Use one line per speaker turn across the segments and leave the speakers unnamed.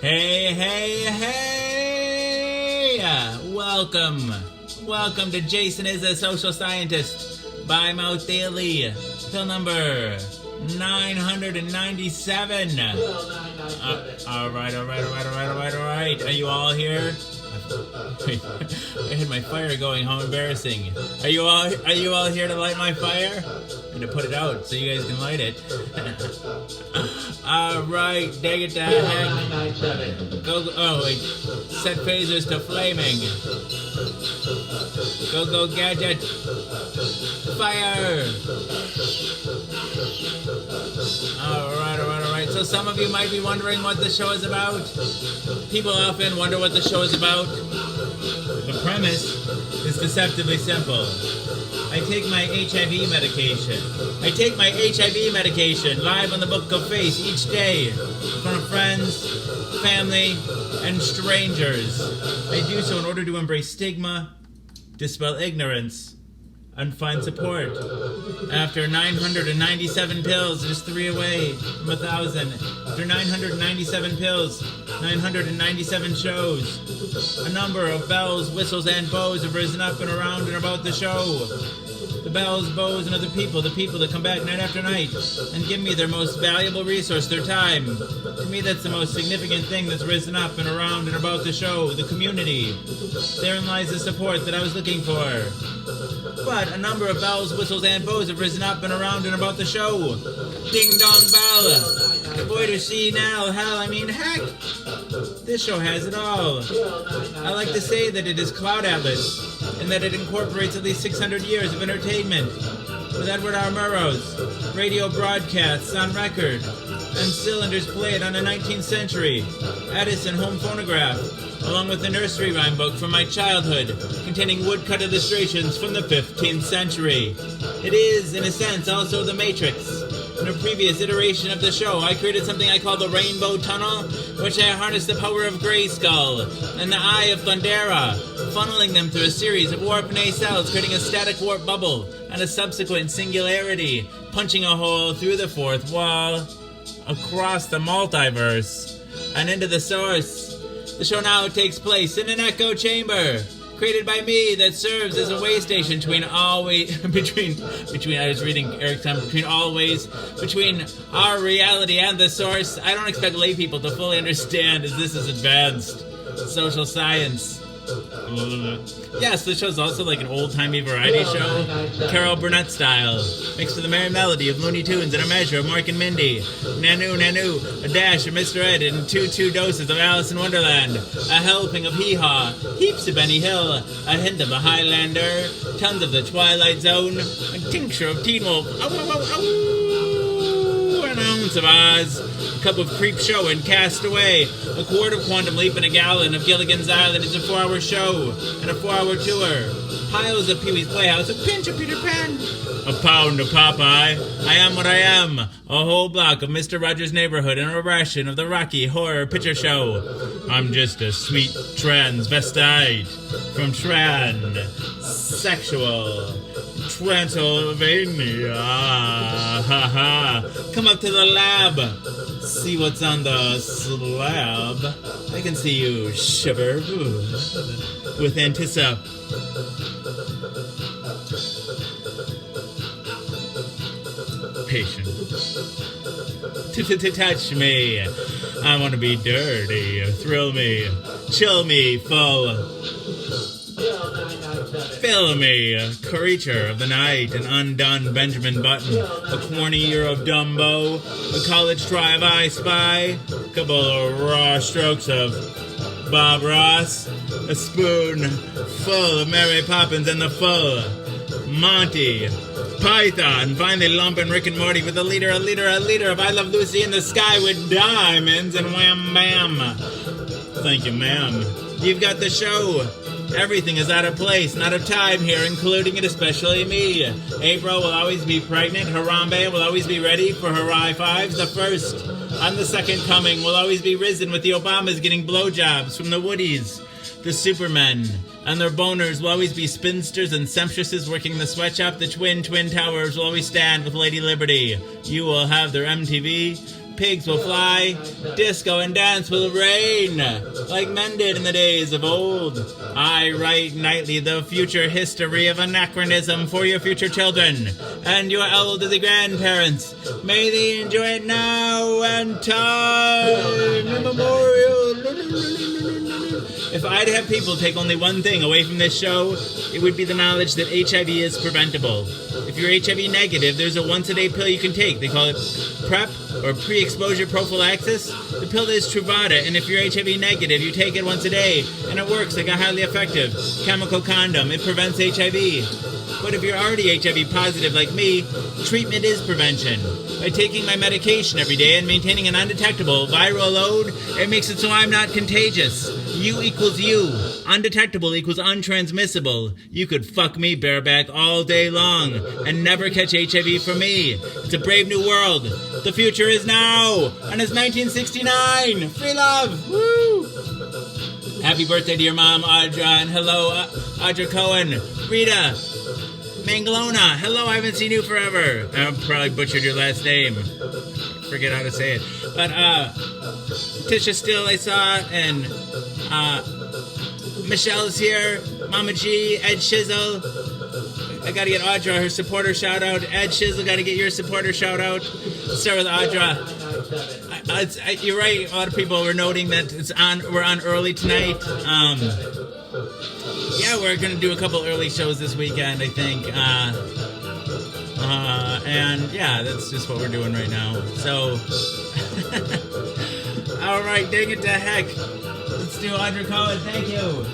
Hey, hey, hey! Welcome to Jason is a Social Scientist by Mouth Daily, pill number 997. All right. Are you all here? I had my fire going. How embarrassing! Are you all here to light my fire and to put it out so you guys can light it? All right, dig it to heck. Go! Oh wait, set phasers to flaming. Go gadget! Fire! All right. So some of you might be wondering what the show is about. People often wonder what the show is about. The premise is deceptively simple. I take my HIV medication live on the Book of Face each day in front of friends, family, and strangers. I do so in order to embrace stigma, dispel ignorance, and find support. After 997 pills, just 3 away from 1,000. After 997 pills, 997 shows. A number of bells, whistles, and bows have risen up and around and about the show. The bells, bows, and other people, the people that come back night after night and give me their most valuable resource, their time. To me, that's the most significant thing that's risen up and around and about the show, the community. Therein lies the support that I was looking for. But a number of bells, whistles, and bows have risen up and around and about the show. Ding dong bell. Boy to see now, heck. This show has it all. I like to say that it is Cloud Atlas, and that it incorporates at least 600 years of entertainment, with Edward R. Murrow's radio broadcasts on record, and cylinders played on the 19th century Edison home phonograph, along with a nursery rhyme book from my childhood, containing woodcut illustrations from the 15th century. It is, in a sense, also the Matrix. In a previous iteration of the show, I created something I call the Rainbow Tunnel, which I harnessed the power of Grayskull and the Eye of Thundera, funneling them through a series of warp nacelles, creating a static warp bubble, and a subsequent singularity, punching a hole through the fourth wall, across the multiverse, and into the source. The show now takes place in an echo chamber, created by me, that serves as a way station between our reality and the source. I don't expect lay people to fully understand, as this is advanced social science. Yes, this show's also like an old-timey variety show, Carol Burnett style, mixed with a merry melody of Looney Tunes and a measure of Mork and Mindy, Nanu, a dash of Mr. Ed, and two doses of Alice in Wonderland, a helping of Hee Haw, heaps of Benny Hill, a hint of the Highlander, tons of the Twilight Zone, a tincture of Teen Wolf, an ounce of Oz, a cup of Creep Show and Cast Away, a quart of Quantum Leap and a gallon of Gilligan's Island. It's a 4-hour show and a 4-hour tour. Piles of Pee-wee's Playhouse, a pinch of Peter Pan, a pound of Popeye. I am what I am, a whole block of Mr. Rogers' Neighborhood and a ration of the Rocky Horror Picture Show. I'm just a sweet transvestite from transsexual Transylvania. Come up to the lab. See what's on the slab. I can see you shiver with anticipation. Touch me. I want to be dirty. Thrill me. Chill me full. Fill me, creature of the night, an undone Benjamin Button, a corny ear of Dumbo, a college drive I spy, couple of raw strokes of Bob Ross, a spoon full of Mary Poppins and the full Monty Python, finally lumping Rick and Morty with a liter of I Love Lucy in the Sky with diamonds and wham bam. Thank you, ma'am. You've got the show. Everything is out of place, not of time here, including and especially me. April will always be pregnant. Harambe will always be ready for her high fives. The first and the second coming will always be risen with the Obamas getting blowjobs from the Woodies. The Supermen and their boners will always be spinsters and sempstresses working the sweatshop. The Twin Towers will always stand with Lady Liberty. You will have their MTV. pigs will fly, disco and dance will reign, like men did in the days of old. I write nightly the future history of anachronism for your future children and your elderly grandparents. May they enjoy it now and time immemorial. If I'd have people take only one thing away from this show, it would be the knowledge that HIV is preventable. If you're HIV negative, there's a once-a-day pill you can take. They call it PrEP, or pre-exposure prophylaxis. The pill is Truvada, and if you're HIV negative, you take it once a day, and it works like a highly effective chemical condom. It prevents HIV. But if you're already HIV positive like me, treatment is prevention. By taking my medication every day and maintaining an undetectable viral load, it makes it so I'm not contagious. U equals you. Undetectable equals untransmissible. You could fuck me bareback all day long and never catch HIV from me. It's a brave new world. The future is now, and it's 1969. Free love. Woo! Happy birthday to your mom, Audra, and hello, Audra Cohen, Rita, Mangalona. Hello, I haven't seen you forever. I probably butchered your last name. Forget how to say it. But Tisha Still I saw, and Michelle's here, Mama G, Ed Shizzle. I gotta get Audra her supporter shout out. Ed Shizzle, gotta get your supporter shout out. Let's start with Audra. You're right. A lot of people were noting that we're on early tonight. Yeah, we're gonna do a couple early shows this weekend, I think. And yeah, that's just what we're doing right now. So, all right, dang it to heck. Let's do Audra Cohen. Thank you.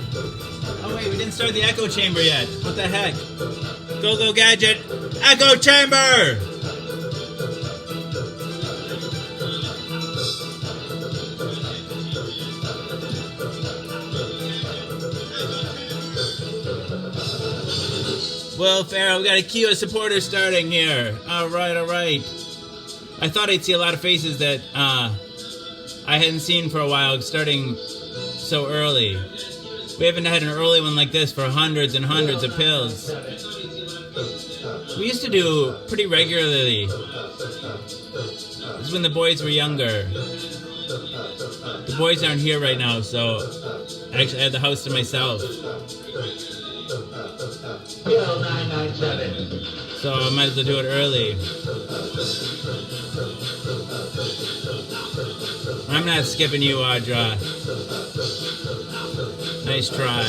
Oh wait, we didn't start the echo chamber yet. What the heck? Go gadget. Echo chamber. Well, Farrell, we got a queue of supporters starting here. All right. I thought I'd see a lot of faces that I hadn't seen for a while, starting so early. We haven't had an early one like this for hundreds and hundreds of pills. We used to do pretty regularly. This is when the boys were younger. The boys aren't here right now, so actually I had the house to myself. So I might as well do it early. I'm not skipping you, Audra. Nice try.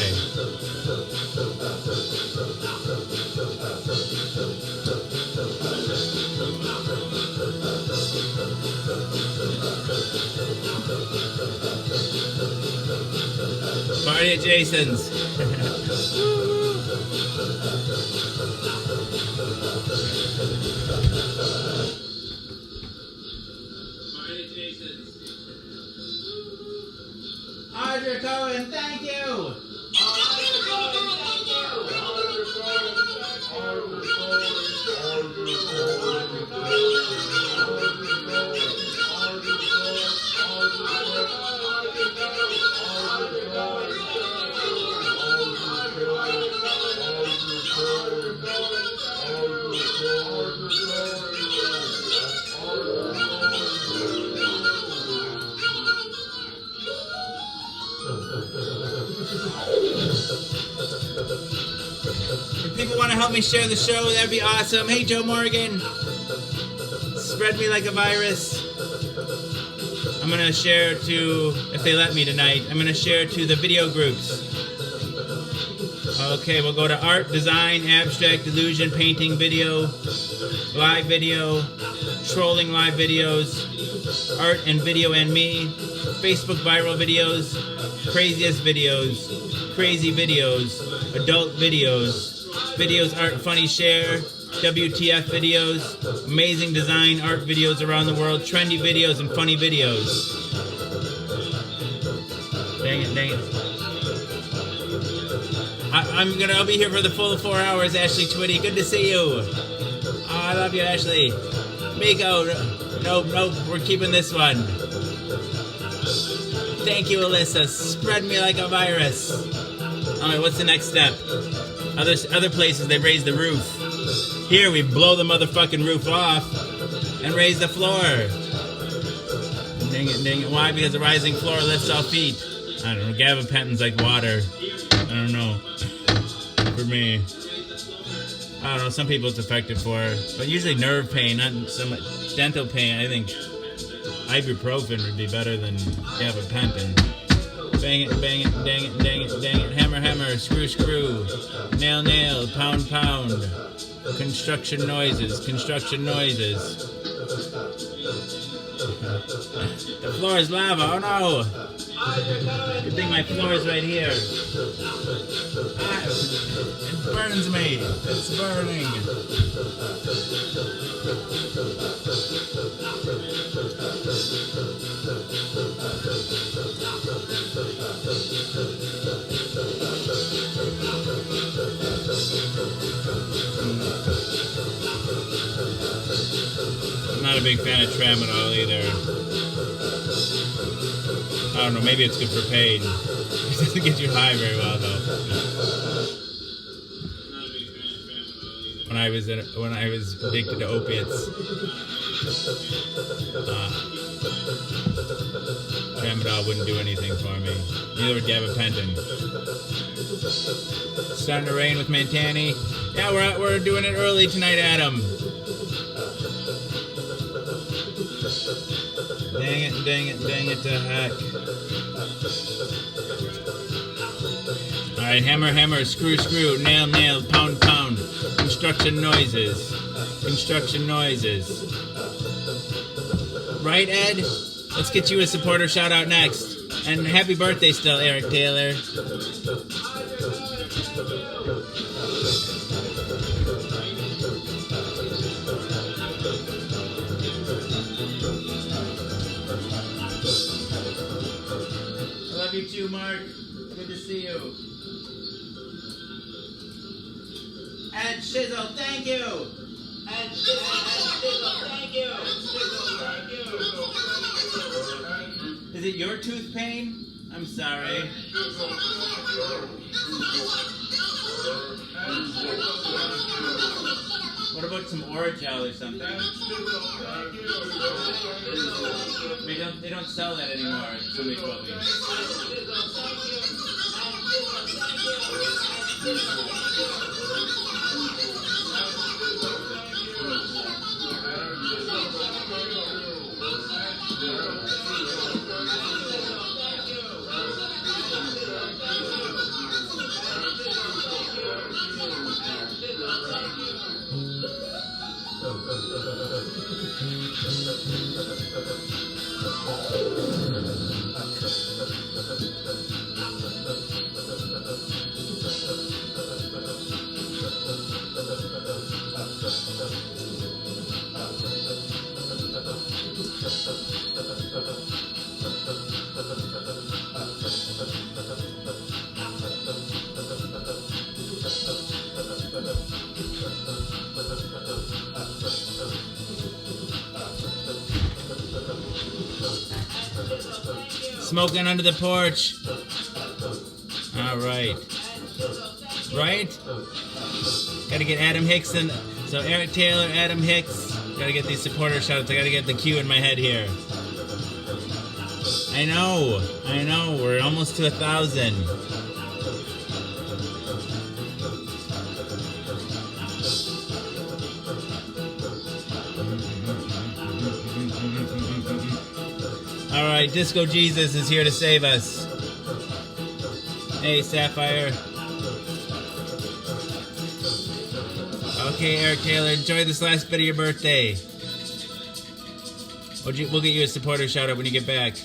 Party at Jason's. Audra Cohen, thank you! If people want to help me share the show, that'd be awesome. Hey, Joe Morgan. Spread me like a virus. I'm going to share to, if they let me tonight, I'm going to share to the video groups. Okay, we'll go to art, design, abstract, illusion, painting, video, live video, trolling live videos, art and video and me, Facebook viral videos, craziest videos, crazy videos, adult videos, videos, art, funny, share, WTF videos, amazing design, art videos around the world, trendy videos, and funny videos. Dang it. I'll be here for the full 4 hours, Ashley Twitty. Good to see you. Oh, I love you, Ashley. Miko, nope, we're keeping this one. Thank you, Alyssa. Spread me like a virus. Alright, what's the next step? Other places, they raise the roof. Here, we blow the motherfucking roof off and raise the floor. Dang it, dang it. Why? Because the rising floor lifts all feet. I don't know. Gabapentin's like water. I don't know. For me. I don't know. Some people it's effective for. But usually nerve pain, not so much dental pain. I think ibuprofen would be better than gabapentin. Bang it, bang it, dang it, dang it, dang it. Hammer, hammer, screw, screw. Nail, nail, pound, pound. Construction noises, construction noises. The floor is lava, oh no! Good thing my floor is right here. Ah, it burns me! It's burning! I'm not a big fan of tramadol either. I don't know, maybe it's good for pain. It doesn't get you high very well though. When I was addicted to opiates, tramadol wouldn't do anything for me. Neither would gabapentin. It's starting to rain with Mantani. Yeah, we're doing it early tonight, Adam. Dang it, dang it, dang it to heck. Alright, hammer, hammer, screw, screw, nail, nail, pound, pound. Construction noises. Construction noises. Right, Ed? Let's get you a supporter shout out next. And happy birthday still, Eric Taylor. Love you too, Mark. Good to see you. Ed Shizzle, thank you. Ed Shizzle, thank you. Is it your tooth pain? I'm sorry. What about some Orajel or something? They don't sell that anymore. Somebody told me. Smoking under the porch. All right. Right? Gotta get Adam Hicks and so Eric Taylor, Adam Hicks. Gotta get these supporter shots. I gotta get the cue in my head here. I know. We're almost to 1,000. All right, Disco Jesus is here to save us. Hey, Sapphire. Okay, Eric Taylor, enjoy this last bit of your birthday. We'll get you a supporter shout out when you get back.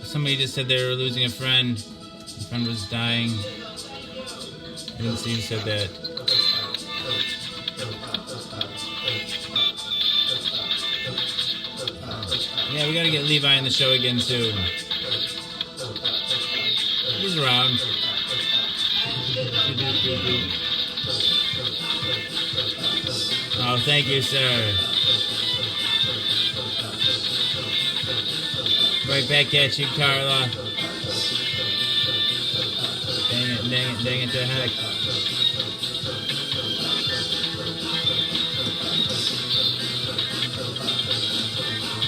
Somebody just said they were losing a friend. A friend was dying. I didn't see who said that. Yeah, we gotta get Levi on the show again soon. He's around. Oh, thank you, sir. Right back at you, Carla. Dang it to heck.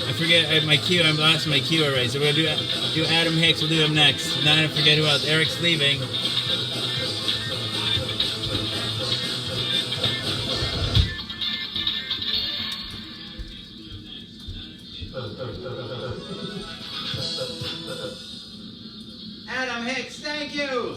I forget my cue. I lost my cue already. So we're gonna do Adam Hicks. We'll do him next. And then I forget who else. Eric's leaving. Adam Hicks, thank you.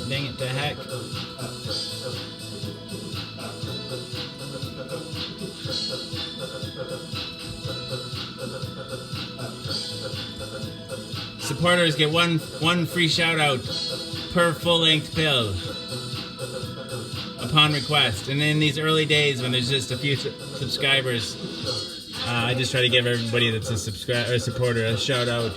Dang it, the heck. Supporters get one free shout out per full-length pill upon request. And in these early days when there's just a few subscribers, I just try to give everybody that's a supporter a shout out.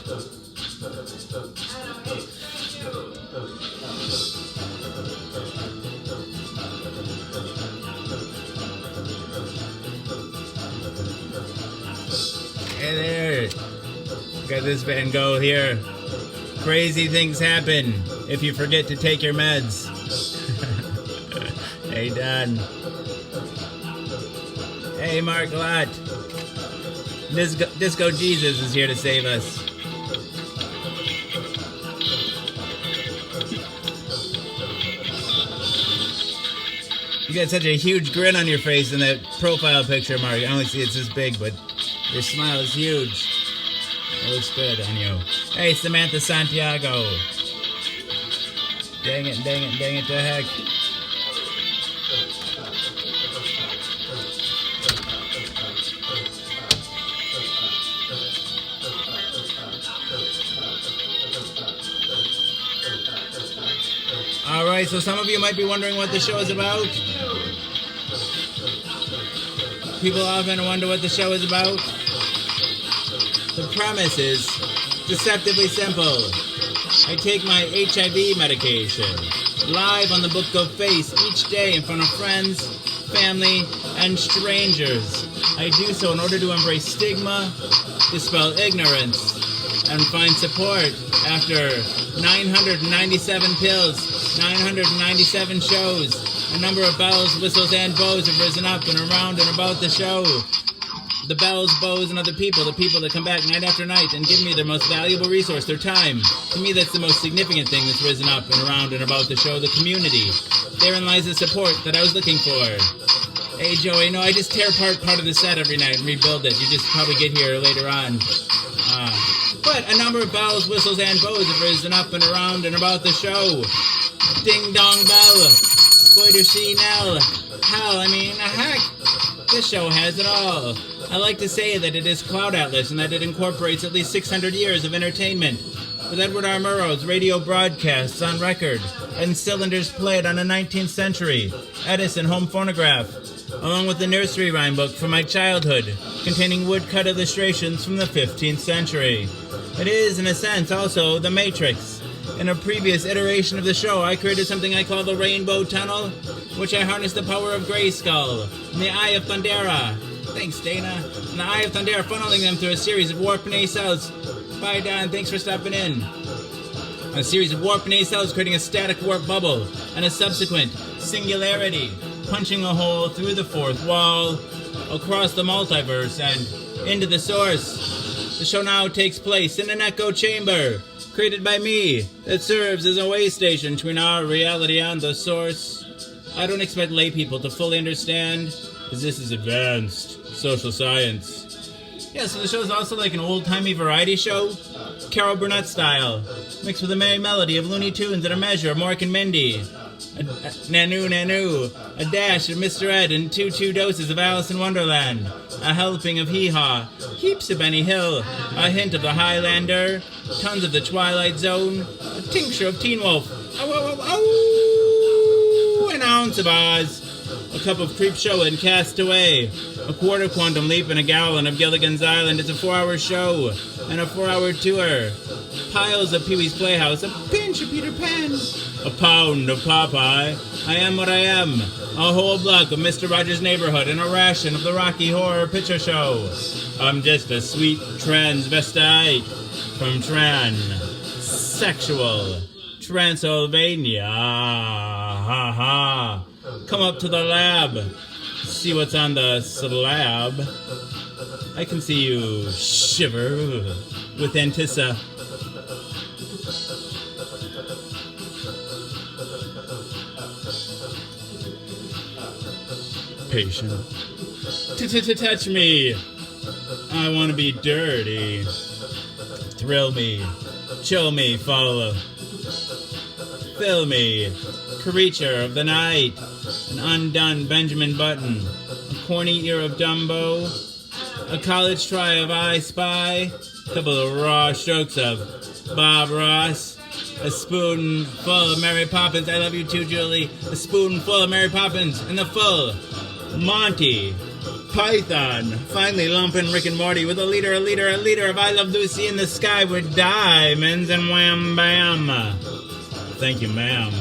Hey there, got this Van Gogh here. Crazy things happen if you forget to take your meds. Hey Don. Hey Mark Lott. Disco Jesus is here to save us. You got such a huge grin on your face in that profile picture, Mark. I only see it's this big, but your smile is huge. It looks good on you. Hey, Samantha Santiago. Dang it to heck. Alright, so some of you might be wondering what the show is about. People often wonder what the show is about. The premise is deceptively simple. I take my HIV medication live on the Book of Face each day in front of friends, family, and strangers. I do so in order to embrace stigma, dispel ignorance, and find support after 997 pills, 997 shows. A number of bells, whistles, and bows have risen up and around and about the show. The bells, bows, and other people, the people that come back night after night and give me their most valuable resource, their time. To me, that's the most significant thing that's risen up and around and about the show, the community. Therein lies the support that I was looking for. Hey, Joey, no, I just tear apart part of the set every night and rebuild it. You just probably get here later on. But a number of bells, whistles, and bows have risen up and around and about the show. Ding dong bell. Boy, does she knell. Hell, heck. This show has it all. I like to say that it is Cloud Atlas and that it incorporates at least 600 years of entertainment, with Edward R. Murrow's radio broadcasts on record and cylinders played on a 19th century Edison home phonograph, along with the nursery rhyme book from my childhood, containing woodcut illustrations from the 15th century. It is, in a sense, also The Matrix. In a previous iteration of the show, I created something I call the Rainbow Tunnel, which I harnessed the power of Grayskull and the Eye of Thundera. Thanks, Dana. And the Eye of Thundera, funneling them through a series of warp and A cells. Bye, Don. Thanks for stopping in. A series of warp and A cells creating a static warp bubble and a subsequent singularity, punching a hole through the fourth wall, across the multiverse, and into the source. The show now takes place in an echo chamber, created by me, that serves as a way station between our reality and the source. I don't expect lay people to fully understand, because this is advanced social science. Yeah, so the show is also like an old-timey variety show, Carol Burnett style, mixed with a merry melody of Looney Tunes and a measure of Mork and Mindy. Nanu, a dash of Mr. Ed, and two doses of Alice in Wonderland, a helping of Hee-Haw, heaps of Benny Hill, a hint of the Highlander, tons of the Twilight Zone, a tincture of Teen Wolf, an ounce of Oz, a cup of Creepshow and Castaway, a quarter Quantum Leap and a gallon of Gilligan's Island. It's a 4-hour show and a 4-hour tour. Piles of Pee-wee's Playhouse, a pinch of Peter Pan, a pound of Popeye, I Am What I Am, a whole block of Mr. Rogers' Neighborhood, and a ration of the Rocky Horror Picture Show. I'm just a sweet transvestite from transsexual Transylvania. Ha ha. Come up to the lab. See what's on the slab. I can see you shiver with anticipation. Touch me. I want to be dirty. Thrill me. Chill me. Follow. Fill me. Creature of the night. An undone Benjamin Button. A corny ear of Dumbo. A college try of I Spy. A couple of raw strokes of Bob Ross. A spoonful of Mary Poppins. I love you too, Julie. A spoonful of Mary Poppins. And the full Monty Python. Finally lumping Rick and Morty with a liter of I Love Lucy in the Sky with diamonds and wham bam. Thank you, ma'am.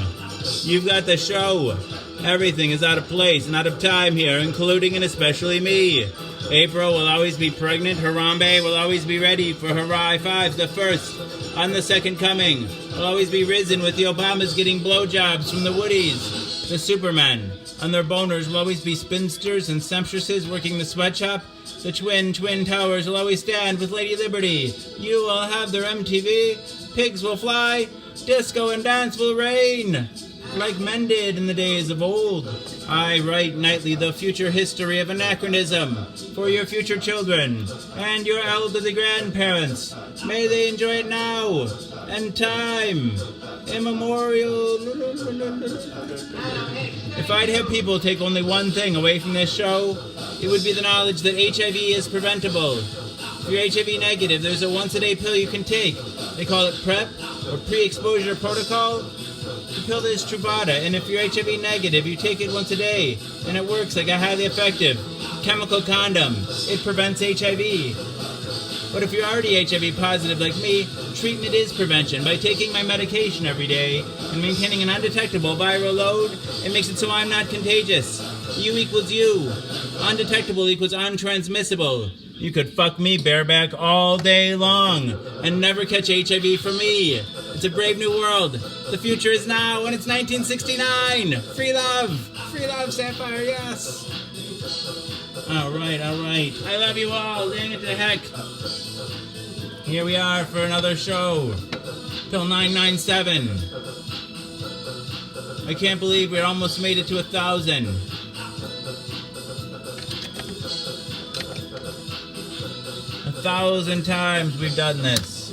You've got the show. Everything is out of place and out of time here, including and especially me. April will always be pregnant. Harambe will always be ready for her high fives. The first on the second coming will always be risen with the Obamas getting blowjobs from the Woodies. The Supermen and their boners will always be spinsters and seamstresses working the sweatshop. The twin towers will always stand with Lady Liberty. You will have their MTV. Pigs will fly. Disco and dance will reign, like men did in the days of old. I write nightly the future history of anachronism for your future children and your elderly grandparents. May they enjoy it now and time immemorial. If I'd have people take only one thing away from this show, it would be the knowledge that HIV is preventable. If you're HIV negative, there's a once-a-day pill you can take. They call it PrEP, or pre-exposure protocol. The pill is Truvada, and if you're HIV negative, you take it once a day, and it works like a highly effective chemical condom. It prevents HIV. But if you're already HIV positive like me, treatment is prevention. By taking my medication every day and maintaining an undetectable viral load, it makes it so I'm not contagious. U equals U. Undetectable equals untransmissible. You could fuck me bareback all day long and never catch HIV from me. It's a brave new world. The future is now, and it's 1969. Free love. Free love, Sapphire, yes. All right. I love you all. Dang it to heck. Here we are for another show. Till 997. I can't believe we almost made it to 1,000. 1,000 times we've done this.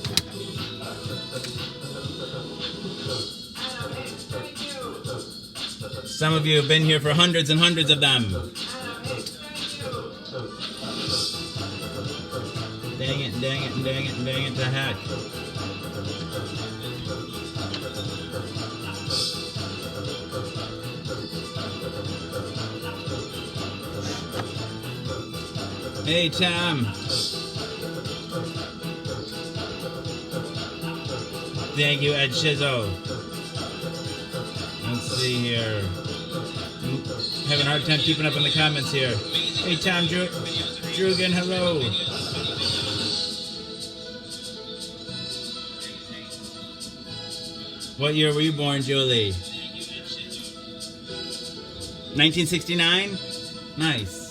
Some of you have been here for hundreds and hundreds of them. Dang it to heck. Hey, Tom. Thank you, Ed Shizzo. Let's see here. I'm having a hard time keeping up in the comments here. Hey, Tom Drugan, hello. What year were you born, Julie? 1969? Nice.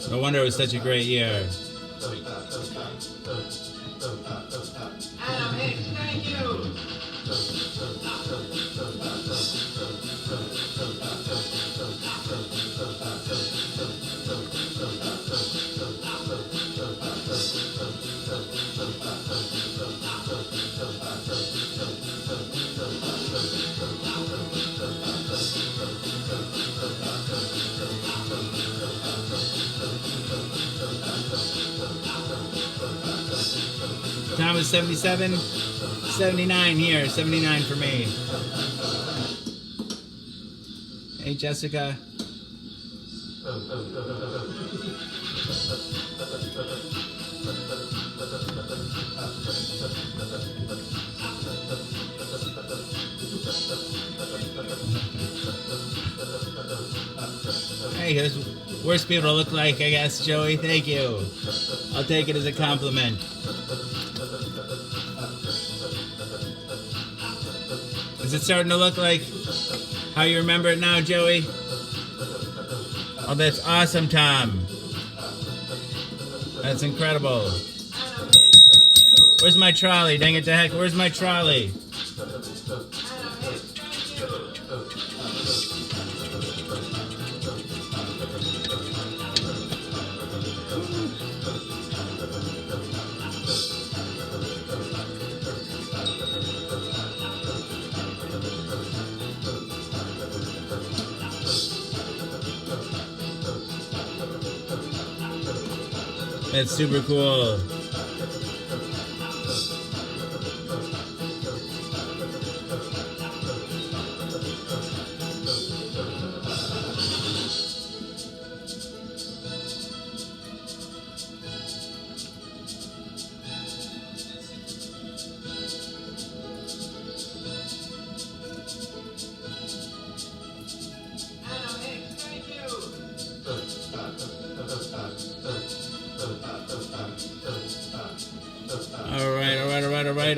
No wonder it was such a great year.
Adam Hicks, thank you.
Tom is 77. 79 here. 79 for me. Hey, Jessica. Hey, there's worse people to look like, I guess, Joey. Thank you. I'll take it as a compliment. Is it starting to look like how you remember it now, Joey? Oh, that's awesome, Tom. That's incredible. Where's my trolley? Dang it to heck, where's my trolley? That's super cool.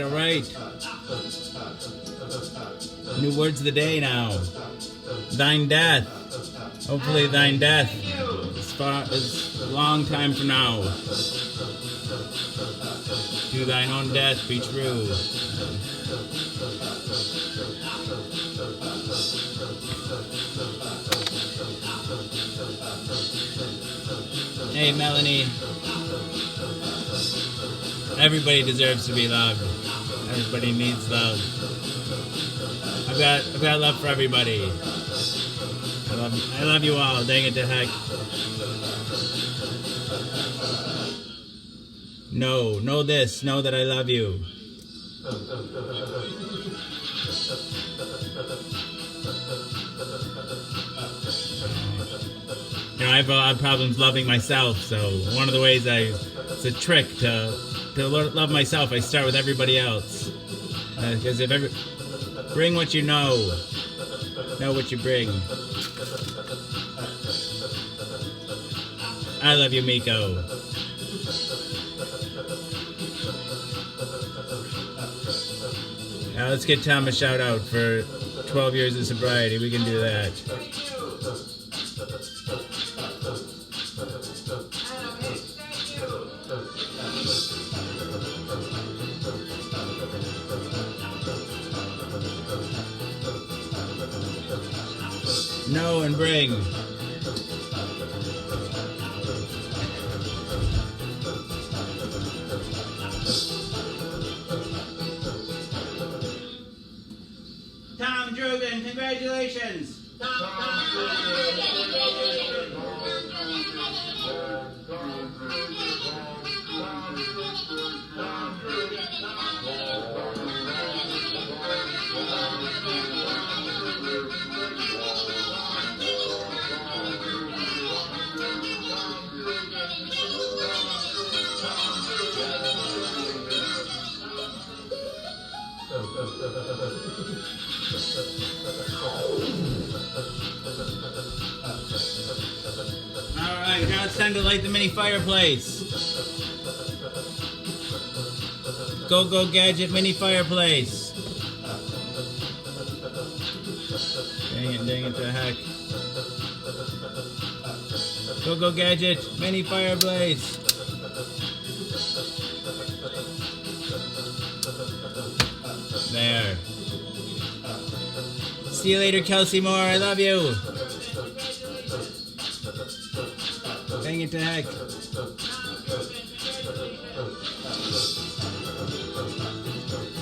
All right. New words of the day now. Thine death. Hopefully thine death is a long time from now. To thine own death be true. Hey, Melanie. Everybody deserves to be loved. Everybody needs love. I've got love for everybody. I love you all. Dang it to heck. Know this. Know that I love you. Now I have a lot of problems loving myself, so one of the ways it's a trick to love myself, I start with everybody else. Because bring what you know what you bring. I love you, Miko. Now let's get Tom a shout out for 12 years of sobriety. We can do that. Know and bring. Tom Drugan, congratulations! Alright, now it's time to light the mini fireplace. Go Gadget mini fireplace. Dang it to heck. Go Gadget mini fireplace. There. See you later, Kelsey Moore. I love you. Dang it to heck.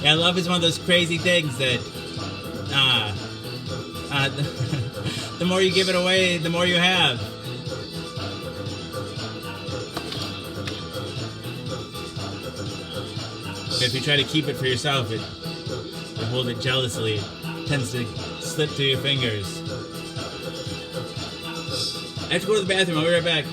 Yeah, love is one of those crazy things that the more you give it away, the more you have. If you try to keep it for yourself, you hold it jealously. It tends to slip through your fingers. I have to go to the bathroom. I'll be right back.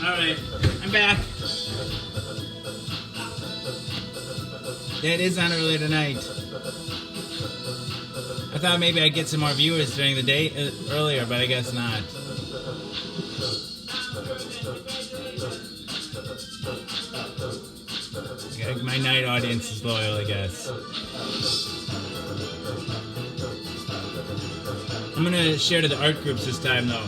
Alright, I'm back. Yeah, it is on earlier tonight. I thought maybe I'd get some more viewers during the day earlier, but I guess not. Yeah, my night audience is loyal, I guess. I'm gonna share to the art groups this time, though.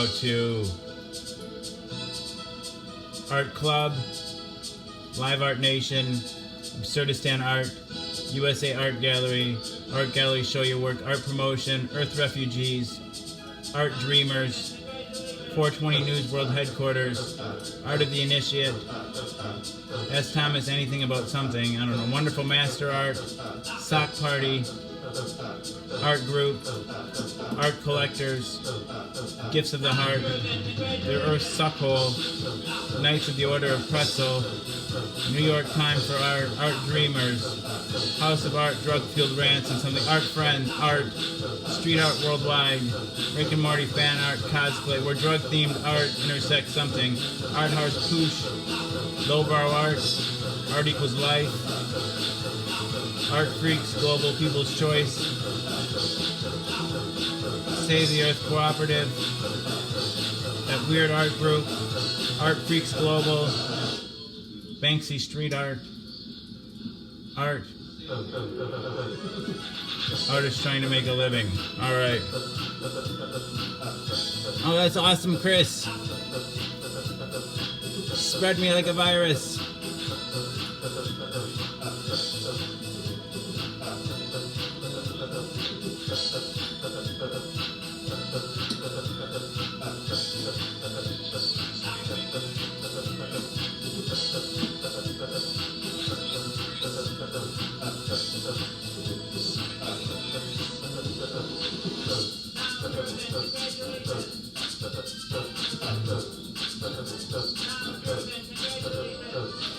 out to Art Club, Live Art Nation, Absurdistan Art, USA Art Gallery Show Your Work, Art Promotion, Earth Refugees, Art Dreamers, 420 News World Headquarters, Art of the Initiate, Ask Thomas Anything About Something, I don't know, Wonderful Master Art, Sock Party, Art Group, Art Collectors, Gifts of the Heart, The Earth Suckhole, Knights of the Order of Pretzel, New York Time for Art, Art Dreamers, House of Art, Drug Fueled Rants and Something, Art Friends, Art, Street Art Worldwide, Rick and Morty Fan Art, Cosplay, where drug themed art intersects something, Art House Poosh, Lowbrow Art, Art Equals Life, Art Freaks, Global People's Choice, Save the Earth Cooperative, That Weird Art Group, Art Freaks Global, Banksy Street Art, Artists trying to make a living. Alright. Oh, that's awesome, Chris. Spread me like a virus.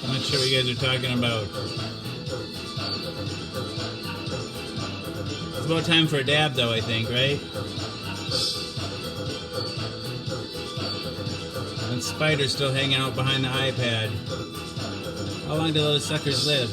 I'm not sure what you guys are talking about. It's about time for a dab, though, I think, right? And Spider's still hanging out behind the iPad. How long do those suckers live?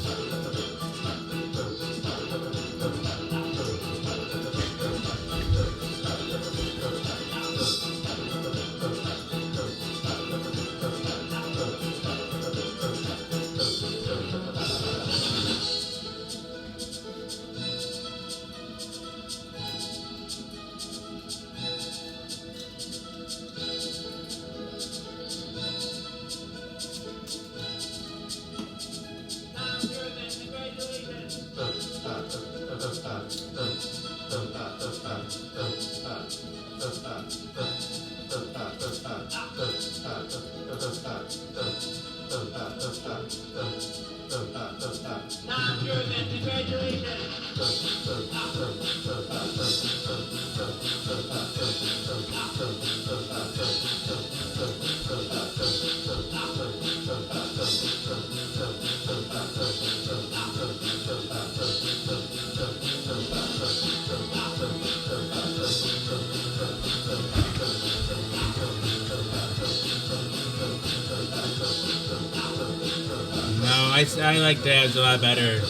I like dabs a lot better.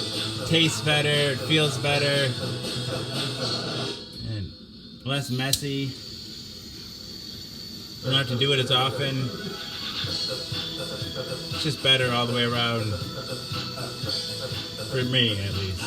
Tastes better, it feels better, and less messy. You don't have to do it as often. It's just better all the way around. For me, at least.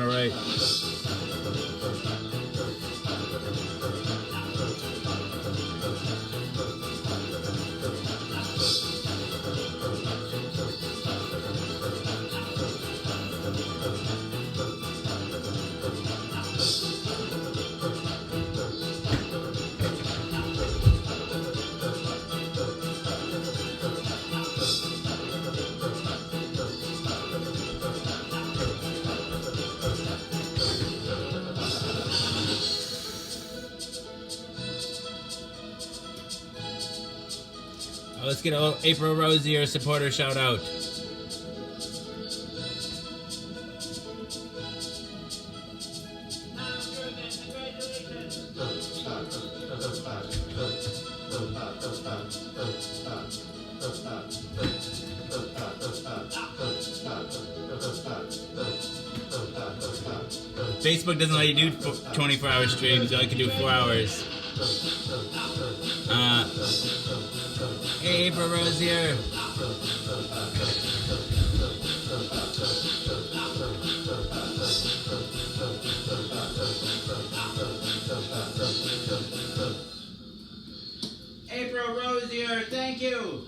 Alright. Let's get a April Rosier supporter shout out. Facebook doesn't let you do 24-hour streams. You only can do 4 hours. Hey, April Rose here. April Rose here. Thank you.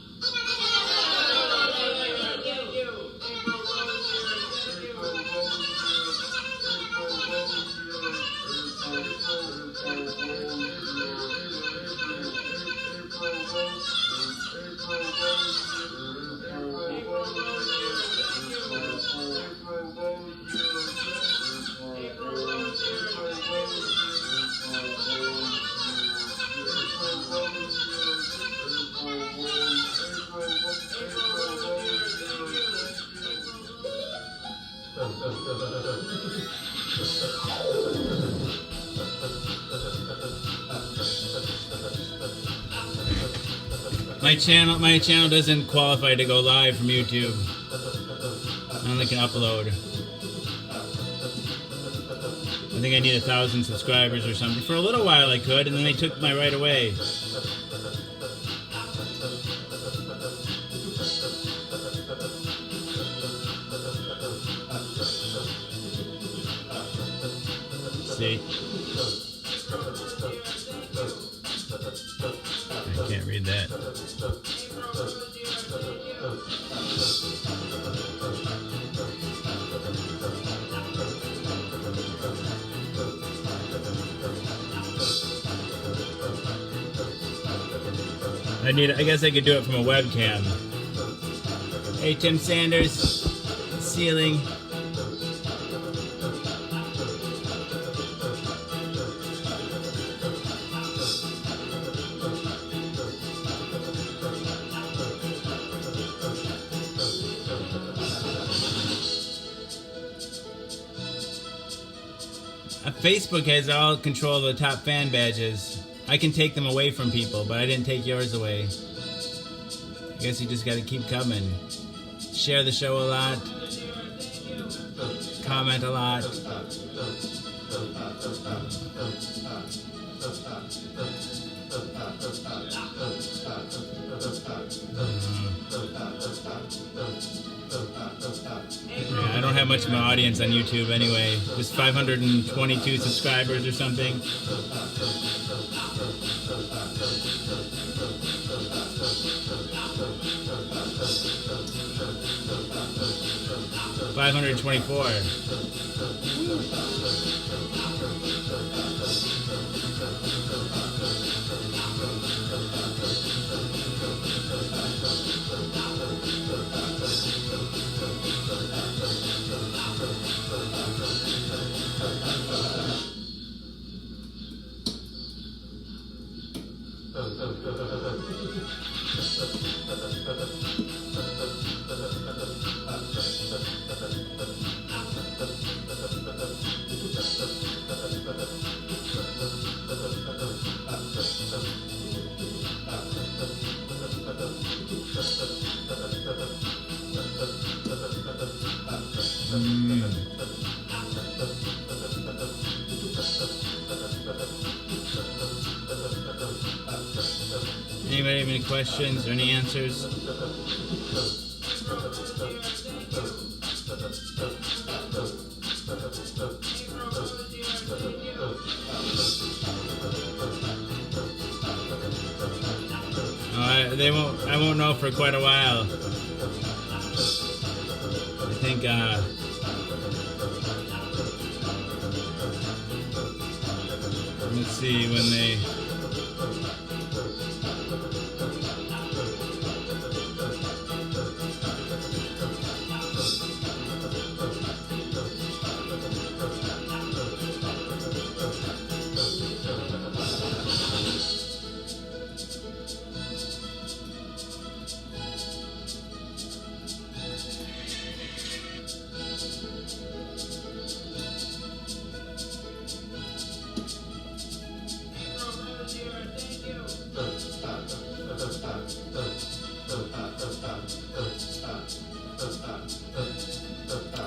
My channel doesn't qualify to go live from YouTube. I only can upload. I think I need 1,000 subscribers or something. For a little while I could, and then they took my right away. See? I can't read that. I guess I could do it from a webcam. Hey, Tim Sanders, ceiling. Facebook has all control of the top fan badges. I can take them away from people, but I didn't take yours away. I guess you just gotta keep coming. Share the show a lot. Comment a lot. Yeah, I don't have much of an audience on YouTube anyway. Just 522 subscribers or something. $524. Anybody have any questions or any answers? I won't know for quite a while. I think let's see when they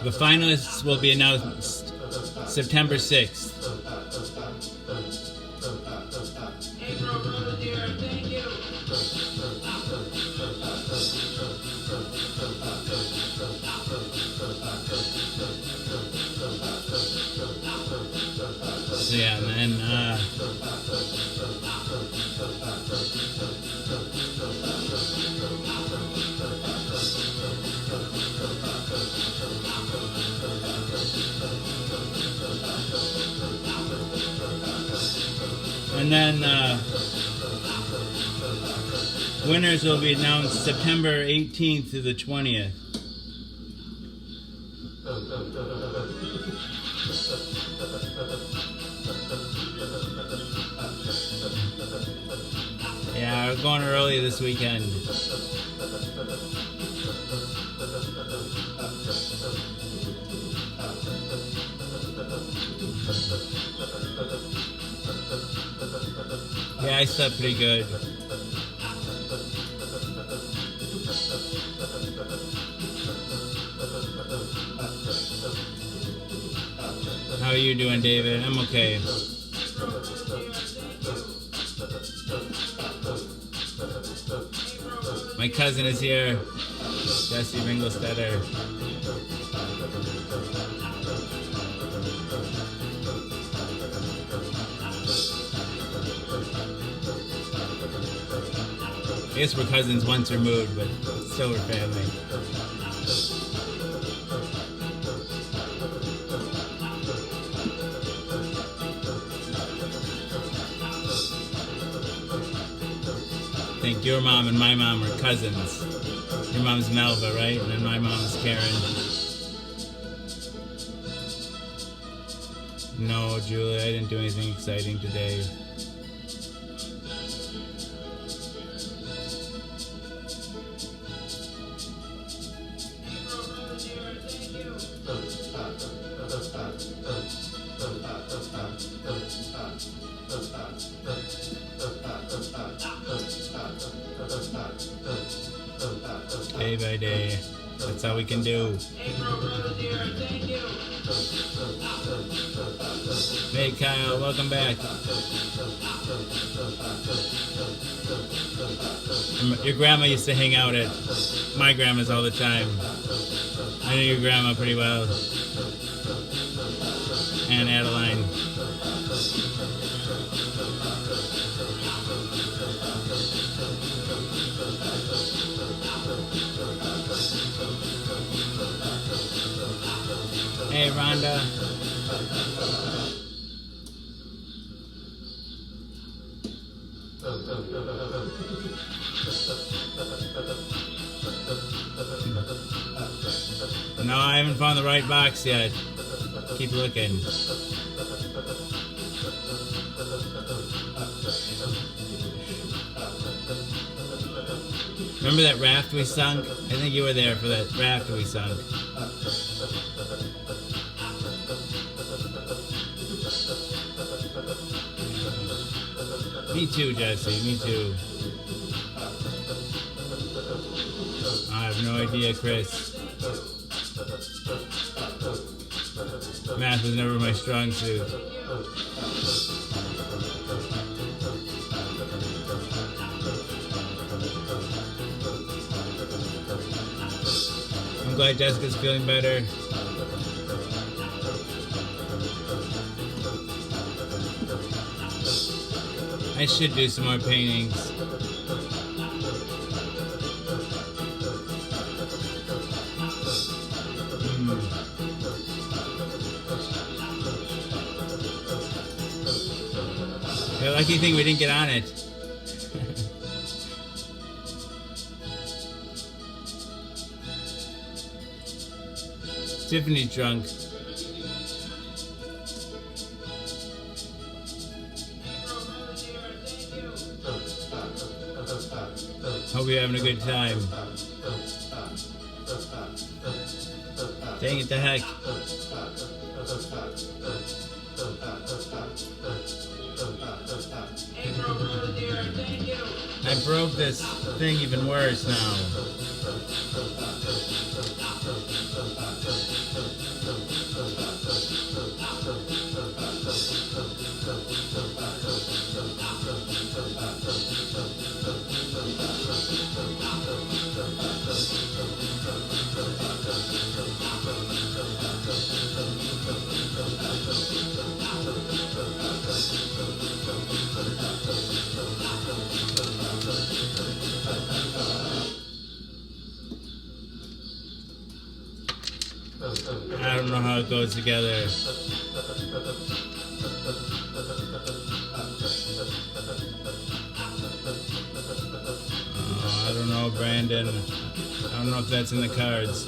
The finalists will be announced September 6th. So yeah, and then winners will be announced September 18th to the 20th. Yeah, we're going early this weekend. Yeah, I slept pretty good. How are you doing, David? I'm okay. My cousin is here, Jesse Ringelstetter. I guess we're cousins once removed, but still we're family. I think your mom and my mom are cousins. Your mom's Melva, right? And then my mom is Karen. No, Julie, I didn't do anything exciting today. Day by day. That's all we can do. Hey Kyle, welcome back. Your grandma used to hang out at my grandma's all the time. I know your grandma pretty well. And Adeline. Hey, Rhonda. No, I haven't found the right box yet. Keep looking. Remember that raft we sunk? I think you were there for that raft we sunk. Me too, Jesse. Me too. I have no idea, Chris. Math was never my strong suit. I'm glad Jessica's feeling better. I should do some more paintings. The lucky thing we didn't get on it. Tiffany's drunk. Hope you're having a good time. Dang it, the heck. I broke this thing even worse now. how it goes together. I don't know, Brandon. I don't know if that's in the cards.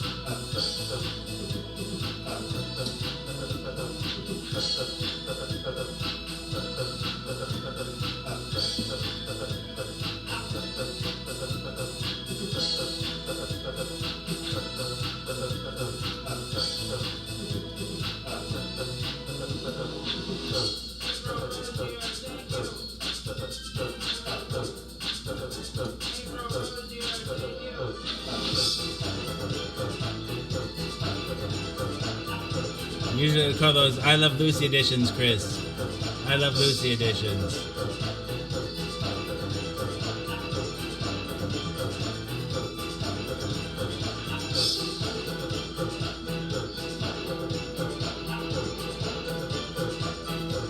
Usually they call those I Love Lucy editions, Chris. I Love Lucy editions.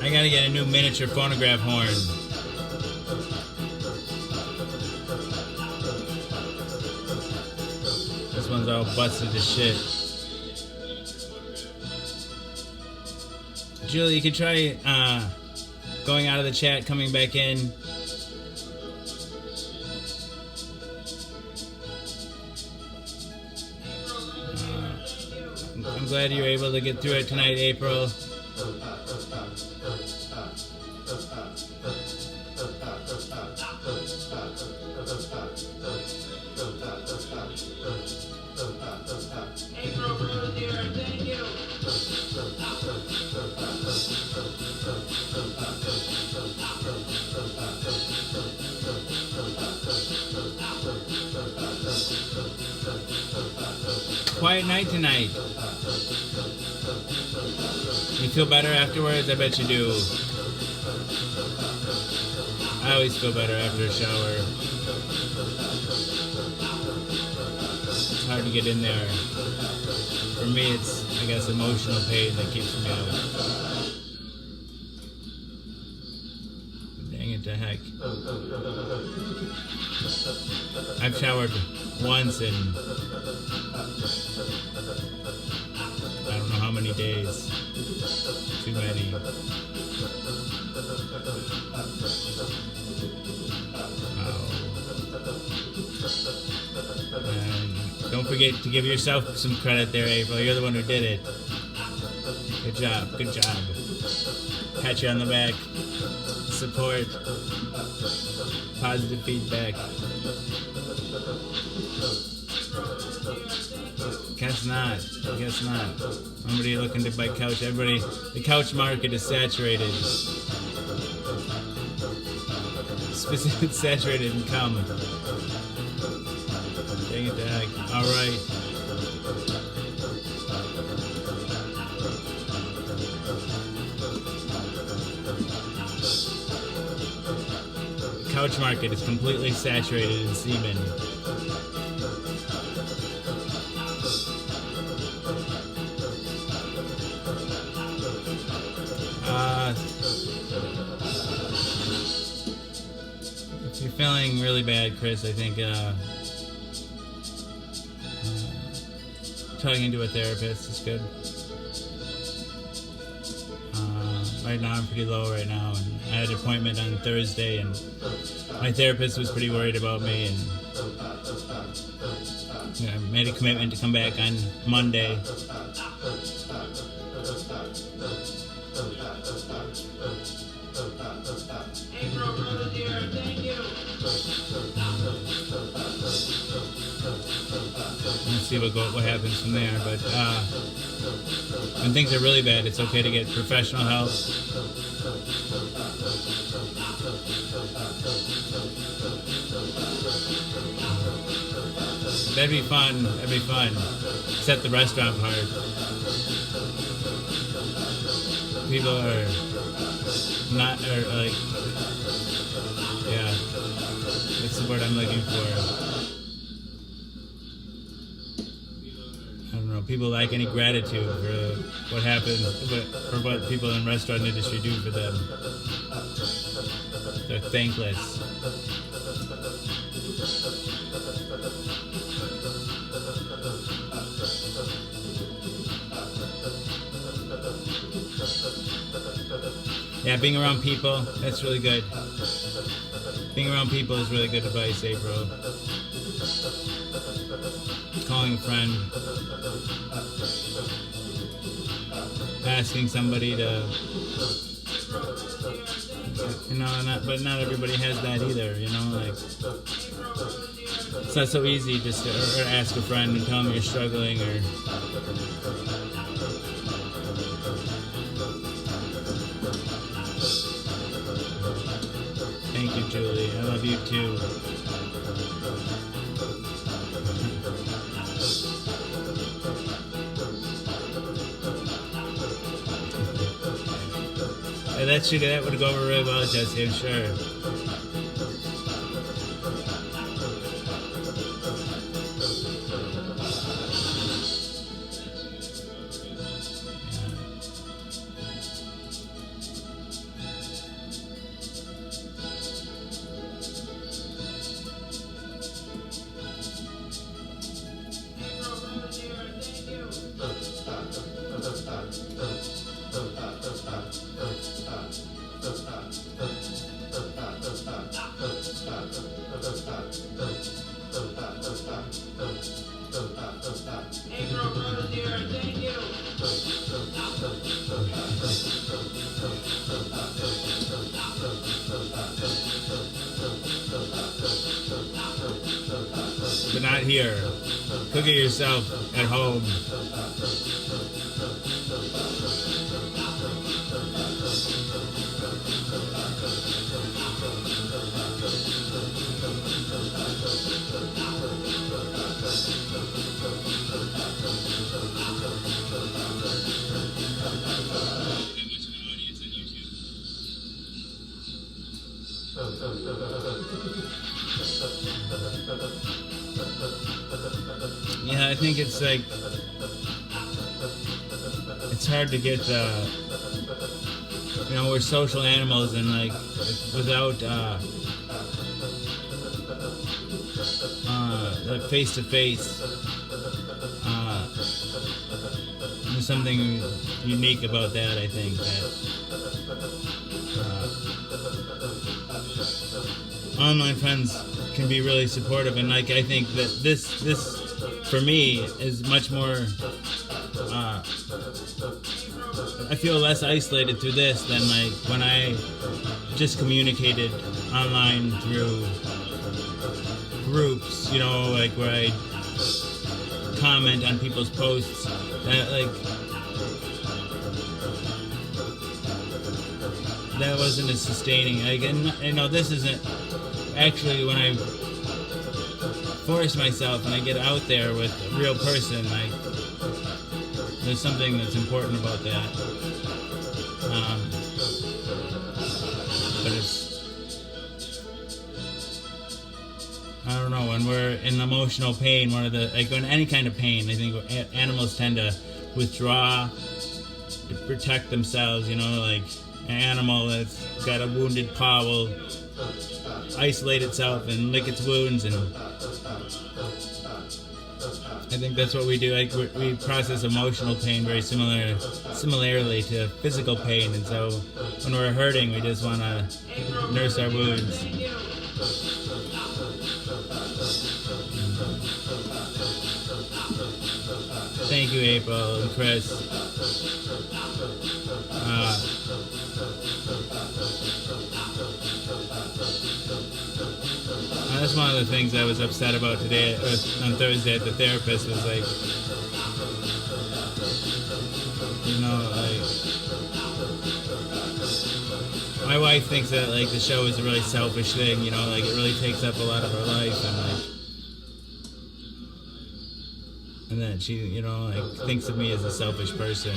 I gotta get a new miniature phonograph horn. This one's all busted to shit. Julie, you can try going out of the chat, coming back in. I'm glad you were able to get through it tonight, April. Quiet night tonight. You feel better afterwards? I bet you do. I always feel better after a shower. It's hard to get in there. For me, it's, I guess, emotional pain that keeps me out. Dang it to heck. I've showered once in I don't know how many days. Too many. And don't forget to give yourself some credit there, April. You're the one who did it. Good job. Good job. Pat you on the back. Support. Positive feedback. Guess not. Guess not. Somebody looking to buy couch. Everybody, the couch market is saturated. Specifically saturated in cum. Dang it, the heck. All right. The couch market is completely saturated in semen. If you're feeling really bad, Chris, I think talking to a therapist is good. Right now I'm pretty low right now, and I had an appointment on Thursday, and my therapist was pretty worried about me, and I made a commitment to come back on Monday.
April, brother dear, thank you.
Let's see what happens from there. But when things are really bad, it's okay to get professional help. That'd be fun. That'd be fun. Except the restaurant part. People are not, or like, yeah. That's the word I'm looking for. I don't know. People lack any gratitude for what happens, for what people in the restaurant industry do for them. They're thankless. Yeah, being around people, that's really good. Being around people is really good advice, April. Calling a friend. Asking somebody to, but not everybody has that either, like, it's not so easy just to or ask a friend and tell them you're struggling, or thank you, Julie, I love you too. That would go over really well, Jesse, I'm sure.
April Rose here, thank you.
But not here. Cook it yourself at home. Yeah, I think it's like it's hard to get we're social animals, and like without face to face, there's something unique about that. I think that online friends can be really supportive, and like I think that this for me is much more. I feel less isolated through this than like when I just communicated online through groups, like where I comment on people's posts. That wasn't as sustaining. This isn't actually when I force myself and I get out there with a real person. There's something that's important about that. But I don't know, when we're in emotional pain, when any kind of pain, I think animals tend to withdraw to protect themselves, like an animal that's got a wounded paw will isolate itself and lick its wounds, and I think that's what we do. We process emotional pain very similarly to physical pain, and so when we're hurting, we just want to nurse our wounds. Thank you, April and Chris. That's one of the things I was upset about today, on Thursday at the therapist, was like, my wife thinks that like the show is a really selfish thing, like it really takes up a lot of her life, and then she, thinks of me as a selfish person.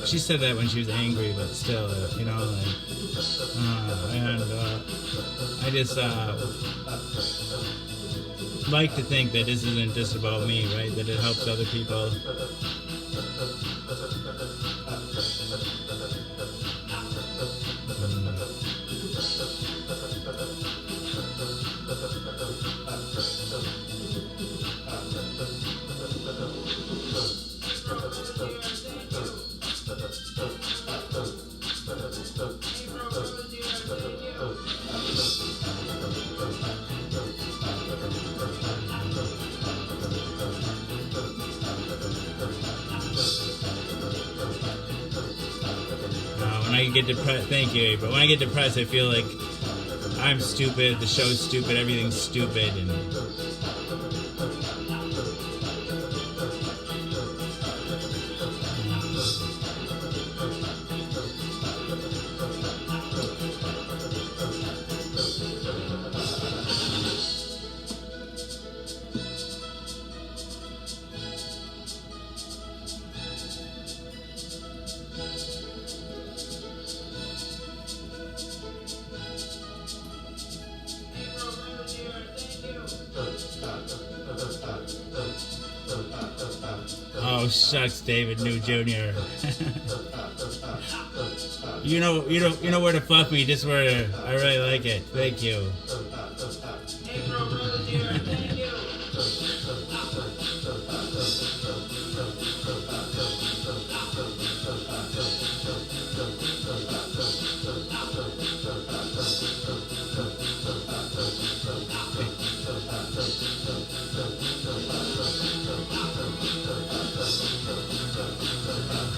She said that when she was angry, but still, I just like to think that this isn't just about me, right? That it helps other people. I get depressed, thank you, April. When I get depressed, I feel like I'm stupid, the show's stupid, everything's stupid, and
April Rose here. Thank you.
oh shucks, David New Jr. you know where to fuck me, just where I really like it. Thank you.
April Rose here. Thank you.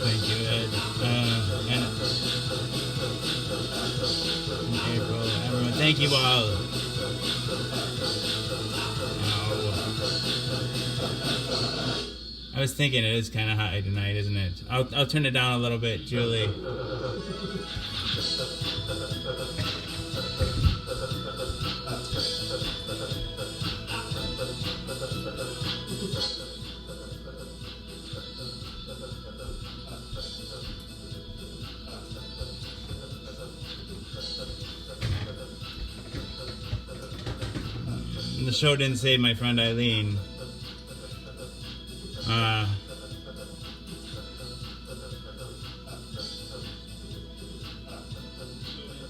Thank you, Ed. And April, everyone, thank you all. I was thinking it is kind of high tonight, isn't it? I'll turn it down a little bit, Julie. The show didn't save my friend Eileen.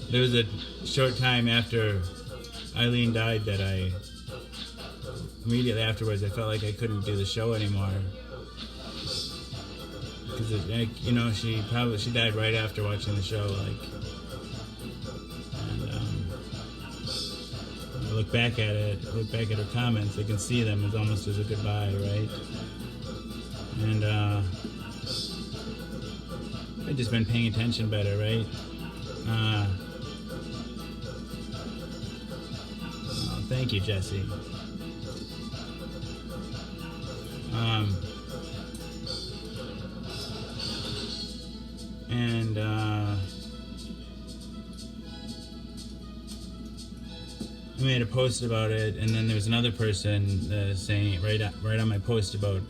There was a short time after Eileen died that immediately afterwards I felt like I couldn't do the show anymore. Because she died right after watching the show, I look back at her comments, I can see them as almost as a goodbye, right? And I've just been paying attention better, right? Thank you, Jesse. I made a post about it, and then there was another person saying right on my post about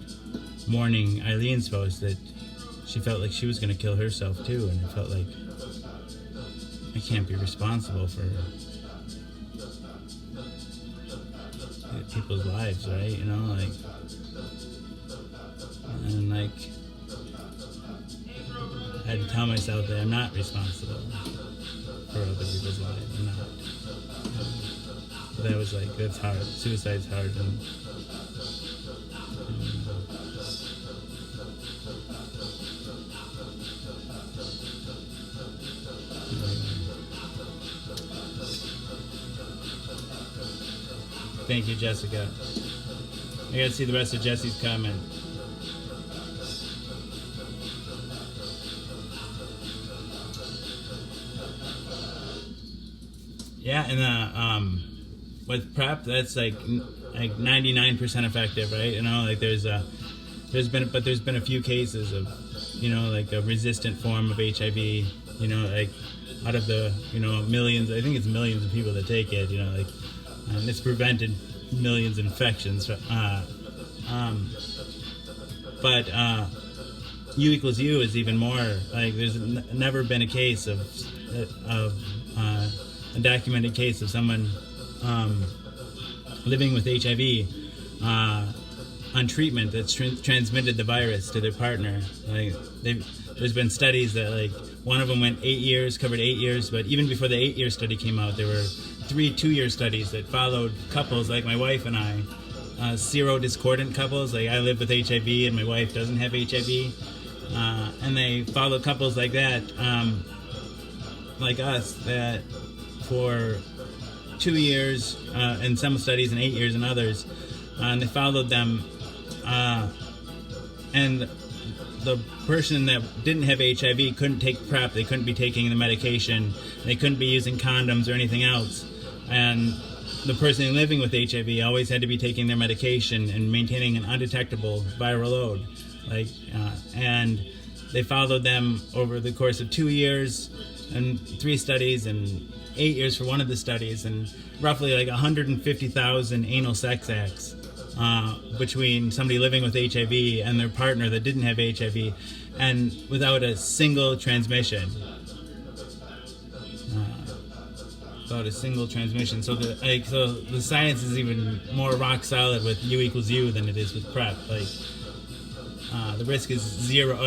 mourning Eileen's post that she felt like she was going to kill herself too, and I felt like I can't be responsible for people's lives, right? You know, and I had to tell myself that I'm not responsible for other people's lives. I'm not. But that was that's hard. Suicide's hard, and thank you, Jessica. I gotta see the rest of Jesse's comment. Yeah, and with PrEP, that's like 99% effective, right? You know, there's been a few cases of, a resistant form of HIV. Out of the millions, I think it's millions of people that take it. And it's prevented millions of infections. But U equals U is even more. There's never been a case of a documented case of someone living with HIV on treatment that's transmitted the virus to their partner. There's been studies that one of them went 8 years, covered 8 years, but even before the 8-year study came out, there were 3 2-year studies that followed couples like my wife and I, serodiscordant couples. I live with HIV and my wife doesn't have HIV, and they followed couples like that, like us, that for 2 years in some studies and 8 years in others, and they followed them, and the person that didn't have HIV couldn't take PrEP. They couldn't be taking the medication. They couldn't be using condoms or anything else. And the person living with HIV always had to be taking their medication and maintaining an undetectable viral load. And they followed them over the course of 2 years and 3 studies and 8 years for one of the studies, and roughly 150,000 anal sex acts between somebody living with HIV and their partner that didn't have HIV, and without a single transmission. Without a single transmission. So the science is even more rock solid with U equals U than it is with PrEP. The risk is zero.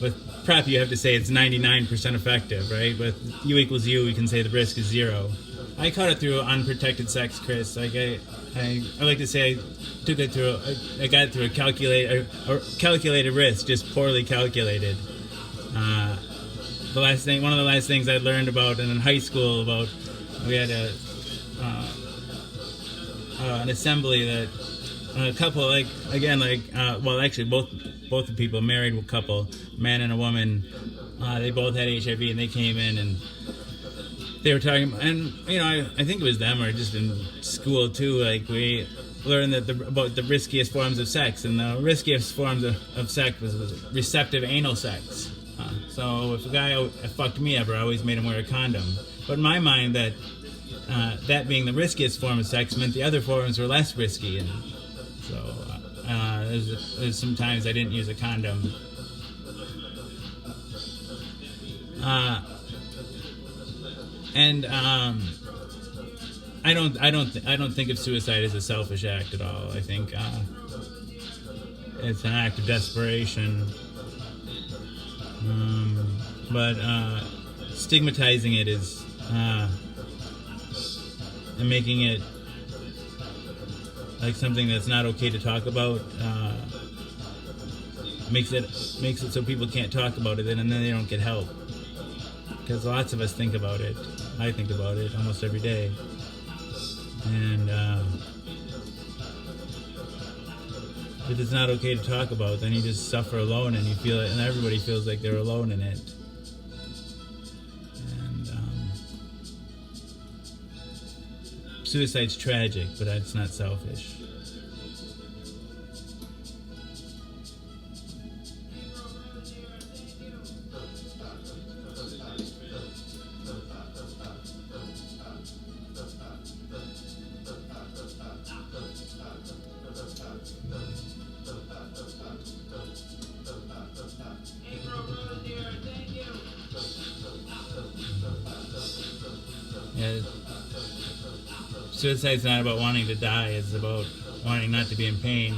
With PrEP, you have to say it's 99% effective, right? With U equals U, we can say the risk is 0. I caught it through unprotected sex, Chris. I like to say I took it through. I got it through a calculated risk, just poorly calculated. One of the last things I learned about in high school we had an assembly that a couple actually both the people, married couple, man and a woman, they both had HIV, and they came in and they were talking, and I think it was them or just in school too. We learned about the riskiest forms of sex, and the riskiest forms of sex was receptive anal sex. So if a guy fucked me ever, I always made him wear a condom. But in my mind, that being the riskiest form of sex meant the other forms were less risky, and so there's sometimes I didn't use a condom. I don't think of suicide as a selfish act at all. I think it's an act of desperation. But stigmatizing it is and making it like something that's not okay to talk about makes it so people can't talk about it, and then they don't get help. Because lots of us think about it. I think about it almost every day, and if it's not okay to talk about, then you just suffer alone, and you feel it, and everybody feels like they're alone in it. And suicide's tragic, but it's not selfish. Yeah, suicide's not about wanting to die, it's about wanting not to be in pain.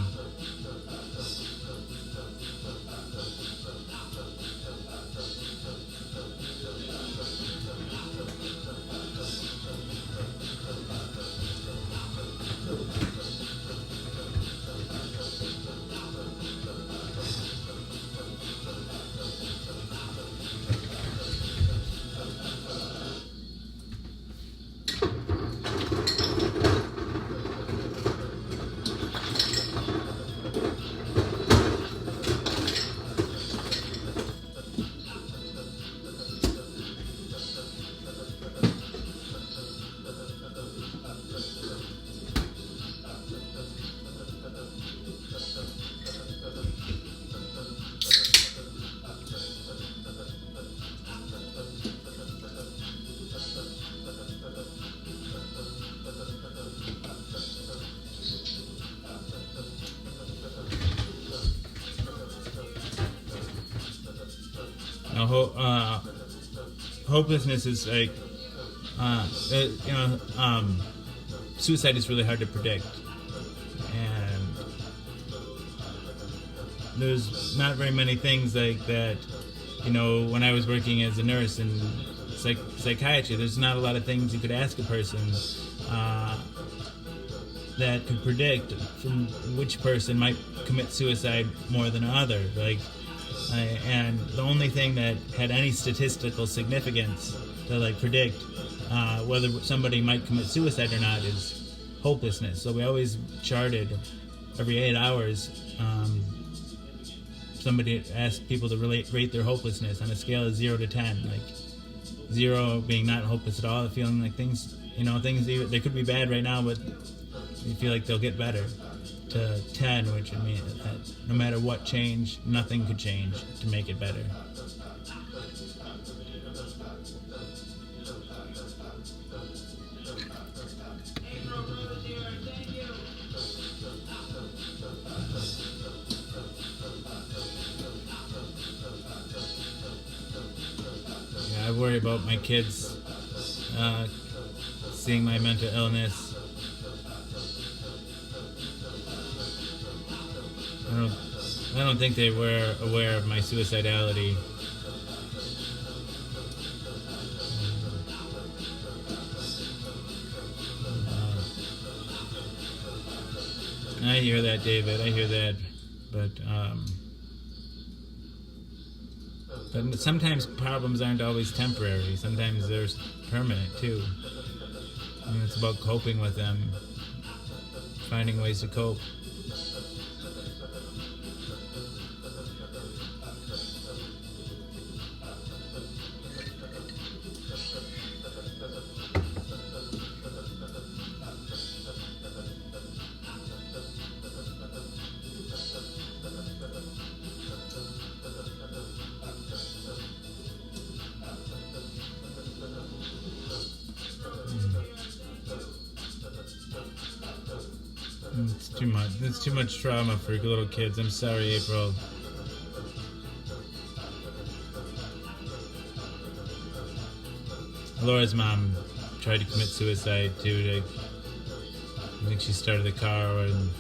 Hopelessness is like, suicide is really hard to predict, and there's not very many things like that. When I was working as a nurse in psychiatry, there's not a lot of things you could ask a person that could predict from which person might commit suicide more than another. And the only thing that had any statistical significance to predict whether somebody might commit suicide or not is hopelessness. So we always charted every 8 hours somebody asked people to rate their hopelessness on a scale of 0 to 10, like 0 being not hopeless at all, feeling like things they could be bad right now, but you feel like they'll get better, to 10, which would mean that no matter what change, nothing could change to make it better.
April Rose here. Thank you.
Yeah, I worry about my kids seeing my mental illness. I don't think they were aware of my suicidality. I hear that, David. I hear that, but sometimes problems aren't always temporary. Sometimes they're permanent too. And it's about coping with them, finding ways to cope. It's too much. It's too much trauma for little kids. I'm sorry, April. Laura's mom tried to commit suicide too. I think she started the car and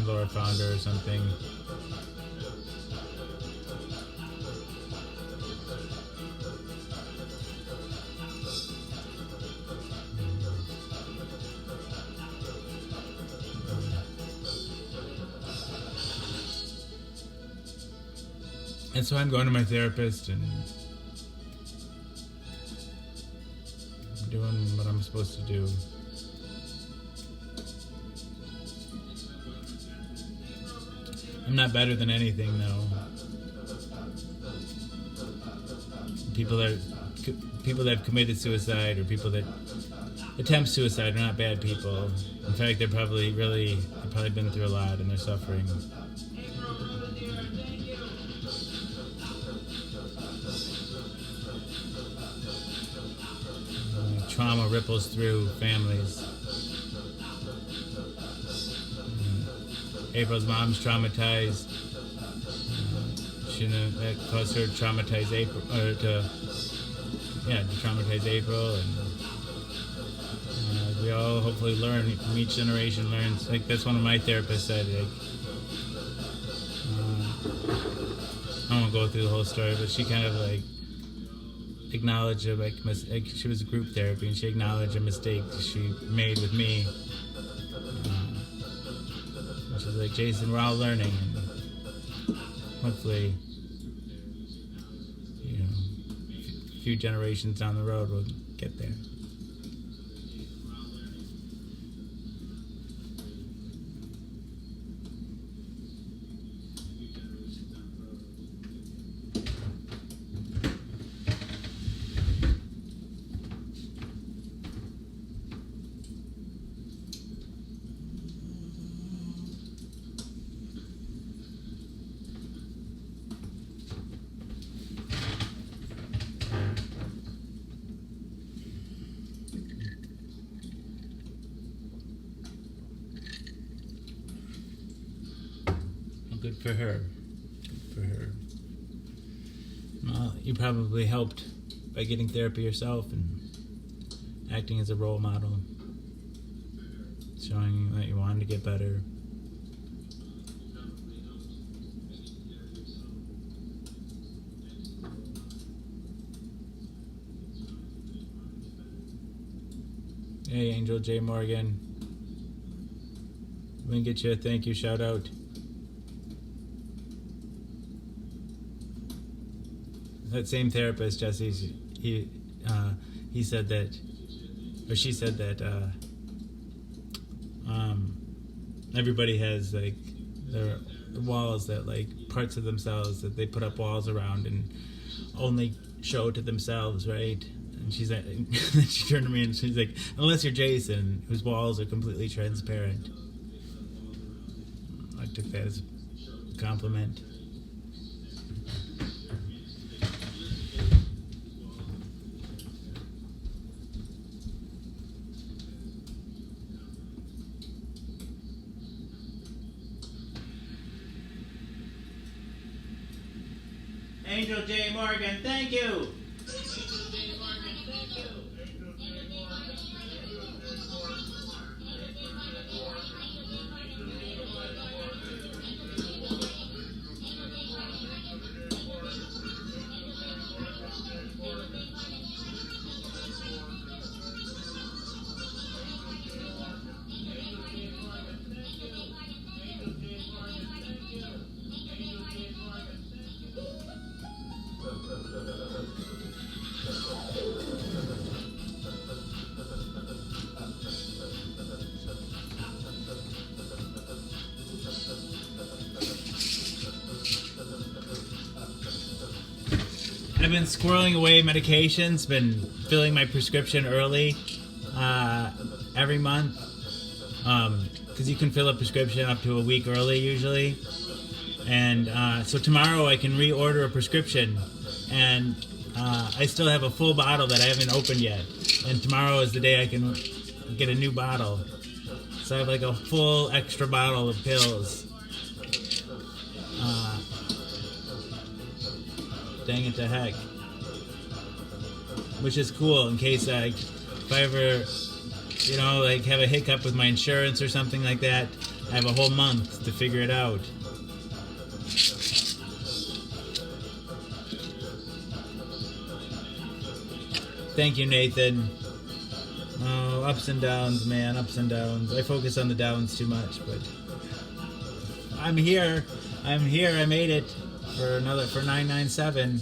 Laura found her or something. And so I'm going to my therapist and doing what I'm supposed to do. I'm not better than anything, though. People that have committed suicide or people that attempt suicide are not bad people. In fact, they've probably been through a lot and they're suffering.
April Rose here. Thank you.
Trauma ripples through families. April's mom's traumatized. That caused her to traumatize April, to traumatize April, and we all hopefully learn from each generation. Learns, like that's one of my therapists said. I won't go through the whole story, but she kind of acknowledged she was a group therapy, and she acknowledged a mistake she made with me. She was like, Jason, we're all learning, and hopefully, a few generations down the road we'll get there. Good for her. Good for her. Well, you probably helped by getting therapy yourself and acting as a role model, showing that you wanted to get better. Hey, Angel J. Morgan. We can get you a thank you shout out. That same therapist, Jesse, he said that, or she said that everybody has They're the walls that, like, parts of themselves that they put up walls around and only show to themselves, right? And she's like, and then she turned to me and she's like, unless you're Jason, whose walls are completely transparent. I took that as a compliment. Angel J. Morgan, thank you! I've been squirreling away medications, been filling my prescription early every month, because you can fill a prescription up to a week early usually. And so tomorrow I can reorder a prescription, and I still have a full bottle that I haven't opened yet. And tomorrow is the day I can get a new bottle. So I have like a full extra bottle of pills. Dang it to heck. Which is cool in case if I ever, like have a hiccup with my insurance or something like that, I have a whole month to figure it out. Thank you, Nathan. Oh, ups and downs, man, ups and downs. I focus on the downs too much, but I'm here. I made it for 997.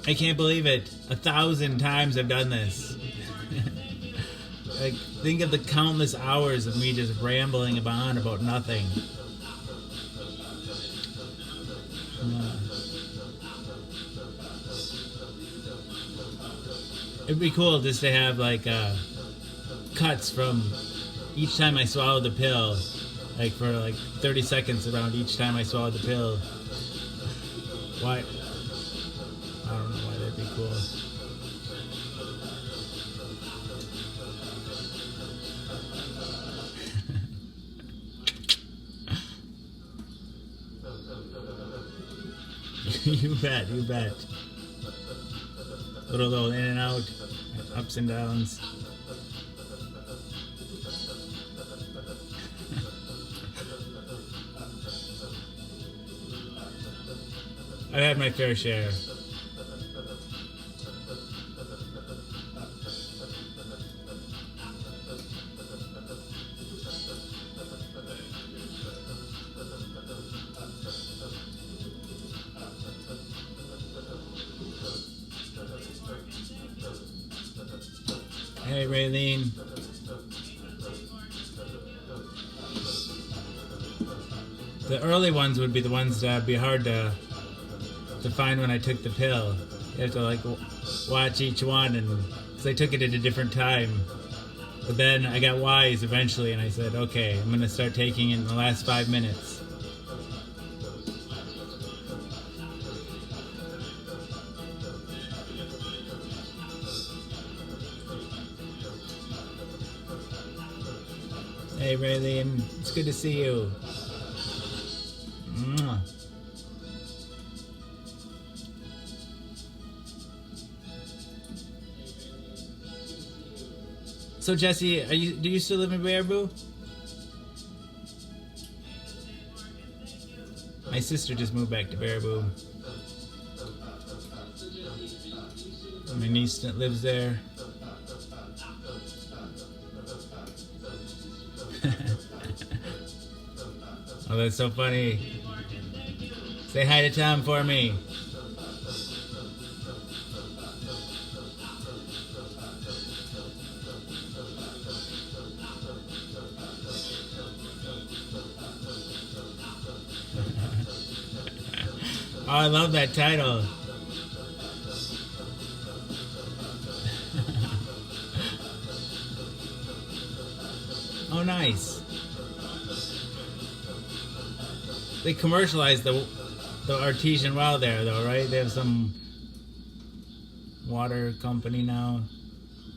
I can't believe it. 1,000 times I've done this. Like, think of the countless hours of me just rambling on about nothing. It'd be cool just to have like cuts from each time I swallowed the pill, like for like 30 seconds around each time I swallowed the pill. Why? I don't know why that'd be cool. You bet. Little in and out, ups and downs. I've had my fair share. Hey, Raylene. The early ones would be the ones that would be hard to find when I took the pill. You have to like watch each one, and because I took it at a different time. But then I got wise eventually, and I said, okay, I'm gonna start taking it in the last 5 minutes. Hey, Raylene, it's good to see you. Mwah. So, Jesse, do you still live in Baraboo? My sister just moved back to Baraboo. My niece that lives there. Oh, that's so funny. Say hi to Tom for me. Oh, I love that title. Oh, nice. They commercialized the artesian well there, though, right? They have some water company now.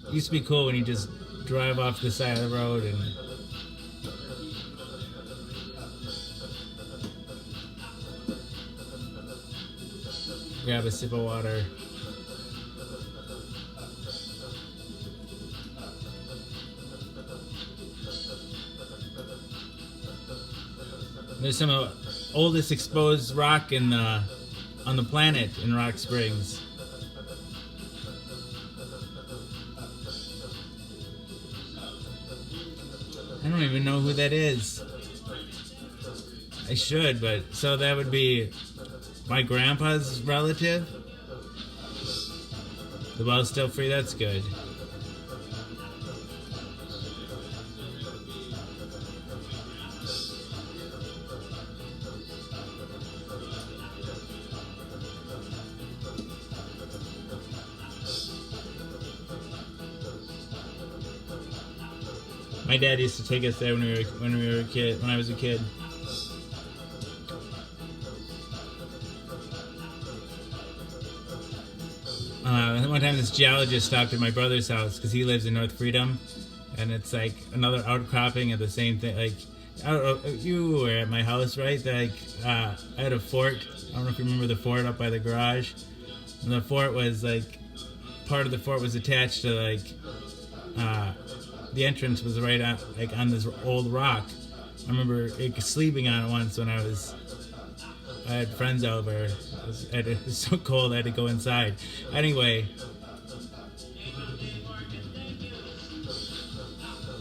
It used to be cool when you just drive off the side of the road and grab a sip of water. There's some of the oldest exposed rock on the planet in Rock Springs. I don't even know who that is. I should, but so that would be my grandpa's relative. The well's still free, that's good. My dad used to take us there when I was a kid. One time this geologist stopped at my brother's house because he lives in North Freedom, and it's like another outcropping of the same thing. Like, I don't know, you were at my house, right? Like, I had a fort. I don't know if you remember the fort up by the garage. And the fort was like, part of the fort was attached to like, the entrance was right on, like, on this old rock. I remember sleeping on it once when I had friends over. It was so cold I had to go inside. Anyway,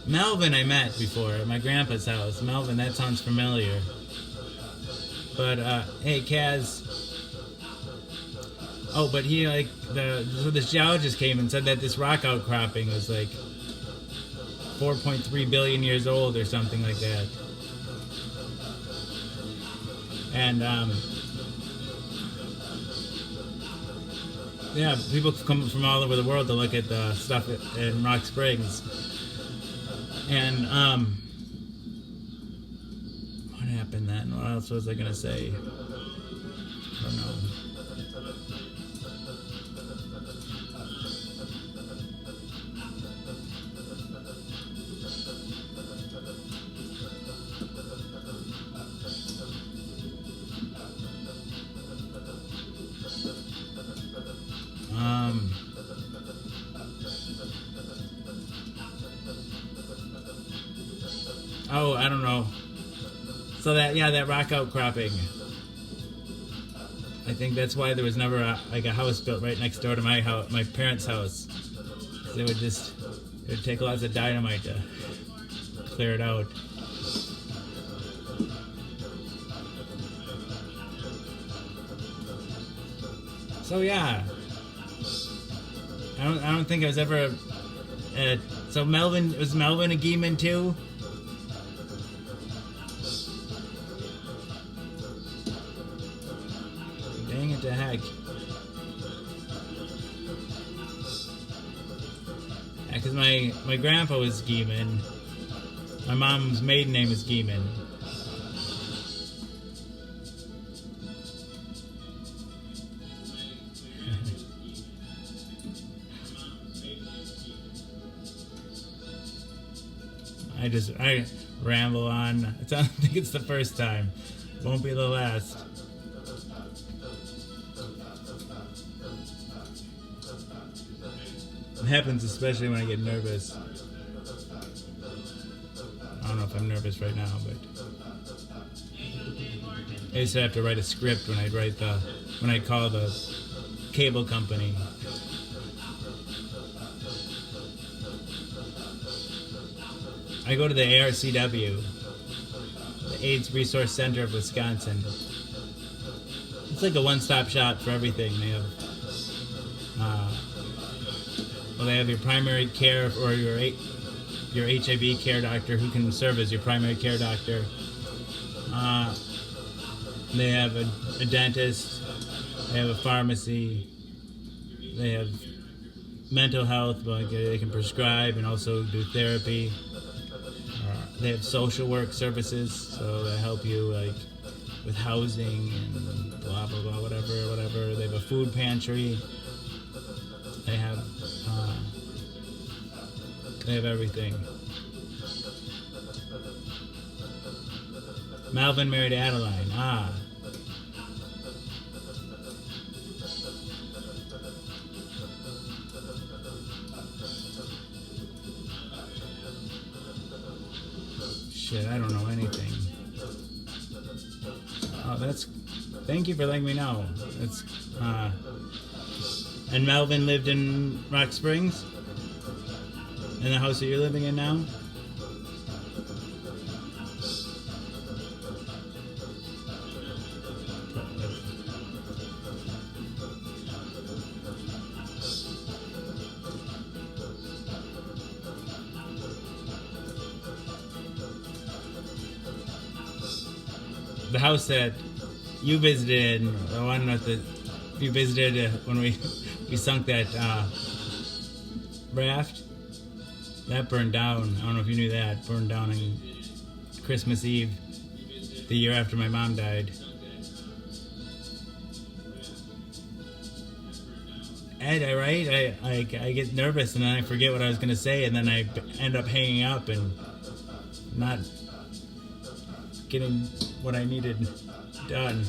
Melvin I met before at my grandpa's house. Melvin, that sounds familiar. But hey, Kaz. Oh, but he so this geologist came and said that this rock outcropping was like 4.3 billion years old or something like that. And yeah, people come from all over the world to look at the stuff in Rock Springs. And what happened then? What else was I gonna say? I don't know. Oh, I don't know. So that rock outcropping. I think that's why there was never a house built right next door to my house, my parents' house. It would take lots of dynamite to clear it out. So yeah, I don't think I was ever. So was Melvin a Geeman too? Dang it to heck! Yeah, because my grandpa was Geeman. My mom's maiden name is Geeman. I ramble on. I don't think it's the first time. Won't be the last. It happens especially when I get nervous. I don't know if I'm nervous right now, but I used to have to write a script when I'd call the cable company. I go to the ARCW, the AIDS Resource Center of Wisconsin. It's like a one-stop shop for everything. They have, they have your primary care or your HIV care doctor who can serve as your primary care doctor. They have a dentist. They have a pharmacy. They have mental health, like they can prescribe and also do therapy. They have social work services, so they help you like with housing and blah blah blah, whatever. They have a food pantry. They have everything. Malvin married Adeline. Shit, I don't know anything. Oh, thank you for letting me know. And Melvin lived in Rock Springs? In the house that you're living in now? The house that you visited, the one that you visited when we sunk that raft, that burned down. I don't know if you knew that. Burned down on Christmas Eve, the year after my mom died. Ed, I get nervous and then I forget what I was gonna say, and then I end up hanging up and not getting what I needed done.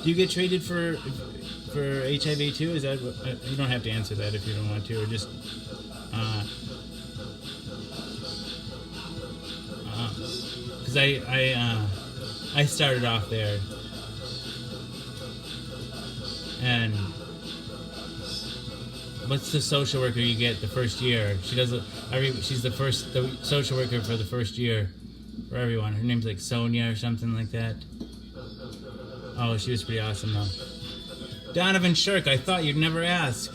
Do you get treated for HIV too? Is that you don't have to answer that if you don't want to, or just because I started off there, and what's the social worker you get the first year? She's the social worker for the first year for everyone. Her name's like Sonia or something like that. Oh, she was pretty awesome though. Donovan Shirk, I thought you'd never ask.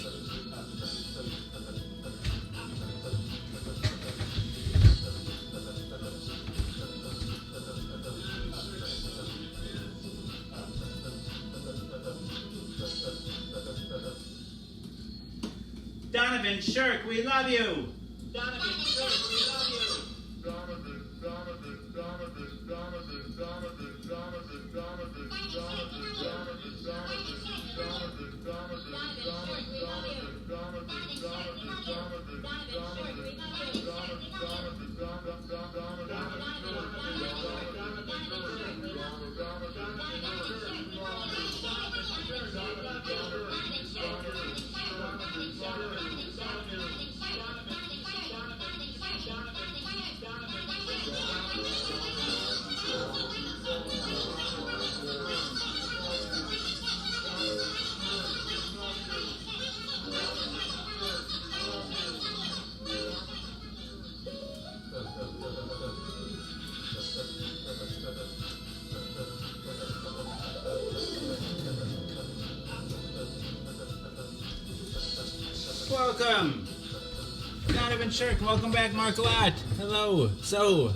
Donovan Shirk, we love you!
Donovan Shirk, we love you!
Welcome! Donovan Shirk, welcome back, Mark Lott. Hello. So,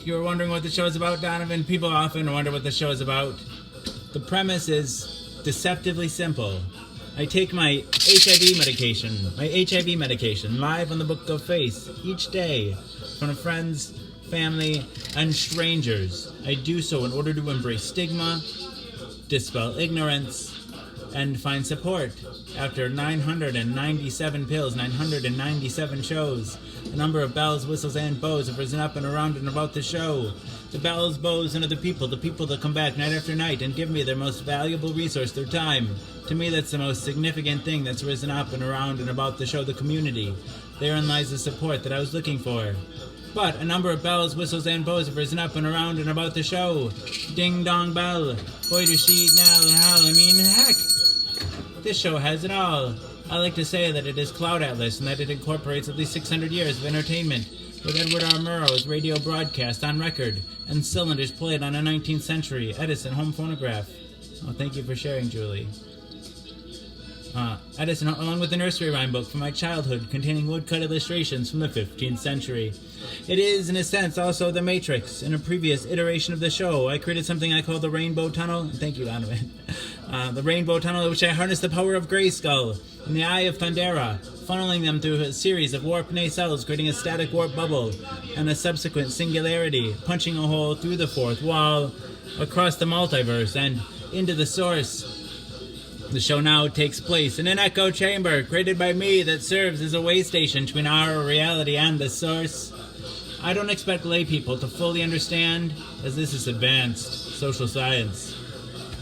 you were wondering what the show is about, Donovan? People often wonder what the show is about. The premise is deceptively simple. I take my HIV medication live on the Book of Face each day in front of friends, family, and strangers. I do so in order to embrace stigma, dispel ignorance, and find support. After 997 pills, 997 shows, a number of bells, whistles, and bows have risen up and around and about the show. The bells, bows, and other people, the people that come back night after night and give me their most valuable resource, their time. To me, that's the most significant thing that's risen up and around and about the show, the community. Therein lies the support that I was looking for. But a number of bells, whistles, and bows have risen up and around and about the show. Ding dong bell, boy to sheet now, hell, I mean, heck. This show has it all. I like to say that it is Cloud Atlas and that it incorporates at least 600 years of entertainment, with Edward R. Murrow's radio broadcast on record and cylinders played on a 19th century Edison home phonograph. Oh, thank you for sharing, Julie. Edison, along with the nursery rhyme book from my childhood containing woodcut illustrations from the 15th century. It is, in a sense, also The Matrix. In a previous iteration of the show, I created something I called the Rainbow Tunnel. Thank you, Donovan. The Rainbow Tunnel, in which I harnessed the power of Grayskull in the Eye of Thundera, funneling them through a series of warp nacelles, creating a static warp bubble, and a subsequent singularity, punching a hole through the fourth wall, across the multiverse, and into the source. The show now takes place in an echo chamber created by me that serves as a way station between our reality and the source. I don't expect lay people to fully understand, as this is advanced social science.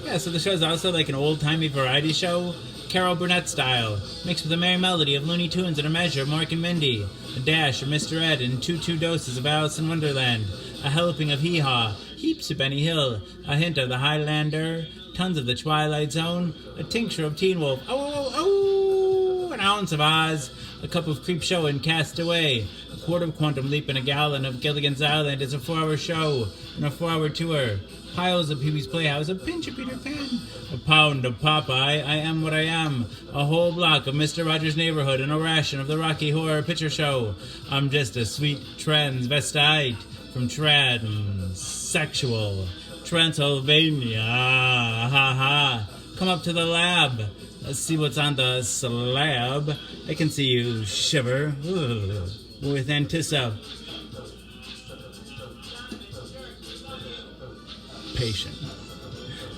Yeah, so the show is also like an old-timey variety show, Carol Burnett style, mixed with a merry melody of Looney Tunes and a measure of Mork and Mindy, a dash of Mr. Ed, and two doses of Alice in Wonderland, a helping of Hee Haw, heaps of Benny Hill, a hint of the Highlander, tons of the Twilight Zone, a tincture of Teen Wolf, an ounce of Oz, a cup of Creep Show and Cast Away, a quart of Quantum Leap and a gallon of Gilligan's Island. It's a 4-hour show and a 4-hour tour. Piles of Pee-wee's Playhouse, a pinch of Peter Pan, a pound of Popeye, I Am What I Am, a whole block of Mr. Rogers' Neighborhood, and a ration of the Rocky Horror Picture Show. I'm just a sweet transvestite from transsexual Transylvania. Ha ha. Come up to the lab. Let's see what's on the slab. I can see you shiver. Ooh, with anticipation.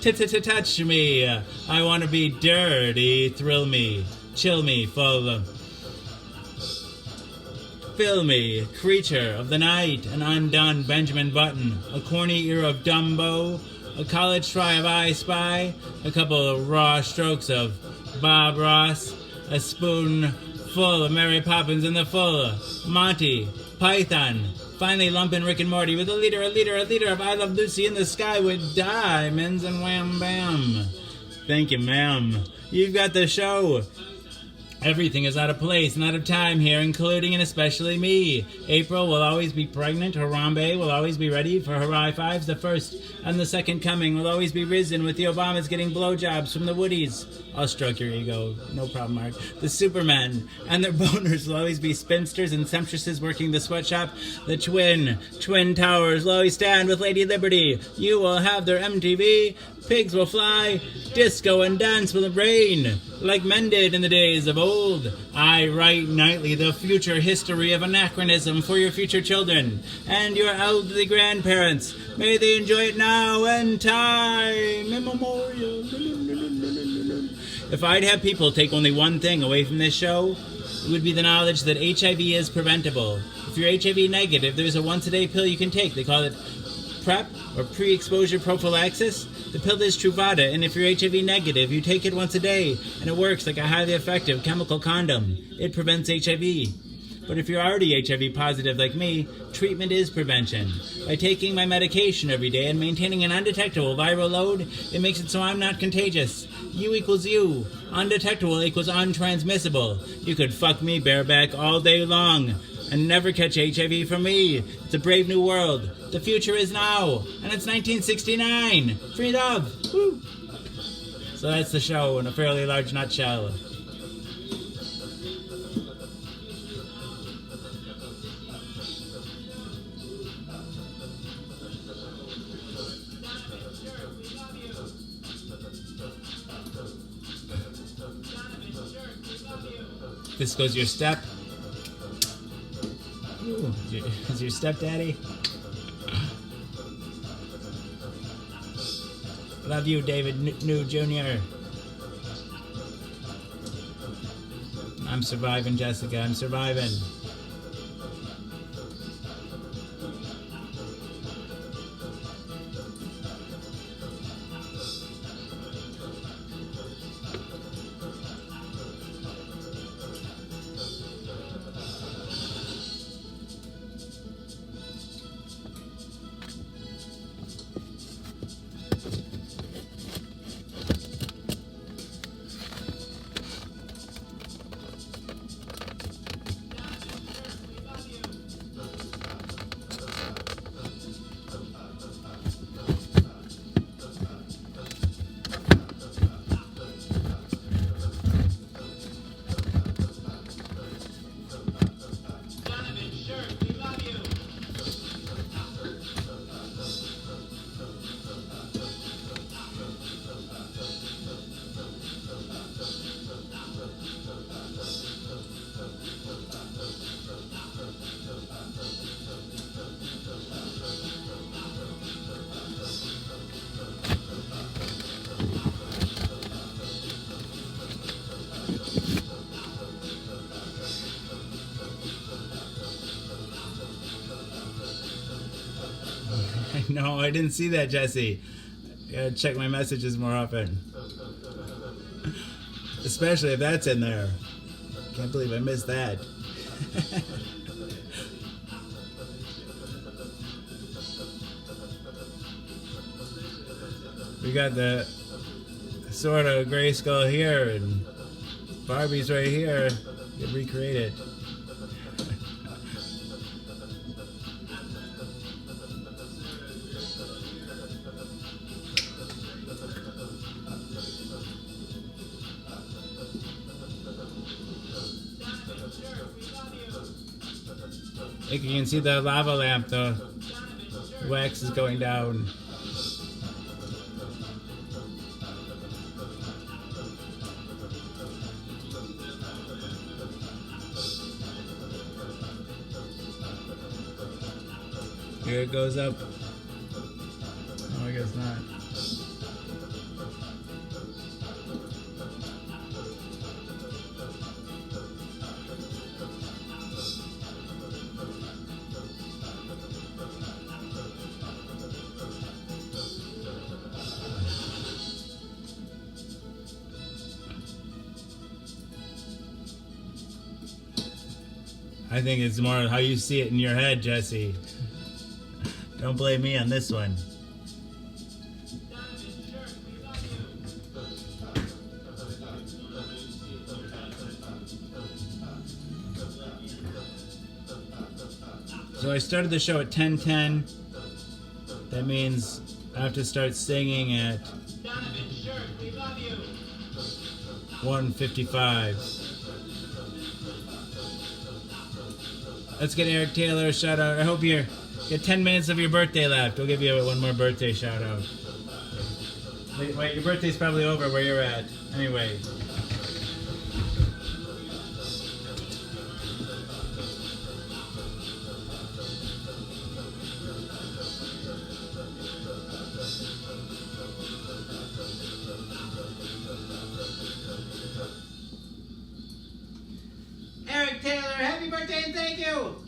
Touch me. I want to be dirty. Thrill me. Chill me. Fill me. Creature of the night. An undone Benjamin Button. A corny ear of Dumbo. A college try of I Spy. A couple of raw strokes of Bob Ross. A spoon full of Mary Poppins in the full. Monty. Python. Finally lumping Rick and Morty with a liter of I Love Lucy in the Sky with diamonds and wham bam. Thank you, ma'am. You've got the show. Everything is out of place and out of time here, including and especially me. April will always be pregnant. Harambe will always be ready for her high fives. The first and the second coming will always be risen with the Obamas getting blowjobs from the Woodies. I'll stroke your ego. No problem, Mark. The Supermen and their boners will always be spinsters and sempstresses working the sweatshop. The Twin Towers will always stand with Lady Liberty. You will have their MTV. Pigs will fly. Disco and dance will reign, like men did in the days of old. I write nightly the future history of anachronism for your future children and your elderly grandparents. May they enjoy it now and time immemorial. If I'd have people take only one thing away from this show, it would be the knowledge that HIV is preventable. If you're HIV negative, there's a once-a-day pill you can take. They call it PrEP, or pre-exposure prophylaxis. The pill is Truvada, and if you're HIV negative, you take it once a day, and it works like a highly effective chemical condom. It prevents HIV. But if you're already HIV positive like me, treatment is prevention. By taking my medication every day and maintaining an undetectable viral load, it makes it so I'm not contagious. U equals you. Undetectable equals untransmissible. You could fuck me bareback all day long and never catch HIV from me. It's a brave new world. The future is now, and it's 1969. Free love. Woo. So that's the show in a fairly large nutshell. This goes your step. Ooh, is your stepdaddy? Love you, David New Jr. I'm surviving, Jessica. I'm surviving. No, I didn't see that, Jesse. Gotta check my messages more often. Especially if that's in there. Can't believe I missed that. We got the sort of Grayskull here, and Barbie's right here. You can recreate it. I think you can see the lava lamp, the wax is going down. Here it goes up. Oh, I guess not. I think it's more how you see it in your head, Jesse. Don't blame me on this one. So I started the show at 10:10. That means I have to start singing at 1:55. Let's get Eric Taylor a shout out. I hope you get 10 minutes of your birthday left. We'll give you one more birthday shout out. Wait, your birthday's probably over where you're at. Anyway. Eric Taylor, happy birthday and thank you!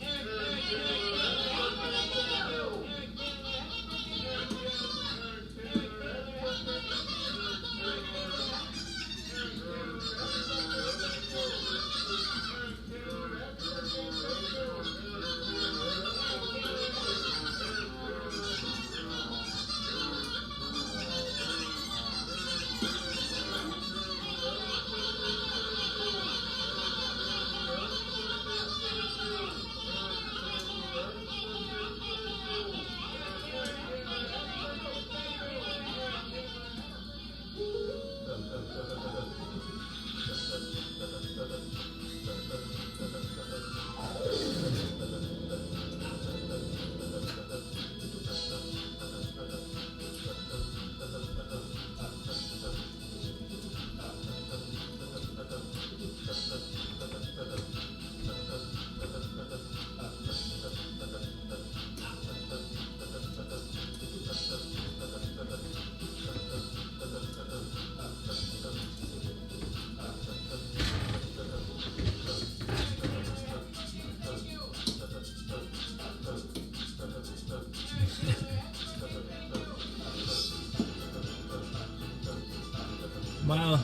Well,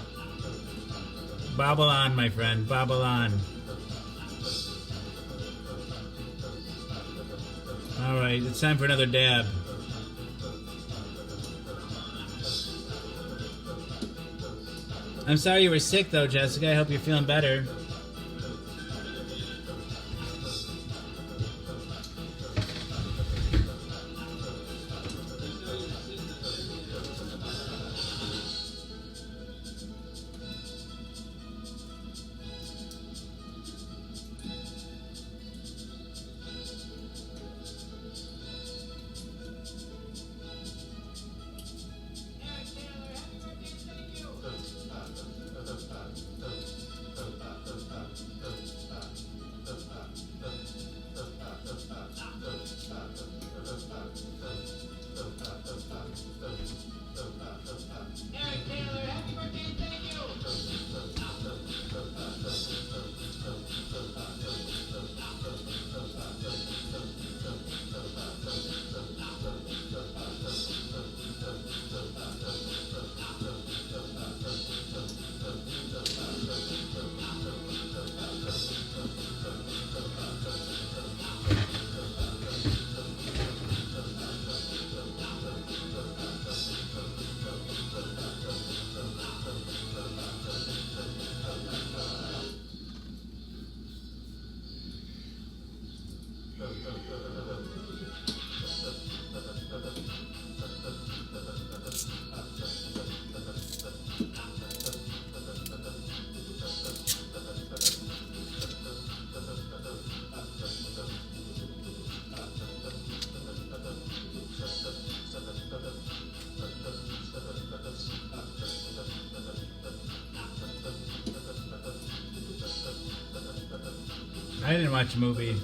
bobble on, my friend, bobble on. Alright, it's time for another dab. I'm sorry you were sick though, Jessica. I hope you're feeling better. I didn't watch a movie.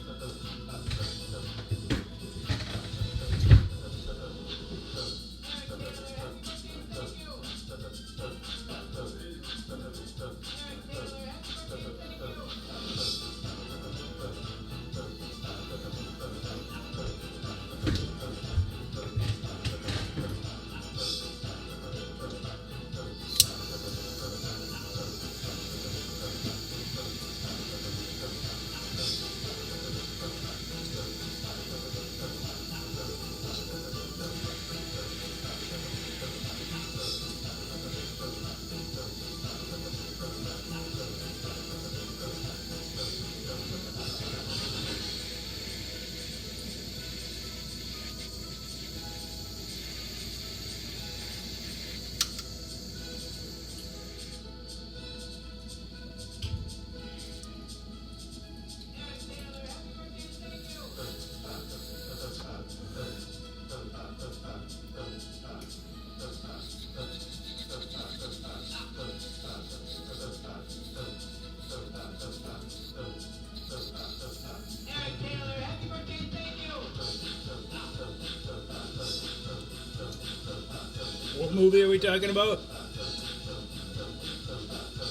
What movie are we talking about?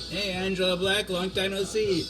Hey, Angela Black, long time no see.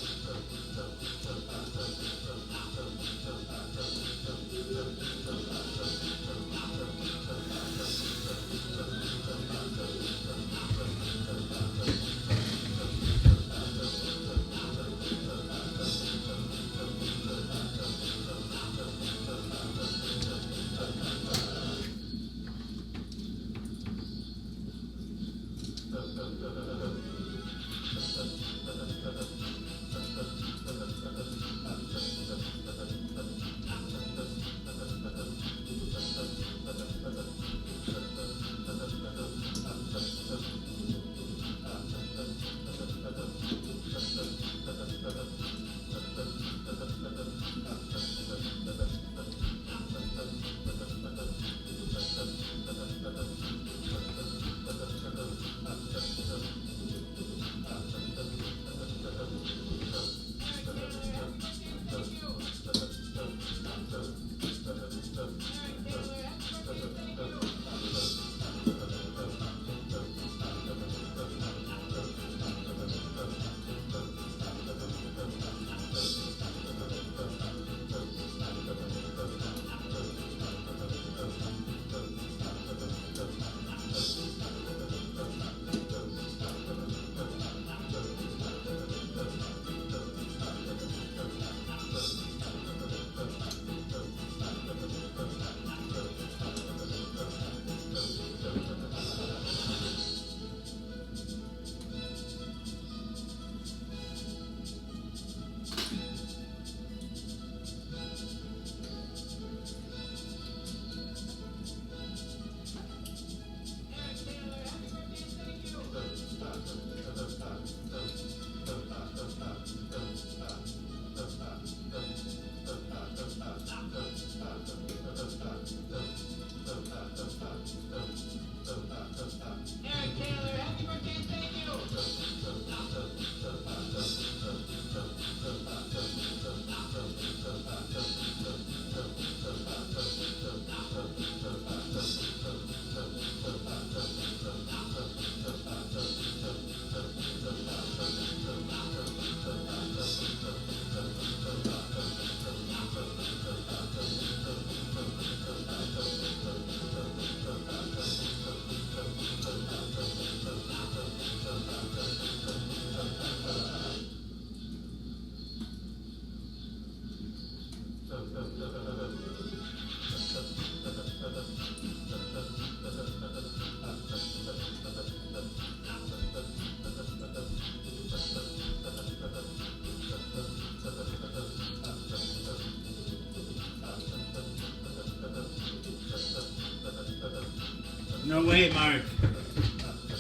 No way, Mark.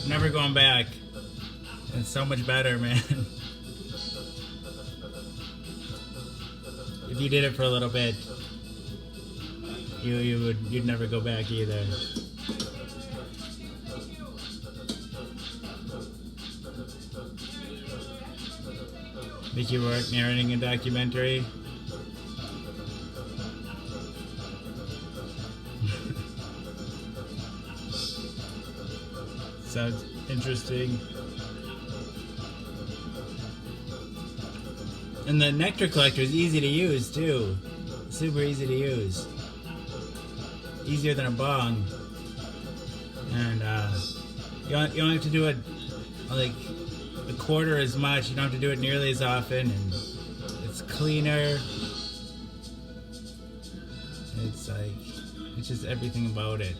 Never going back. It's so much better, man. If you did it for a little bit, you'd never go back either. Mickey Rourke narrating a documentary. Sounds interesting. And the nectar collector is easy to use too. Super easy to use. Easier than a bong. And you don't have to do it like a quarter as much. You don't have to do it nearly as often, and it's cleaner. It's just everything about it.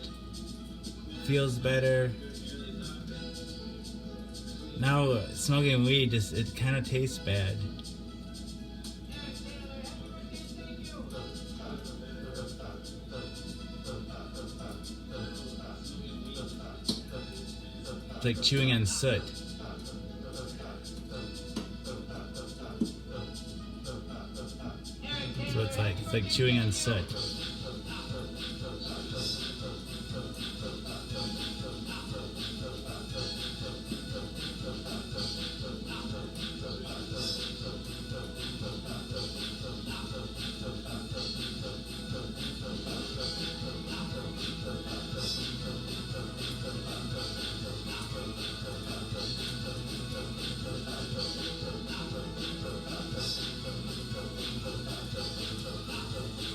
Feels better. Now smoking weed it kind of tastes bad. It's like chewing on soot. That's what it's like. It's like chewing on soot.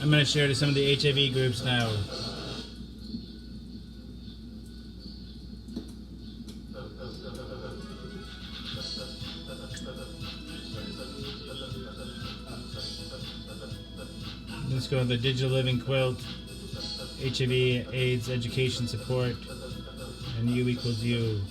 I'm going to share to some of the HIV groups now. Let's go to the Digital Living Quilt, HIV, AIDS, education support, and U equals U.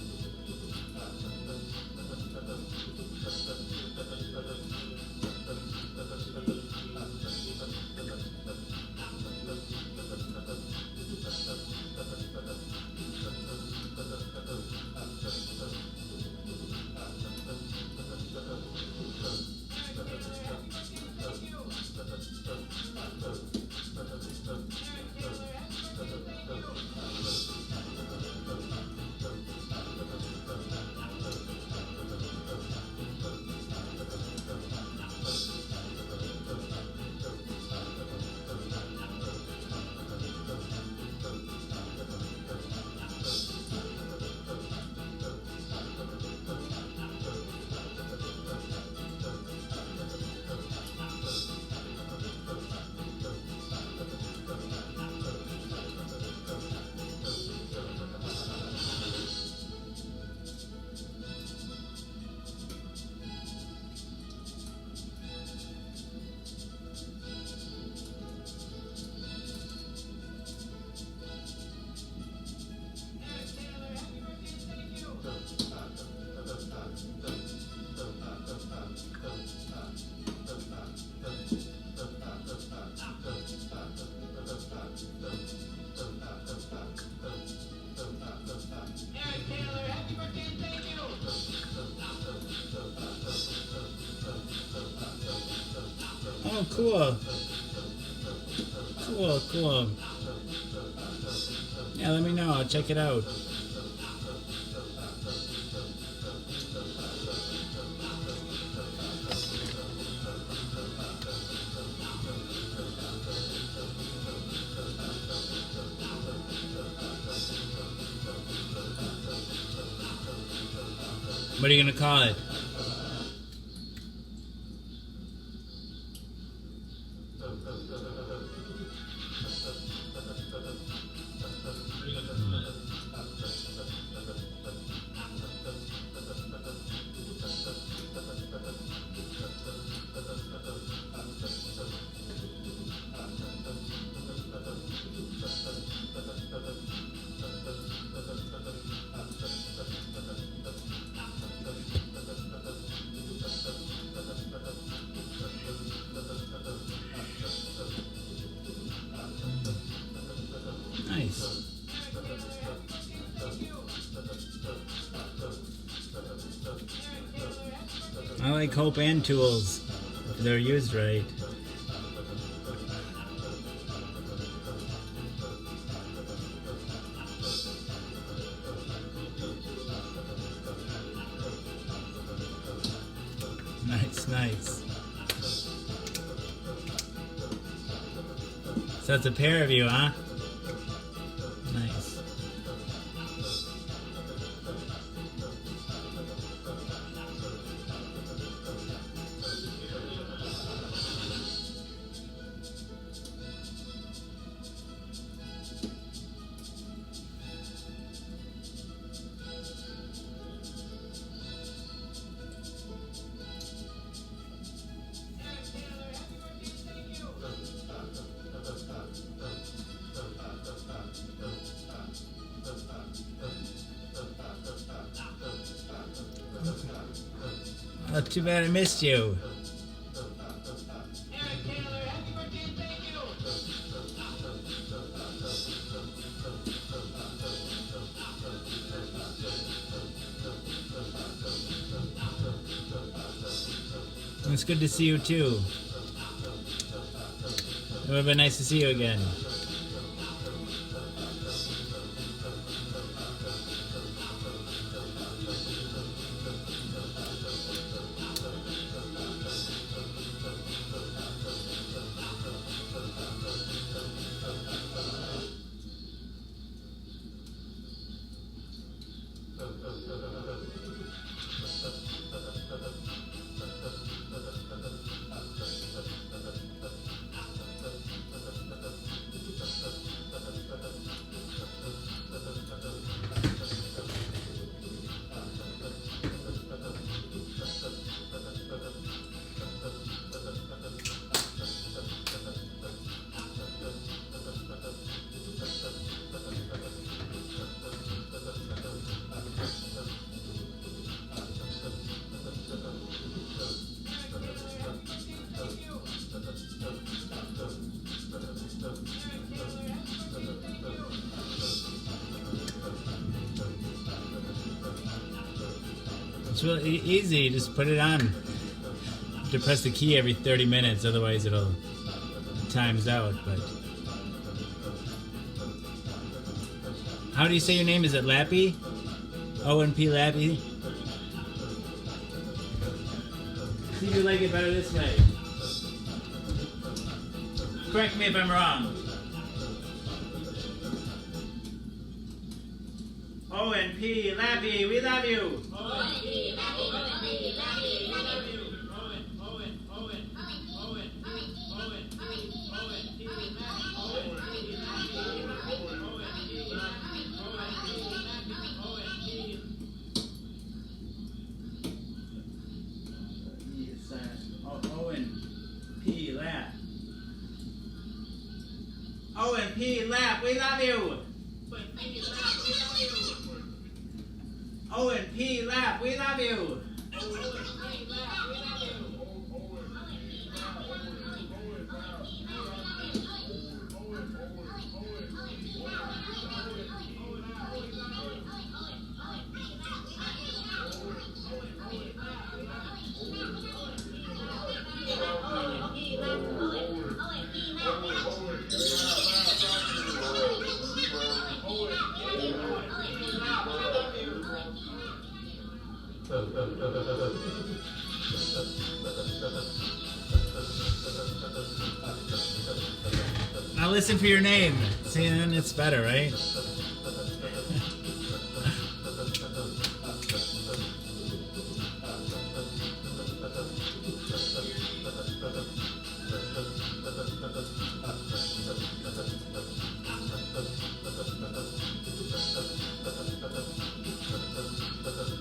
Oh, cool. Cool. Yeah, let me know. I'll check it out. What are you gonna call it? like hope and tools if they're used right. Nice, nice. So it's a pair of you, huh? Nice. Oh, too bad I missed you.
Eric Taylor, happy birthday, thank you.
It's good to see you too. It would have been nice to see you again. It's really easy. Just put it on. You have to press the key every 30 minutes, otherwise it'll times out. But how do you say your name? Is it Lappy? O-N-P Lappy? See if you like it better this way. Correct me if I'm wrong. O-N-P Lappy, we love you. O-N-P Lap. O-N-P Lap, we love you. O-N-P Lap, we love you. Now listen for your name. See, then it's better, right?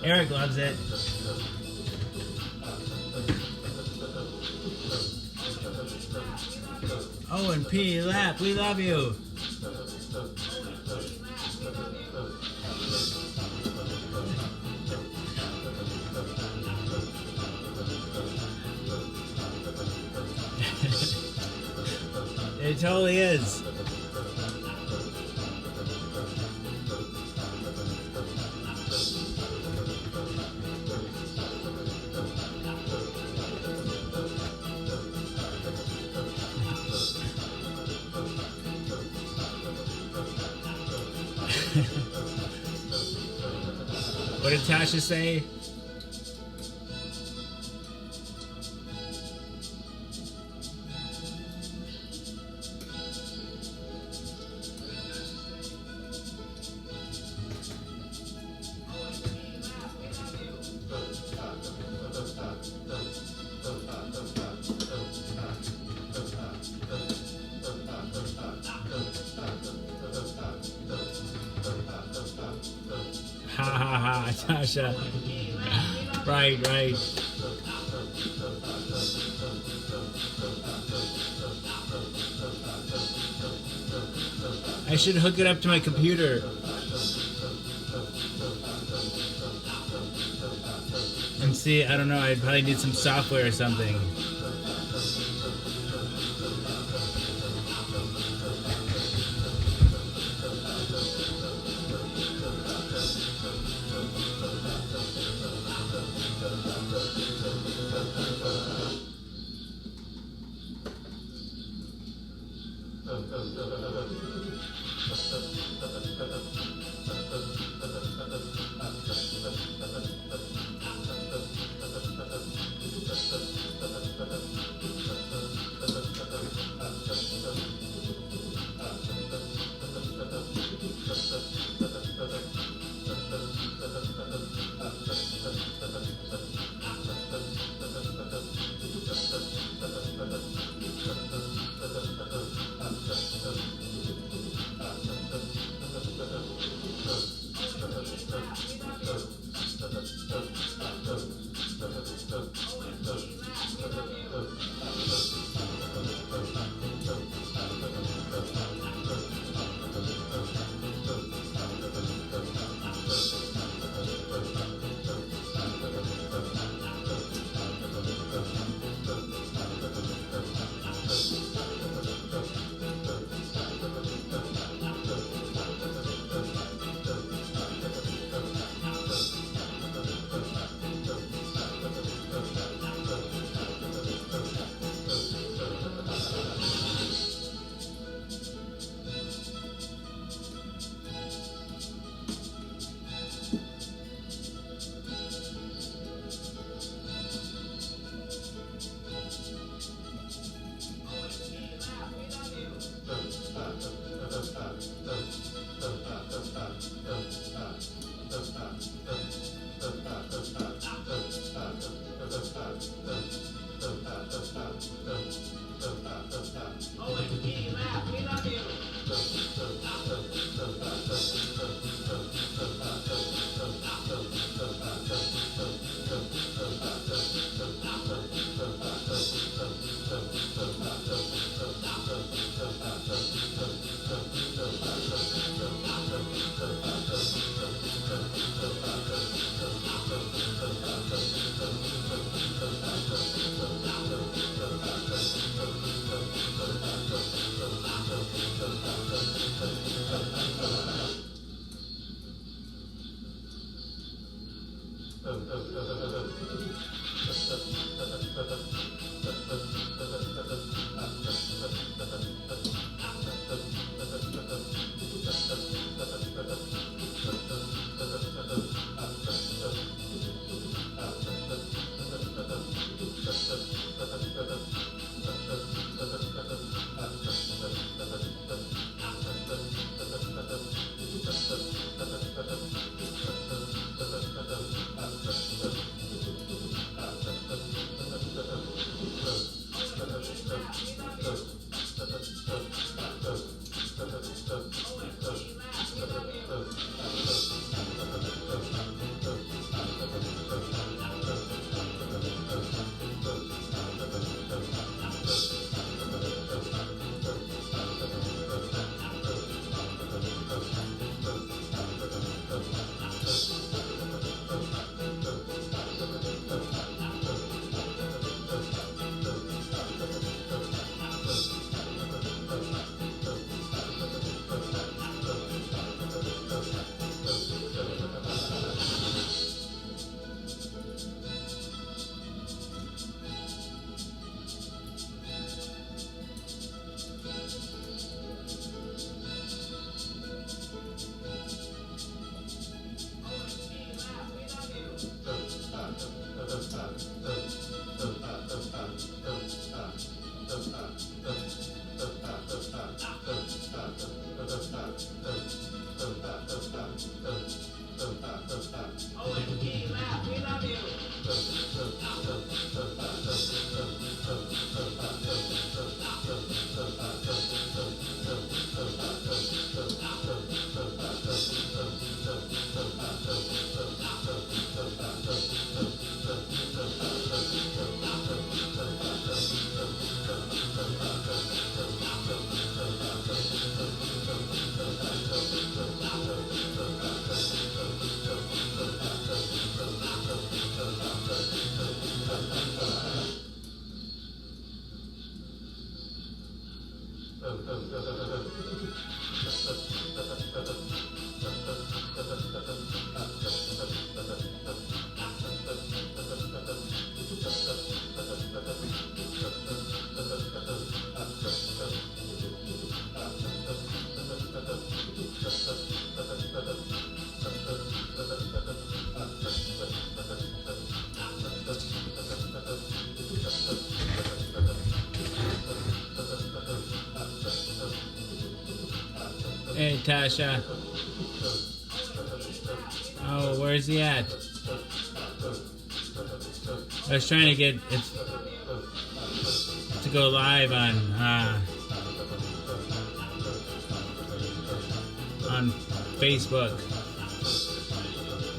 Eric loves it. O-N-P Lap, we love you. It totally is. What did Tasha say? Ha ha ha, Tasha. Right, right. I should hook it up to my computer. And see, I don't know, I'd probably need some software or something. Hey, Tasha. Oh, where's he at? I was trying to get it to go live on Facebook.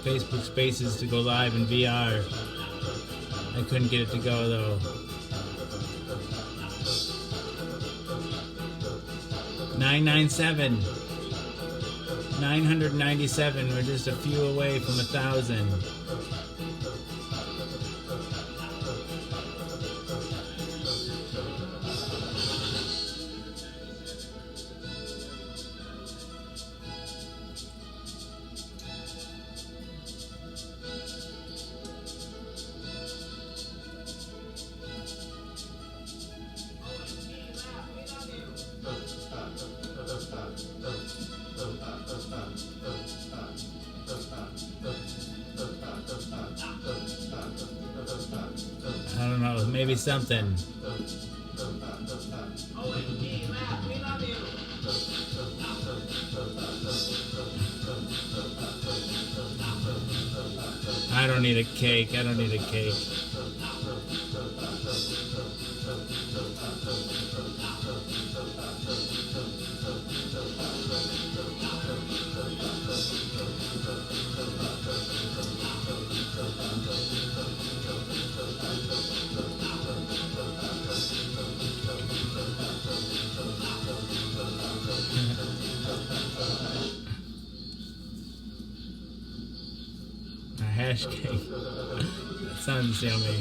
Facebook Spaces to go live in VR. I couldn't get it to go though. 997. 997. We're just a few away from 1,000. I don't know, maybe something. I don't need a cake. I don't need a cake. A hash cake. That sounds yummy.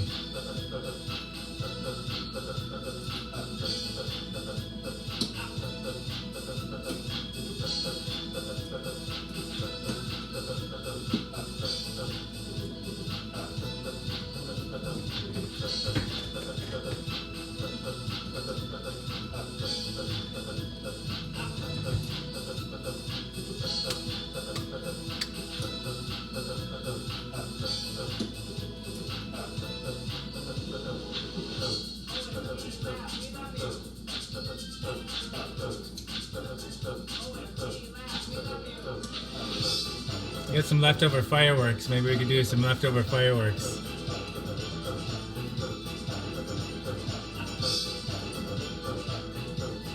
I got some leftover fireworks. Maybe we could do some leftover fireworks.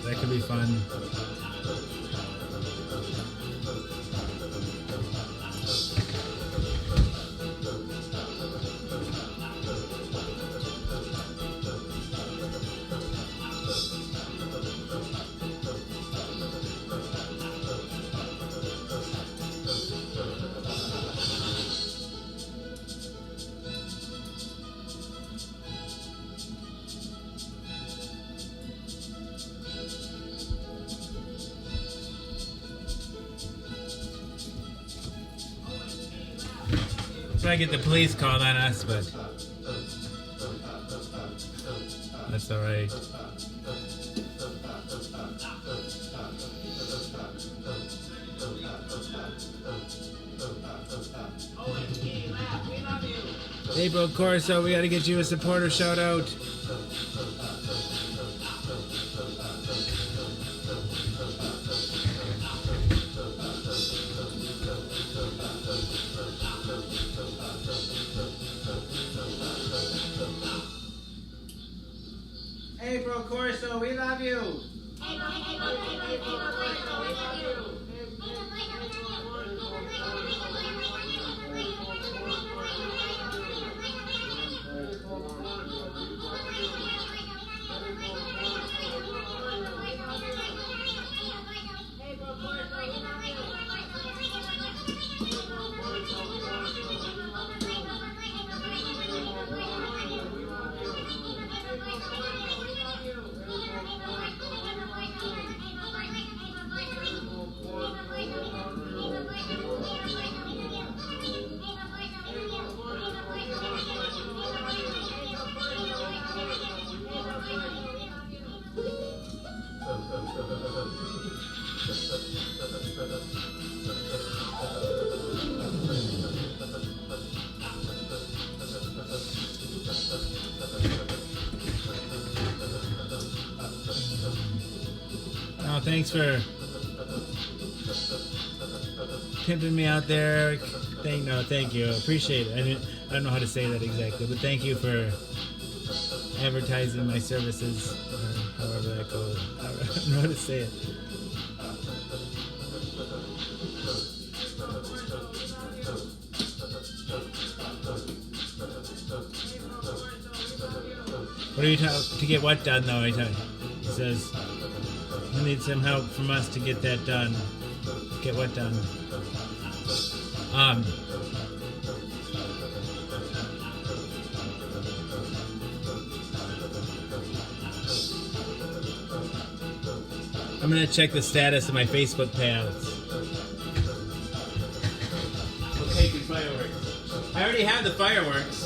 That could be fun. Try to get the police called on us, but that's all right. April Corso, we got to get you a supporter shout out. April Corso, we love you. Oh, thanks for pimping me out there. Thank you. Appreciate it. I don't know how to say that exactly, but thank you for advertising my services, or however that goes. I don't know how to say it. What are you to get what done though? He says he needs some help from us to get that done. Get what done? I'm gonna check the status of my Facebook payouts. Okay, good fireworks. I already have the fireworks.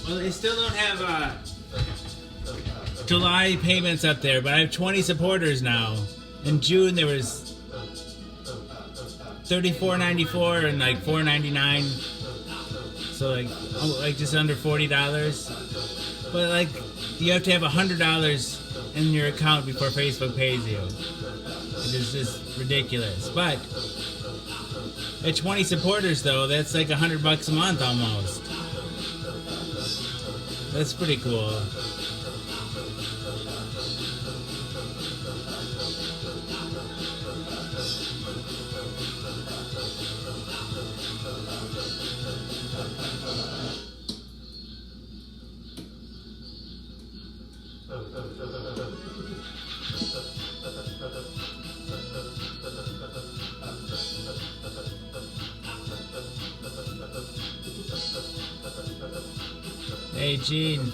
Well, they still don't have July payments up there, but I have 20 supporters now. In June there was $34.94 and like $4.99, so like just under $40. But like you have to have $100 in your account before Facebook pays you. It is just ridiculous. But at 20 supporters though, that's like $100 a month almost. That's pretty cool. Hey, Gene.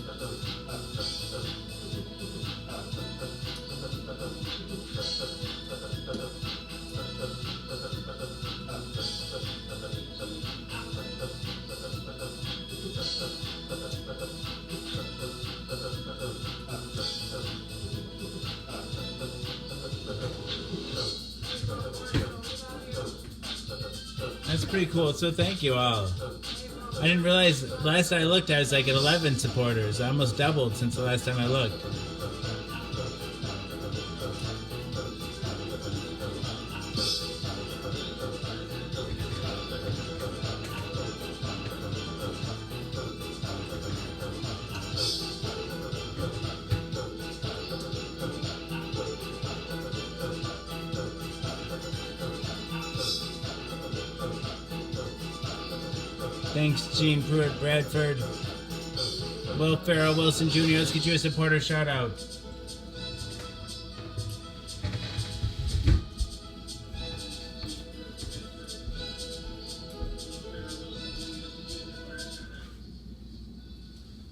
That's pretty cool. So thank you all. I didn't realize last I looked I was like at 11 supporters. I almost doubled since the last time I looked. Thanks, Gene Pruitt Bradford. Will Farrell Wilson Jr. Let's get you a supporter shout out.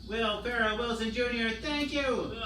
Will Farrell Wilson Jr. Thank you.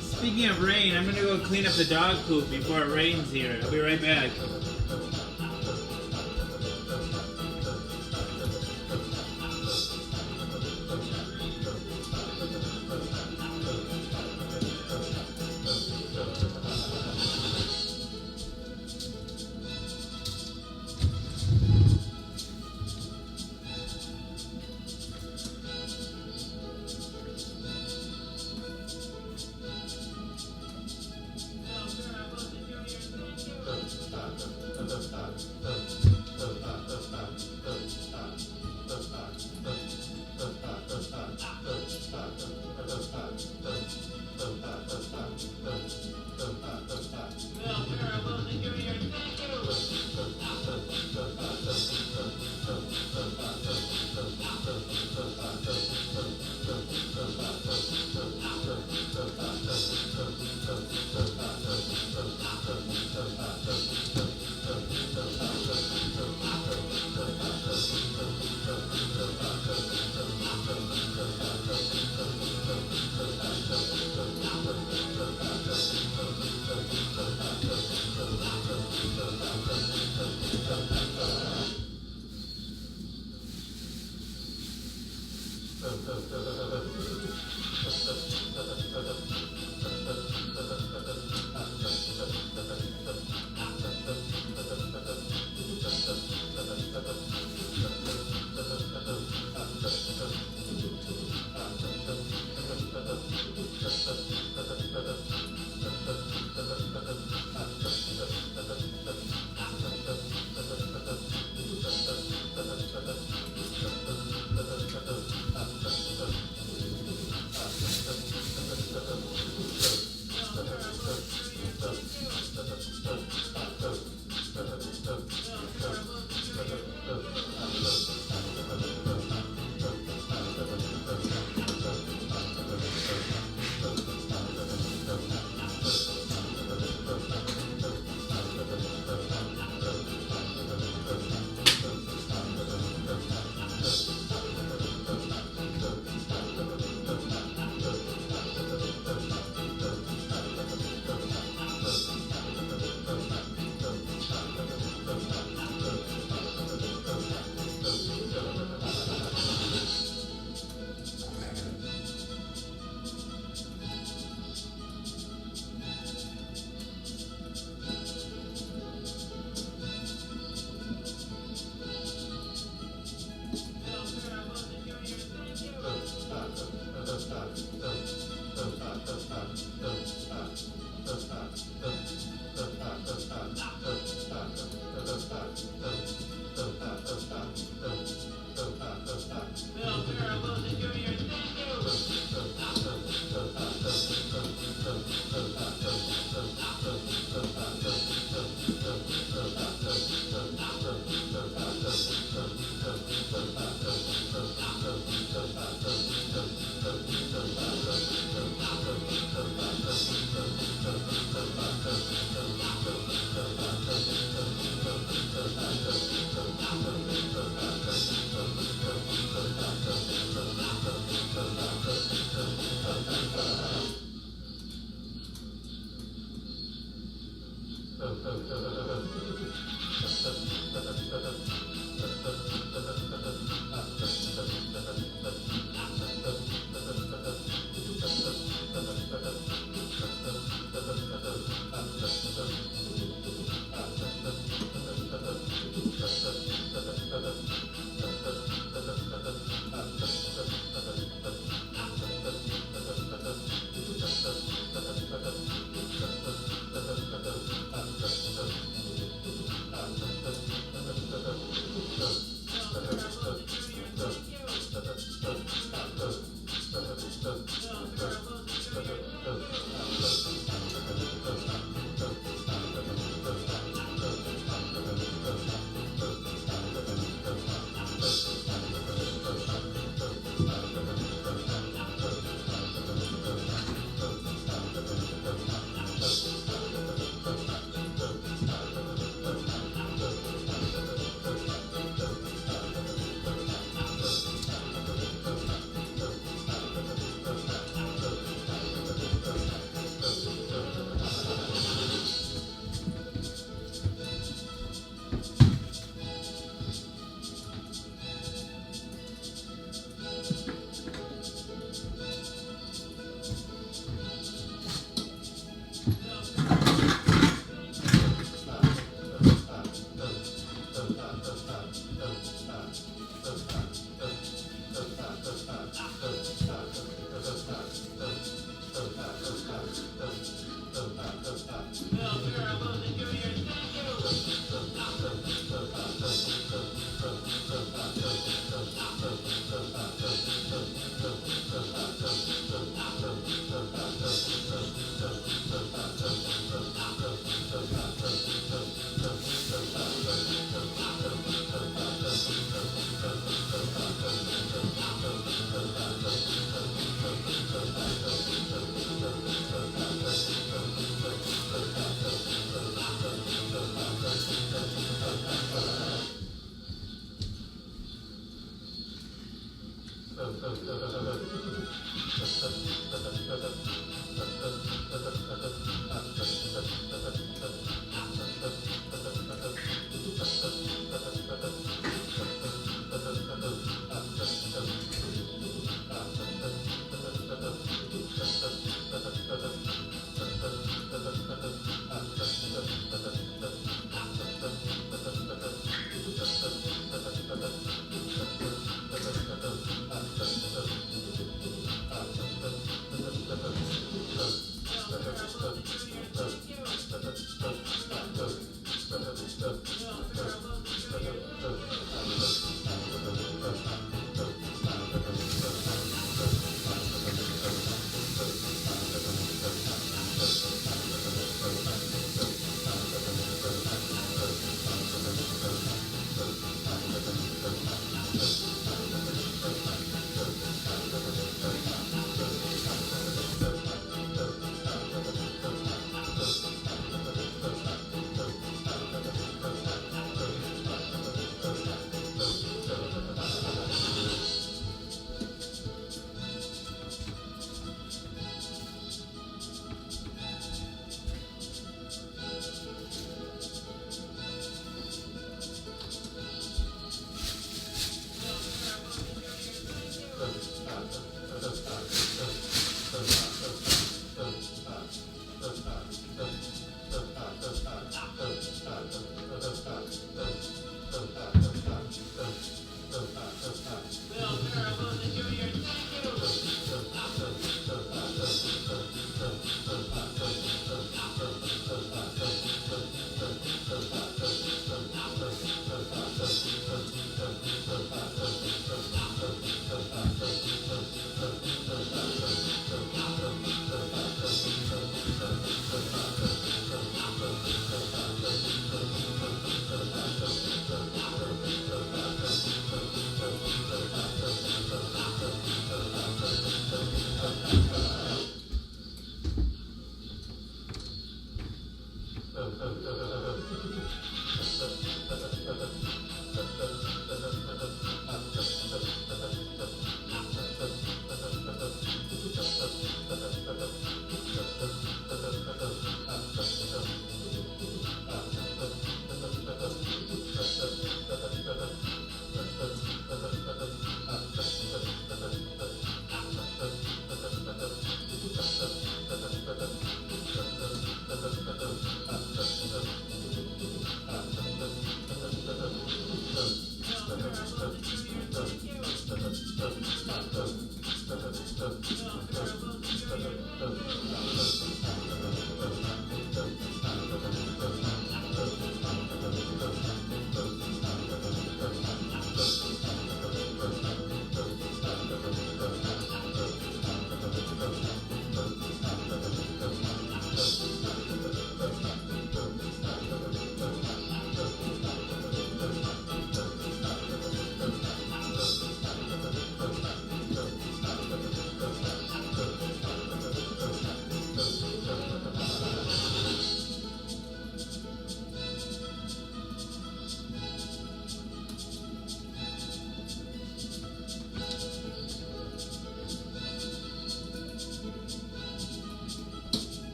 Speaking of rain, I'm gonna go clean up the dog poop before it rains here. I'll be right back.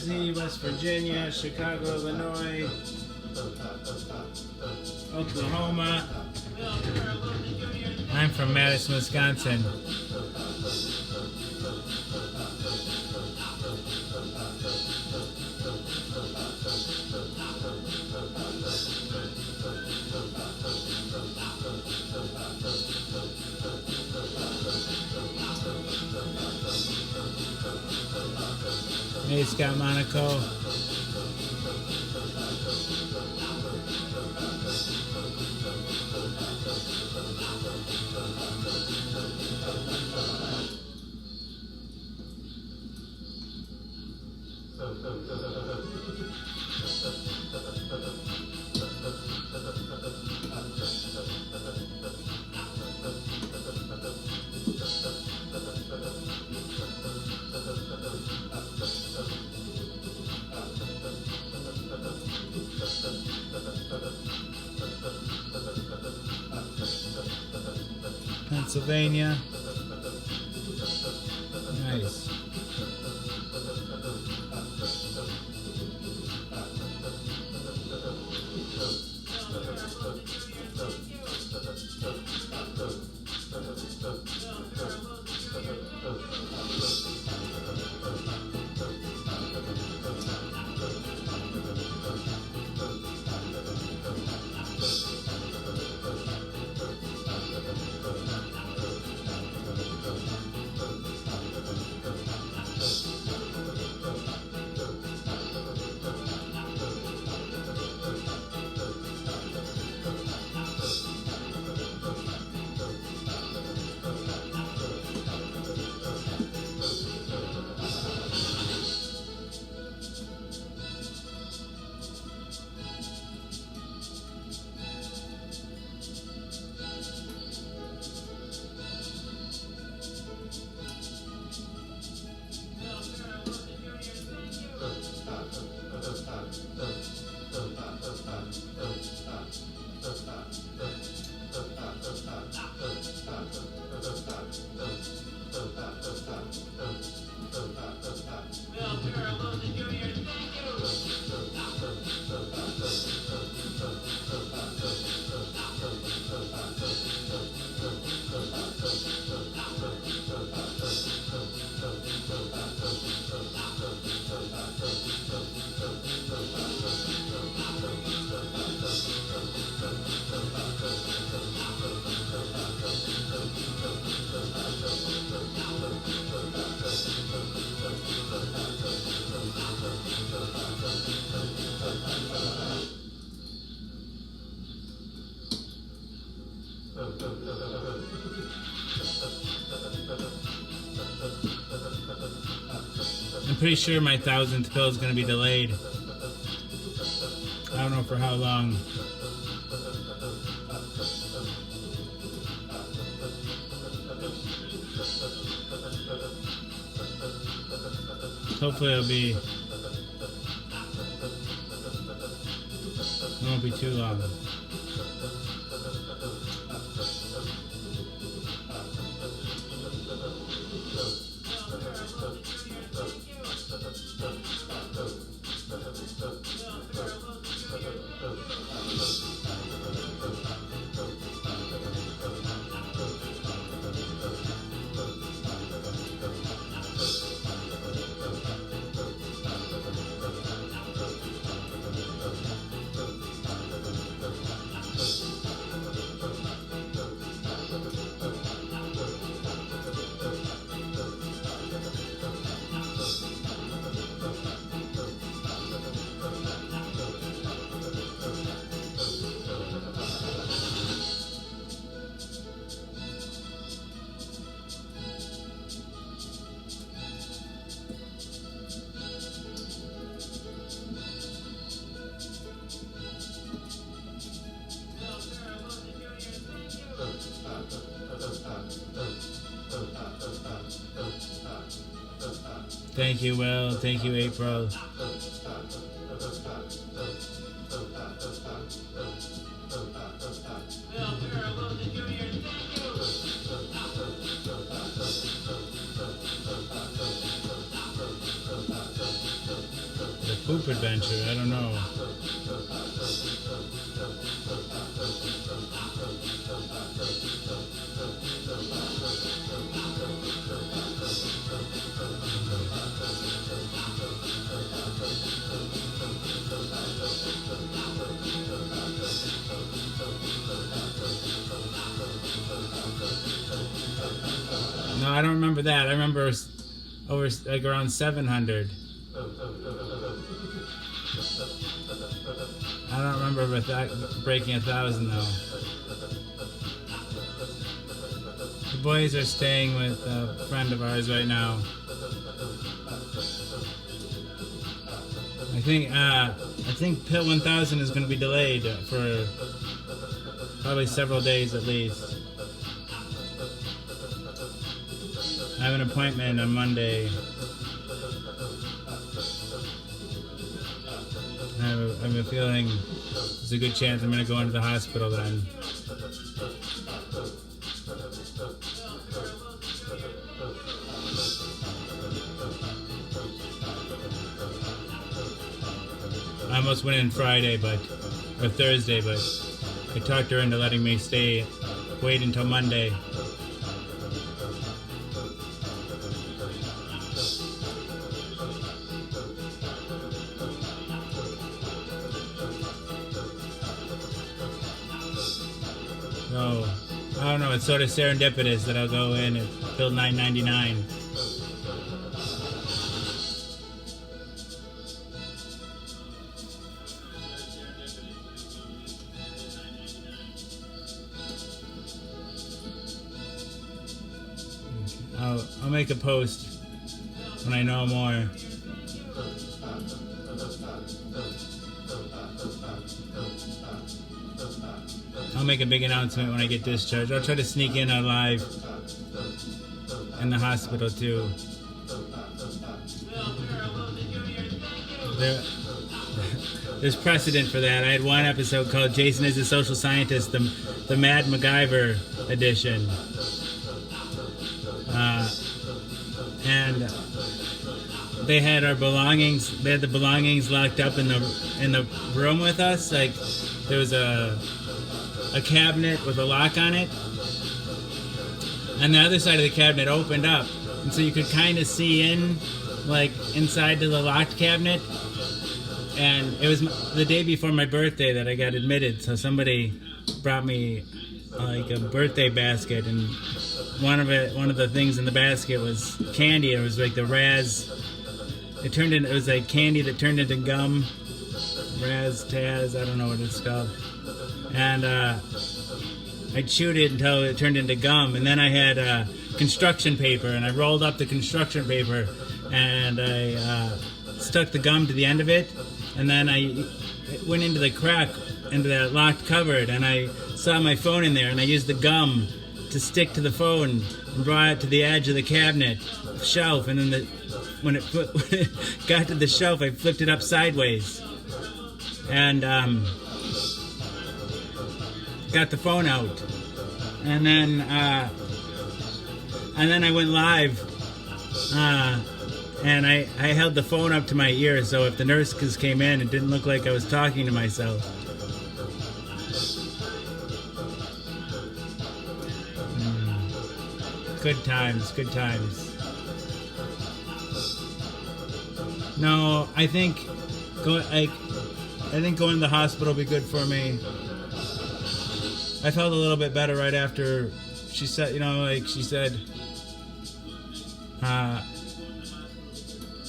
Jersey, West Virginia, Chicago, Illinois, Oklahoma. I'm from Madison, Wisconsin. Hey, Scott Monaco. Pennsylvania. Nice. I'm pretty sure my 1000th pill is going to be delayed. I don't know for how long. Hopefully it won't be too long. Thank you, Will. Thank you, April. Poop adventure. I don't know. No, I don't remember that. I remember over like around 700. I don't remember with that breaking 1,000 though. The boys are staying with a friend of ours right now. I think Pill 1000 is going to be delayed for probably several days at least. I have an appointment on Monday. I have a feeling there's a good chance I'm going to go into the hospital then. I almost went in Friday, or Thursday, but I talked her into letting me wait until Monday. So, I don't know, it's sort of serendipitous that I'll go in and bill $9.99. I'll make a post when I know more. I'll make a big announcement when I get discharged. I'll try to sneak in a live in the hospital too. There's precedent for that. I had one episode called Jason is a Social Scientist, the Mad MacGyver edition. And they had our belongings. They had the belongings locked up in the room with us. Like there was a cabinet with a lock on it, and the other side of the cabinet opened up, and so you could kind of see inside to the locked cabinet. And it was the day before my birthday that I got admitted, so somebody brought me like a birthday basket, and one of the things in the basket was candy. It was like the Raz. It was like candy that turned into gum. Raz Taz, I don't know what it's called. And I chewed it until it turned into gum. And then I had construction paper, and I rolled up the construction paper, and I stuck the gum to the end of it. And then I went into the crack, into that locked cupboard, and I saw my phone in there, and I used the gum to stick to the phone and brought it to the edge of the cabinet shelf, and then when it got to the shelf, I flipped it up sideways and got the phone out, and then I went live, and I held the phone up to my ear, so if the nurses came in, it didn't look like I was talking to myself. Good times, good times. No, I think going to the hospital will be good for me. I felt a little bit better right after she said,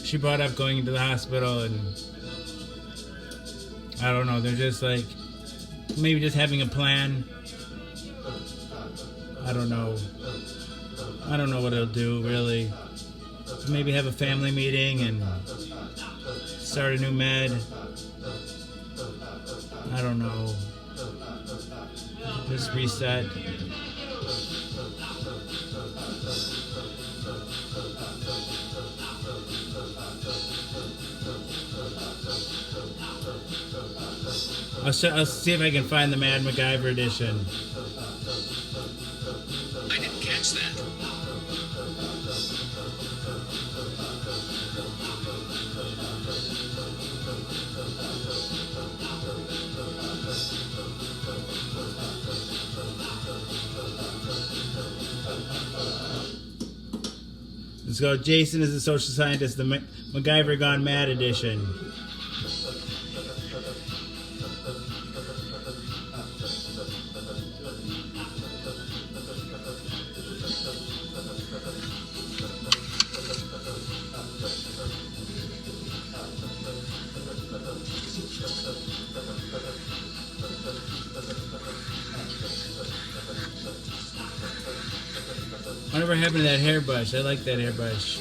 she brought up going into the hospital, and I don't know, they're just like, maybe just having a plan. I don't know what it'll do, really. Maybe have a family meeting and start a new med. I don't know. Just reset. I'll see if I can find the Mad MacGyver edition.
I didn't catch that.
Let's go. Jason is the social scientist, the MacGyver Gone Mad edition. Whatever happened to that hairbrush? I like that hairbrush.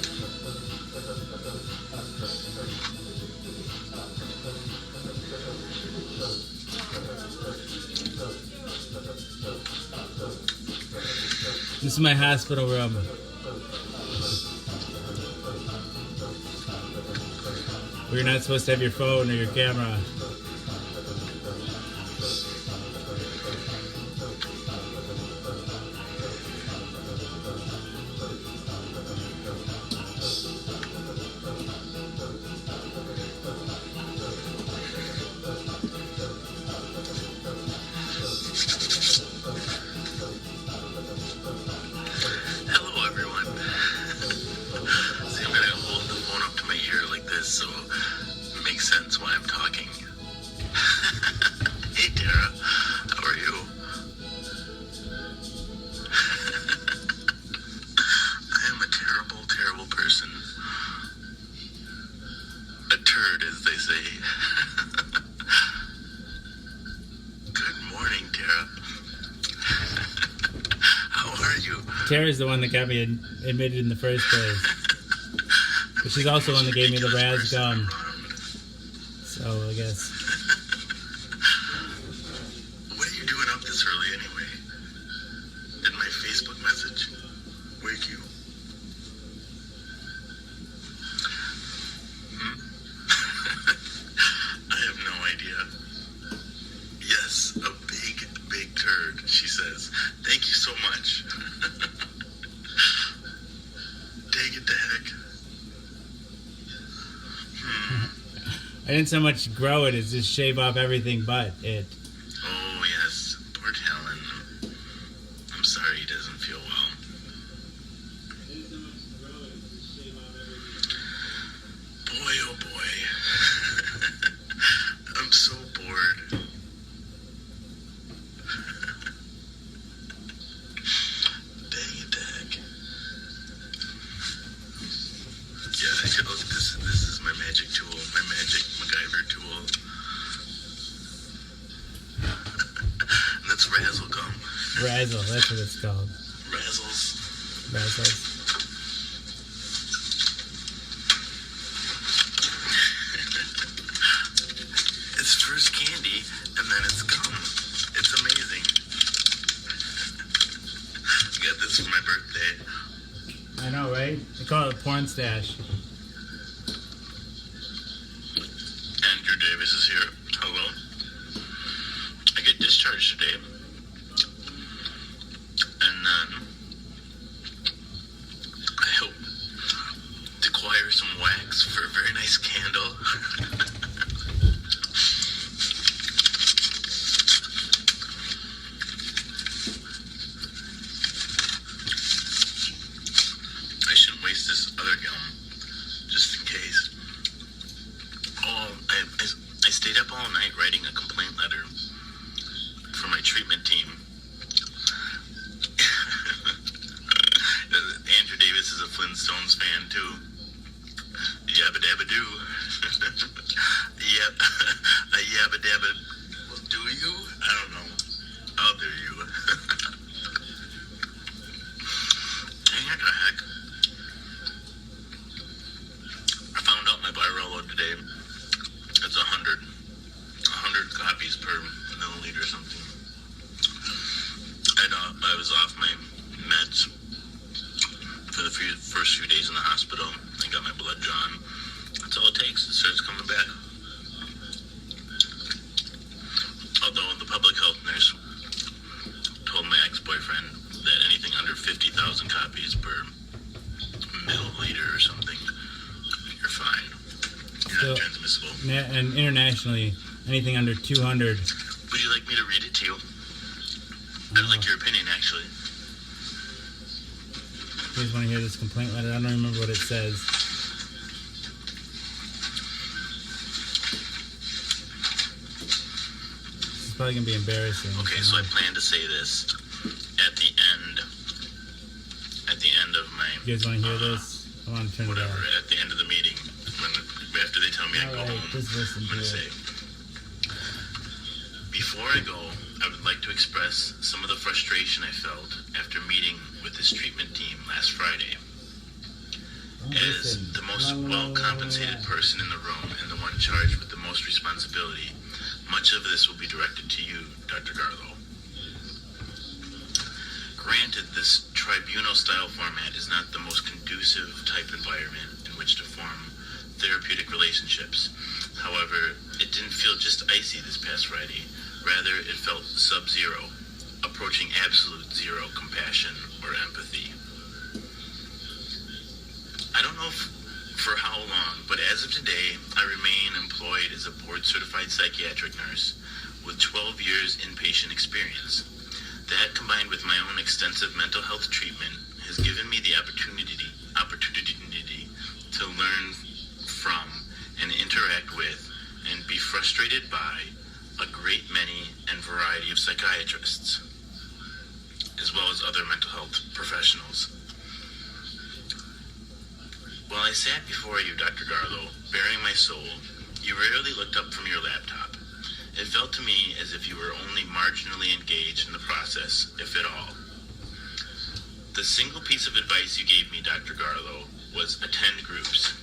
This is my hospital room. Where you're not supposed to have your phone or your camera.
Hello, everyone. See, I'm gonna hold the phone up to my ear like this so it makes sense why I'm talking. Hey, Tara. How are you? I am a terrible, terrible person. A turd, as they say. Good morning, Tara. How are you?
Tara's the one that got me admitted in the first place. But she's also the one that gave me the Raz gum. So, I guess.
What are you doing up this early anyway? Did my Facebook message wake you? I have no idea. Yes, a big, big turd, she says. Thank you so much. Take it to heck.
I didn't so much grow it as just shave off everything but it.
Oh, yes. Poor Talon. I'm sorry he doesn't feel well. Boy, oh boy. I'm so bored. Dang it, Dak. Yeah, this is my magic tool, my magic MacGyver tool. And that's Razzle gum.
Razzle, that's what it's called.
Razzles.
Razzles.
It's first candy, and then it's gum. It's amazing. I got this for my birthday.
I know, right? They call it porn stash.
Andrew Davis is here. Hello. I get discharged today. And then I hope to acquire some wax for a very nice candle. I shouldn't waste this other gum, just in case. Oh, I stayed up all night writing a complaint letter for my treatment team. Andrew Davis is a Flintstones fan too. Yabba dabba doo. Yep. A yabba dabba. Well, do you? I don't know. I'll do you. Dang it, the heck. I found out my viral load today. It's 100 copies per milliliter or something. And I was off my meds for the first few days in the hospital. I got my blood drawn. That's all it takes. It starts coming back. Although the public health nurse told my ex-boyfriend that anything under 50,000 copies per milliliter or something, you're fine. You're not transmissible.
And internationally, anything under 200.
Would you like me to read it to you? I'd like your opinion, actually.
You guys want to hear this complaint letter? I don't remember what it says. This is probably going to be embarrassing.
Okay, so I plan to say this at the end of my...
You guys want to hear this? I want to turn
whatever,
it off.
at the end of the meeting, after they tell me I go
Alright,
home,
just listen
I'm going
to
to
it.
say, before I go, I would like to express some of the frustration I felt after meeting with this treatment team last Friday. As the most well-compensated person in the room and the one charged with the most responsibility, much of this will be directed to you, Dr. Garlow. Granted, this tribunal-style format is not the most conducive type environment in which to form therapeutic relationships. However, it didn't feel just icy this past Friday. Rather, it felt sub-zero, approaching absolute zero compassion or empathy. I don't know for how long, but as of today, I remain employed as a board-certified psychiatric nurse with 12 years inpatient experience. That, combined with my own extensive mental health treatment, has given me the opportunity to learn from and interact with and be frustrated by a great many and variety of psychiatrists, as well as other mental health professionals. While I sat before you, Dr. Garlow, bearing my soul, you rarely looked up from your laptop. It felt to me as if you were only marginally engaged in the process, if at all. The single piece of advice you gave me, Dr. Garlow, was attend groups.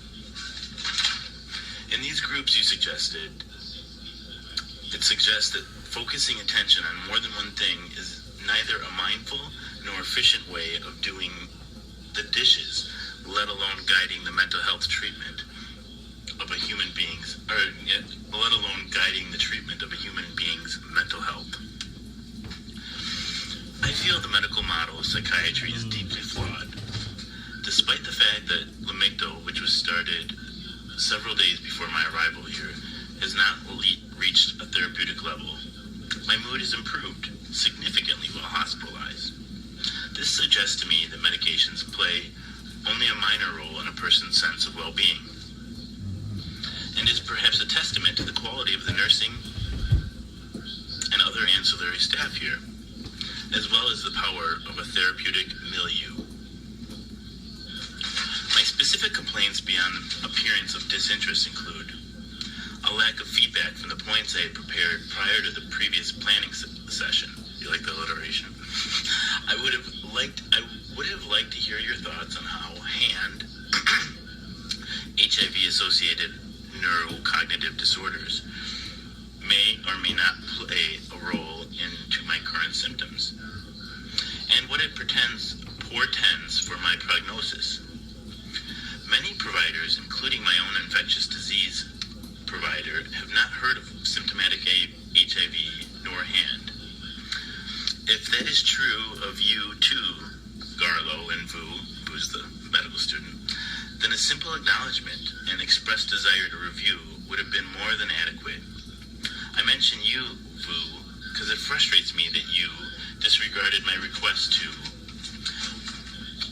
In these groups it suggests that focusing attention on more than one thing is neither a mindful nor efficient way of doing the dishes, let alone guiding the mental health treatment of a human being's, let alone guiding the treatment of a human being's mental health. I feel the medical model of psychiatry is deeply flawed. Despite the fact that Lamictal, which was started several days before my arrival here, has not reached a therapeutic level, my mood has improved significantly while hospitalized. This suggests to me that medications play only a minor role in a person's sense of well-being, and is perhaps a testament to the quality of the nursing and other ancillary staff here, as well as the power of a therapeutic milieu. My specific complaints beyond the appearance of disinterest include a lack of feedback from the points I had prepared prior to the previous planning session. You like the alliteration? I would have liked to hear your thoughts on how HAND, HIV-associated neurocognitive disorders, may or may not play a role into my current symptoms, and what it portends for my prognosis. Many providers, including my own infectious disease provider, have not heard of symptomatic HIV nor HAND. If that is true of you too, Garlow and who's the medical student, then a simple acknowledgement and expressed desire to review would have been more than adequate. I mention you, Vu, because it frustrates me that you disregarded my request to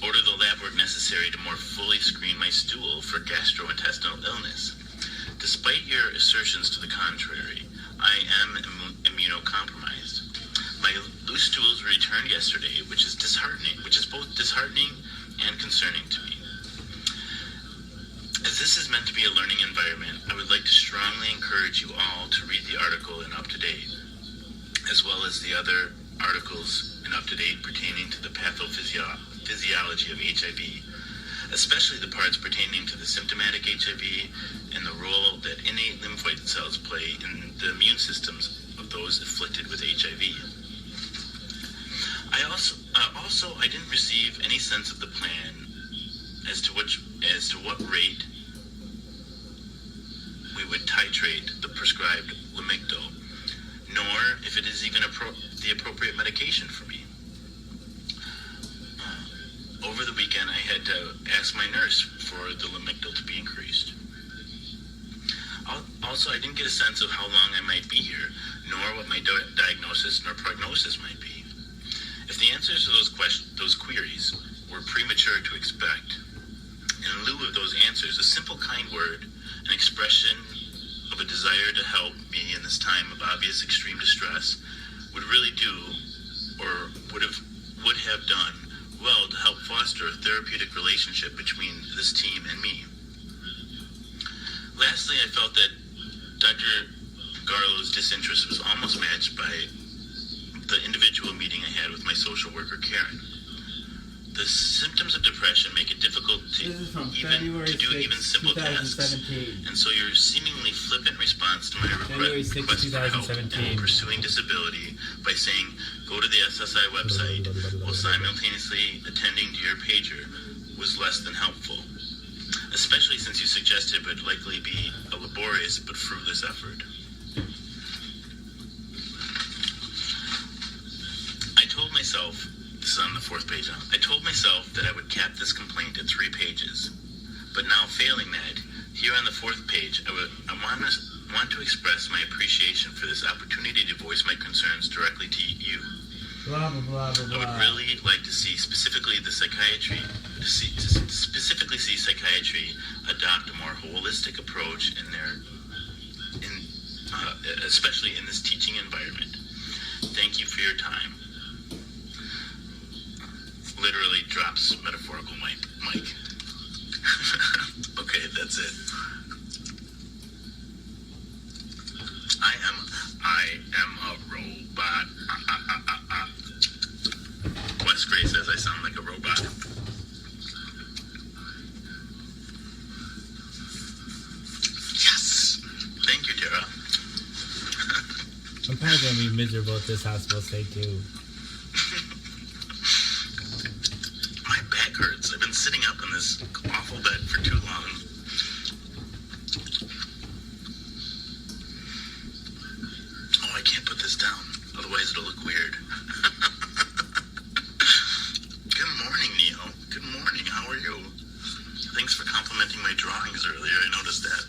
order the lab work necessary to more fully screen my stool for gastrointestinal illness. Despite your assertions to the contrary, I am immunocompromised. My loose stools were returned yesterday, which is both disheartening and concerning to me. As this is meant to be a learning environment, I would like to strongly encourage you all to read the article in Up to Date, as well as the other articles in Up to Date pertaining to the pathophysiology of HIV, especially the parts pertaining to the symptomatic HIV and the role that innate lymphoid cells play in the immune systems of those afflicted with HIV. I didn't receive any sense of the plan as to what rate we would titrate the prescribed Lamictal, nor if it is even the appropriate medication for me. Over the weekend, I had to ask my nurse for the Lamictal to be increased. Also, I didn't get a sense of how long I might be here, nor what my diagnosis nor prognosis might be. If the answers to those queries were premature to expect. In lieu of those answers, a simple kind word, an expression of a desire to help me in this time of obvious extreme distress, would really do, or would have done well to help foster a therapeutic relationship between this team and me. Lastly, I felt that Dr. Garlow's disinterest was almost matched by the individual meeting I had with my social worker, Karen. The symptoms of depression make it difficult to
This is from
even
February
to do
6,
even simple tasks.
2017.
And so your seemingly flippant response to my
February 6,
request for help in
2017.
pursuing disability by saying, go to the SSI website while simultaneously attending to your pager was less than helpful, especially since you suggested it would likely be a laborious but fruitless effort. I told myself, this is on the 4th page now, I told myself that I would cap this complaint at 3 pages. But now failing that, here on the 4th page, I want to express my appreciation for this opportunity to voice my concerns directly to you.
Blah, blah, blah, blah,
I would
blah.
really like to see specifically psychiatry adopt a more holistic approach especially in this teaching environment. Thank you for your time. Literally drops metaphorical mic. Okay, that's it. I am a robot. Wes Gray says I sound like a robot. Yes! Thank you, Tara.
I'm probably going to be miserable at this hospital stay too.
My back hurts. I've been sitting up in this awful bed for too long. Oh, I can't put this down. Otherwise it'll look weird. Good morning, Neil. Good morning. How are you? Thanks for complimenting my drawings earlier. I noticed that.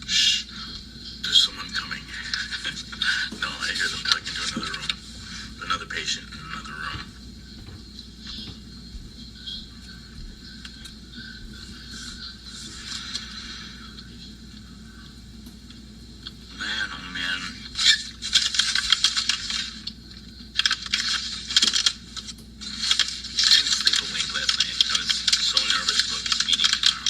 Shh. There's someone coming. No, I hear them talking to another room. Another patient in another room. Man, oh man. I didn't sleep a wink last night. I was so nervous about this meeting tomorrow.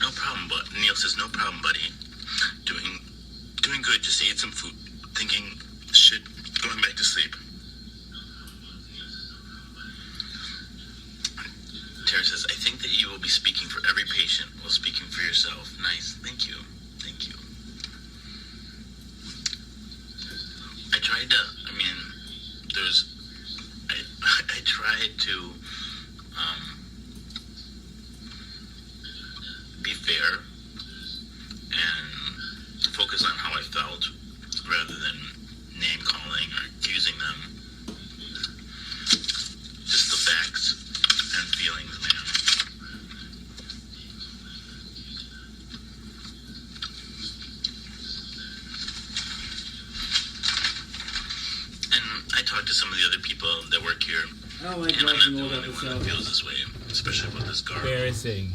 No problem, but Neil says no problem, buddy. Doing good. Just ate some food. Thinking, shit, going back to sleep. Tara says, I think that you will be speaking for every patient while speaking for yourself. Nice. Thank you. Thank you. I tried to, I tried to be fair and focus on how I felt rather than name calling or accusing them. Just the facts and feelings, man. And I talked to some of the other people that work here,
I don't like
and I'm
watching
not
old
the only one that
episodes.
feels this way, especially about this garb.
Embarrassing.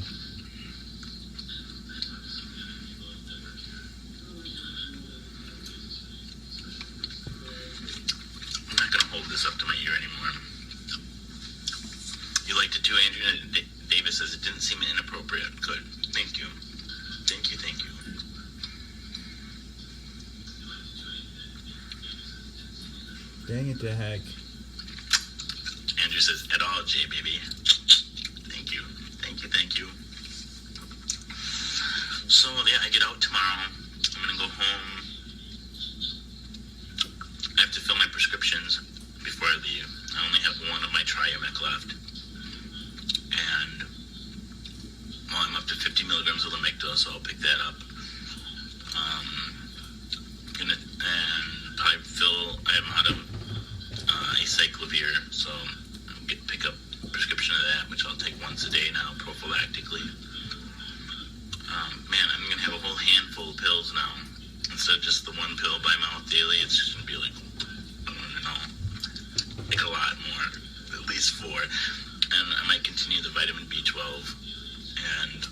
I'm not going to hold this up to my ear anymore. You liked it too, Andrew? Davis says it didn't seem inappropriate. Good. Thank you. Thank you, thank you.
Dang it to heck.
Andrew says, et al, J, baby. Thank you. Thank you, thank you. So, yeah, I get out tomorrow. I'm going to go home. I have to fill my prescriptions before I leave. I only have one of my Triumec left. And, well, I'm up to 50 milligrams of Lamictal, so I'll pick that up. And probably fill once a day now, prophylactically. Man, I'm gonna have a whole handful of pills now. Instead of just the one pill by mouth daily, it's just gonna be like, I don't know, like a lot more, at least 4. And I might continue the vitamin B12 and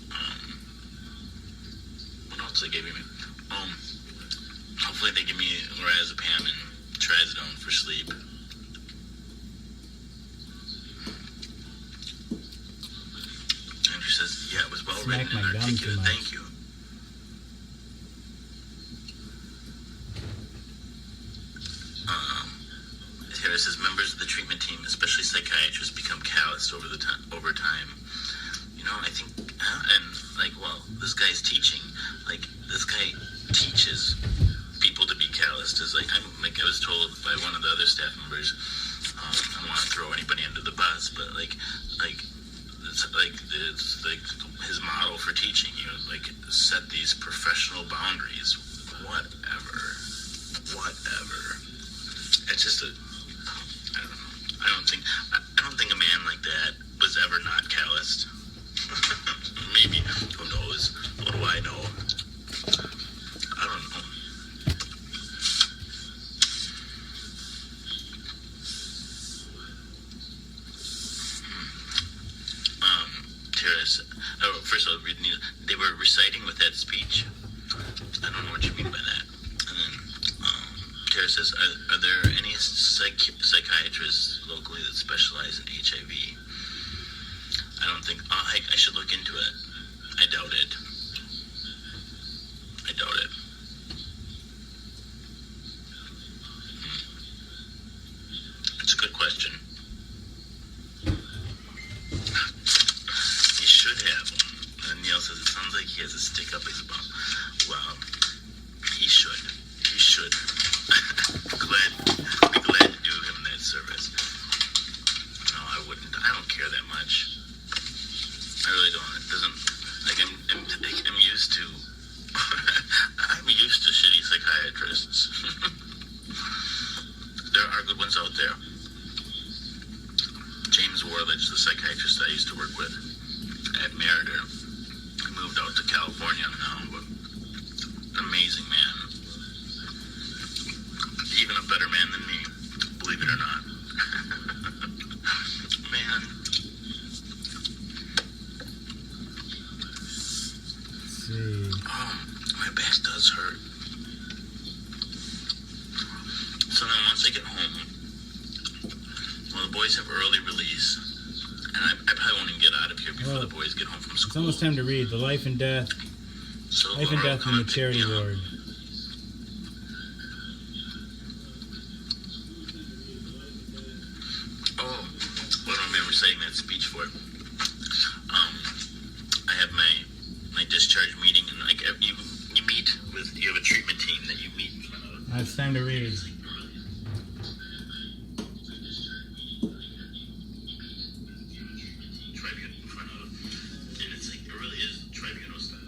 what else they gave me? Hopefully they give me lorazepam and trazodone for sleep. Andrew says, yeah, it was well
Smack
written
my
and
gum too
articulate.
much.
Thank you. Harris says members of the treatment team, especially psychiatrists, become calloused over time. You know, I think, and like, well, this guy's teaching. Like, this guy teaches people to be calloused. Is like, I was told by one of the other staff members. I don't want to throw anybody under the bus, but it's like his model for teaching. You know, like, set these professional boundaries. Whatever. It's just I don't think a man like that was ever not calloused. Maybe, who knows? What do I know? I don't know. Terrace. Oh, first of all, they were reciting with that speech. I don't know what you mean by that. And then Tara says, are there any psychiatrists locally that specialize in HIV? I don't think. I should look into it. I doubt it. It's a good question. He should have one. And Neil says, it sounds like he has a stick up his bum. Well, he should. Be glad to do him that service. No, I wouldn't. I don't care that much. I really don't. It doesn't. Like, I'm used to. I'm used to shitty psychiatrists. There are good ones out there. James Warlich, the psychiatrist I used to work with at Meriter, he moved out to California now, but an amazing man. Even a better man than me, believe it or not. Man.
Let's see.
Oh, my back does hurt. So then once I get home, well, the boys have early release, and I probably won't even get out of here before the boys get home from school.
It's almost time to read The Life and Death
So
in
Laura will come
the
and pick
Charity
me up.
Ward.
Oh, what am I reciting that speech for? I have my discharge meeting, and like you meet with, you have a treatment team that you meet in front of.
Now it's time to read.
Tribunal in front of, and it's like, it really is tribunal style.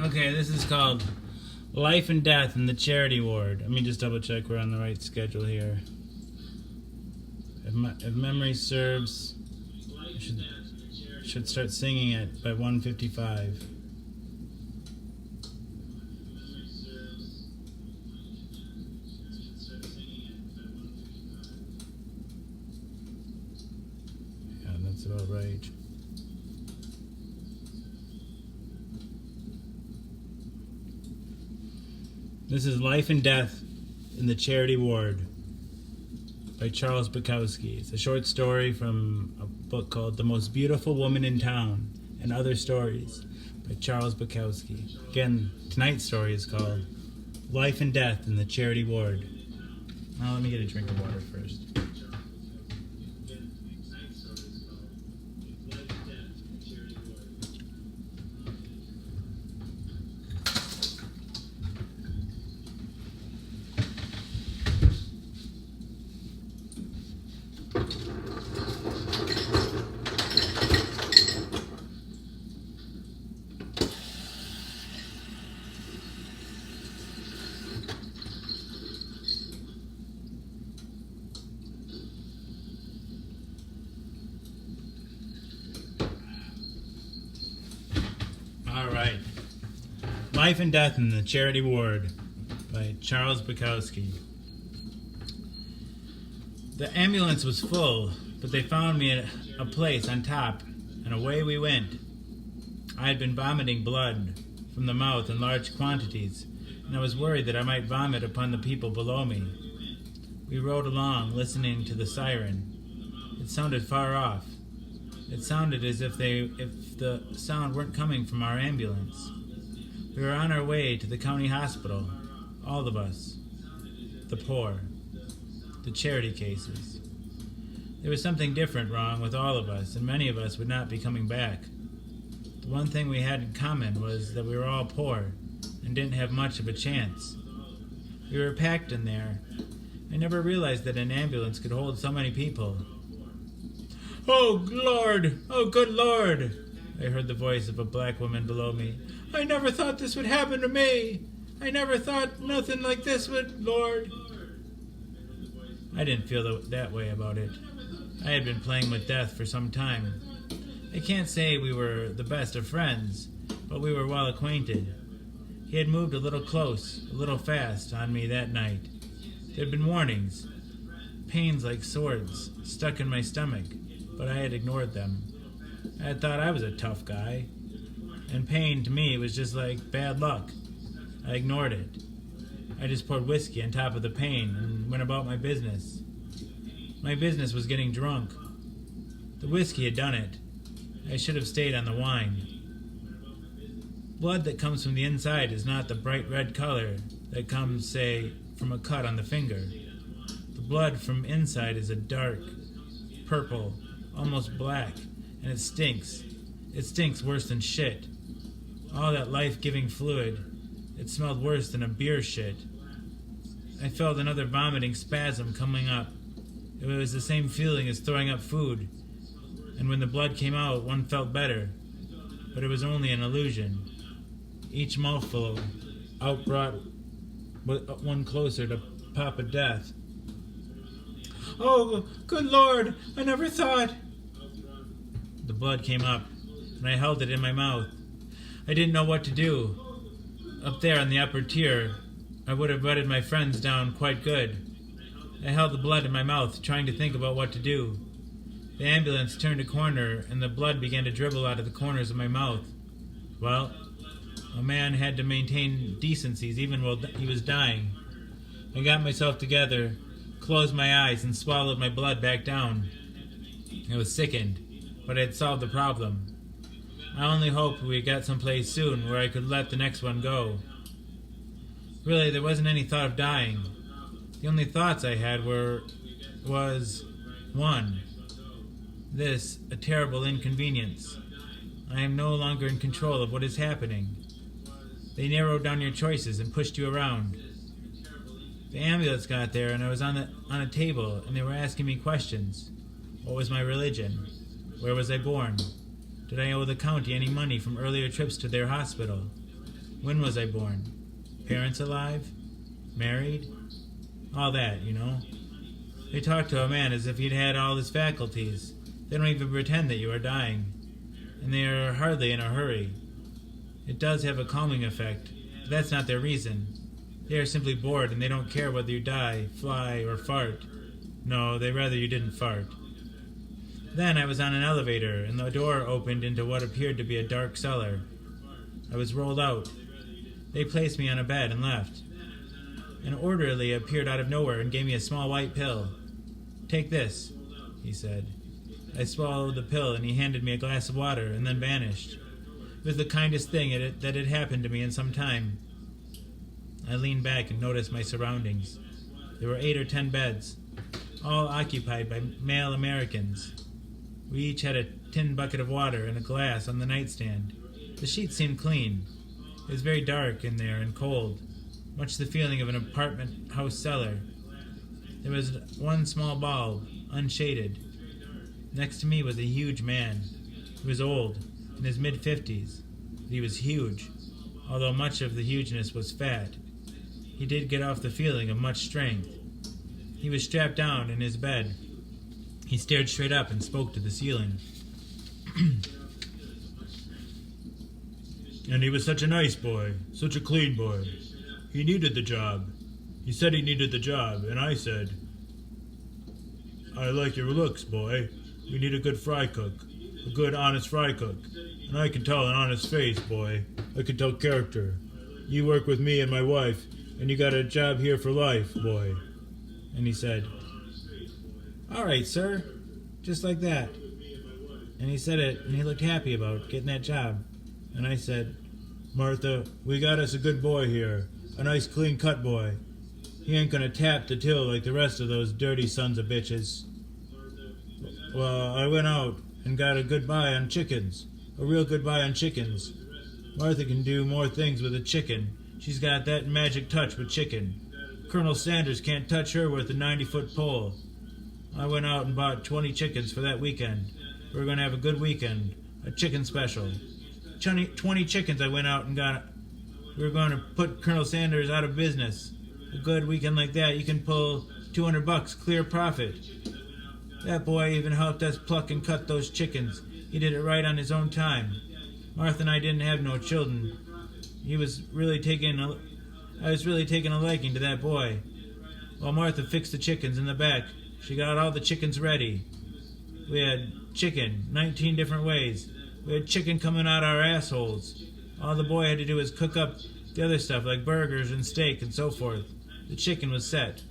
Okay, this is called Life and Death in the Charity Ward. Let me just double check we're on the right schedule here. If memory serves, I should start singing it by 1:55. Yeah, that's about right. This is Life and Death in the Charity Ward by Charles Bukowski. It's a short story from a book called The Most Beautiful Woman in Town and Other Stories by Charles Bukowski. Again, tonight's story is called Life and Death in the Charity Ward. Now let me get a drink of water first. Life and Death in the Charity Ward by Charles Bukowski. The ambulance was full, but they found me at a place on top, and away we went. I had been vomiting blood from the mouth in large quantities, and I was worried that I might vomit upon the people below me. We rode along, listening to the siren. It sounded far off. It sounded as if the sound weren't coming from our ambulance. We were on our way to the county hospital, all of us. The poor. The charity cases. There was something different wrong with all of us, and many of us would not be coming back. The one thing we had in common was that we were all poor and didn't have much of a chance. We were packed in there. I never realized that an ambulance could hold so many people. "Oh, Lord! Oh, good Lord!" I heard the voice of a black woman below me. "I never thought this would happen to me! I never thought nothing like this would, Lord!" I didn't feel that way about it. I had been playing with death for some time. I can't say we were the best of friends, but we were well acquainted. He had moved a little close, a little fast, on me that night. There had been warnings, pains like swords, stuck in my stomach, but I had ignored them. I had thought I was a tough guy, and pain to me was just like bad luck. I ignored it. I just poured whiskey on top of the pain and went about my business. My business was getting drunk. The whiskey had done it. I should have stayed on the wine. Blood that comes from the inside is not the bright red color that comes, say, from a cut on the finger. The blood from inside is a dark, purple, almost black, and it stinks. It stinks worse than shit. All that life-giving fluid, it smelled worse than a beer shit. I felt another vomiting spasm coming up. It was the same feeling as throwing up food, and when the blood came out, one felt better, but it was only an illusion. Each mouthful out brought one closer to Papa Death. "Oh, good Lord, I never thought..." The blood came up, and I held it in my mouth. I didn't know what to do. Up there in the upper tier, I would have bedded my friends down quite good. I held the blood in my mouth, trying to think about what to do. The ambulance turned a corner, and the blood began to dribble out of the corners of my mouth. Well, a man had to maintain decencies even while he was dying. I got myself together, closed my eyes, and swallowed my blood back down. I was sickened, but I had solved the problem. I only hoped we got someplace soon where I could let the next one go. Really, there wasn't any thought of dying. The only thoughts I had was, 1. This, a terrible inconvenience. I am no longer in control of what is happening. They narrowed down your choices and pushed you around. The ambulance got there, and I was on a table, and they were asking me questions. What was my religion? Where was I born? Did I owe the county any money from earlier trips to their hospital? When was I born? Parents alive? Married? All that, you know. They talk to a man as if he'd had all his faculties. They don't even pretend that you are dying. And they are hardly in a hurry. It does have a calming effect, but that's not their reason. They are simply bored, and they don't care whether you die, fly, or fart. No, they'd rather you didn't fart. Then I was on an elevator, and the door opened into what appeared to be a dark cellar. I was rolled out. They placed me on a bed and left. An orderly appeared out of nowhere and gave me a small white pill. "Take this," he said. I swallowed the pill, and he handed me a glass of water, and then vanished. It was the kindest thing that had happened to me in some time. I leaned back and noticed my surroundings. There were 8 or 10 beds, all occupied by male Americans. We each had a tin bucket of water and a glass on the nightstand. The sheets seemed clean. It was very dark in there and cold, much the feeling of an apartment house cellar. There was one small bulb, unshaded. Next to me was a huge man. He was old, in his mid-50s, but he was huge, although much of the hugeness was fat. He did get off the feeling of much strength. He was strapped down in his bed. He stared straight up and spoke to the ceiling. And he was such a nice boy, such a clean boy. He needed the job. He said he needed the job, and I said, I like your looks, boy. We need a good fry cook. A good, honest fry cook. And I can tell an honest face, boy. I can tell character. You work with me and my wife, and you got a job here for life, boy. And he said, all right, sir. Just like that. And he said it, and he looked happy about getting that job. And I said, Martha, we got us a good boy here. A nice clean-cut boy. He ain't gonna tap the till like the rest of those dirty sons of bitches. Well, I went out and got a good buy on chickens. A real good buy on chickens. Martha can do more things with a chicken. She's got that magic touch with chicken. Colonel Sanders can't touch her with a 90-foot pole. I went out and bought 20 chickens for that weekend. We're going to have a good weekend. A chicken special. 20 chickens I went out and got. We were going to put Colonel Sanders out of business. A good weekend like that, you can pull $200 clear profit. That boy even helped us pluck and cut those chickens. He did it right on his own time. Martha and I didn't have no children. I was really taking a liking to that boy. While Martha fixed the chickens in the back, she got all the chickens ready. We had chicken, 19 different ways. We had chicken coming out our assholes. All the boy had to do was cook up the other stuff like burgers and steak and so forth. The chicken was set.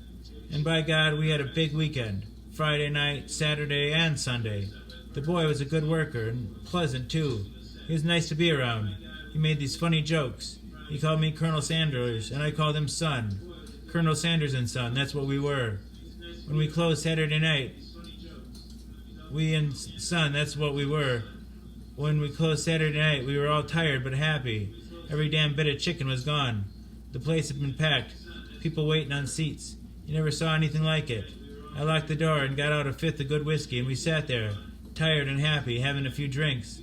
And by God, we had a big weekend. Friday night, Saturday, and Sunday. The boy was a good worker and pleasant too. He was nice to be around. He made these funny jokes. He called me Colonel Sanders, and I called him Son. Colonel Sanders and Son, that's what we were. When we closed Saturday night, we and Son, that's what we were. When we closed Saturday night, we were all tired but happy. Every damn bit of chicken was gone. The place had been packed. People waiting on seats. You never saw anything like it. I locked the door and got out a fifth of good whiskey, and we sat there, tired and happy, having a few drinks.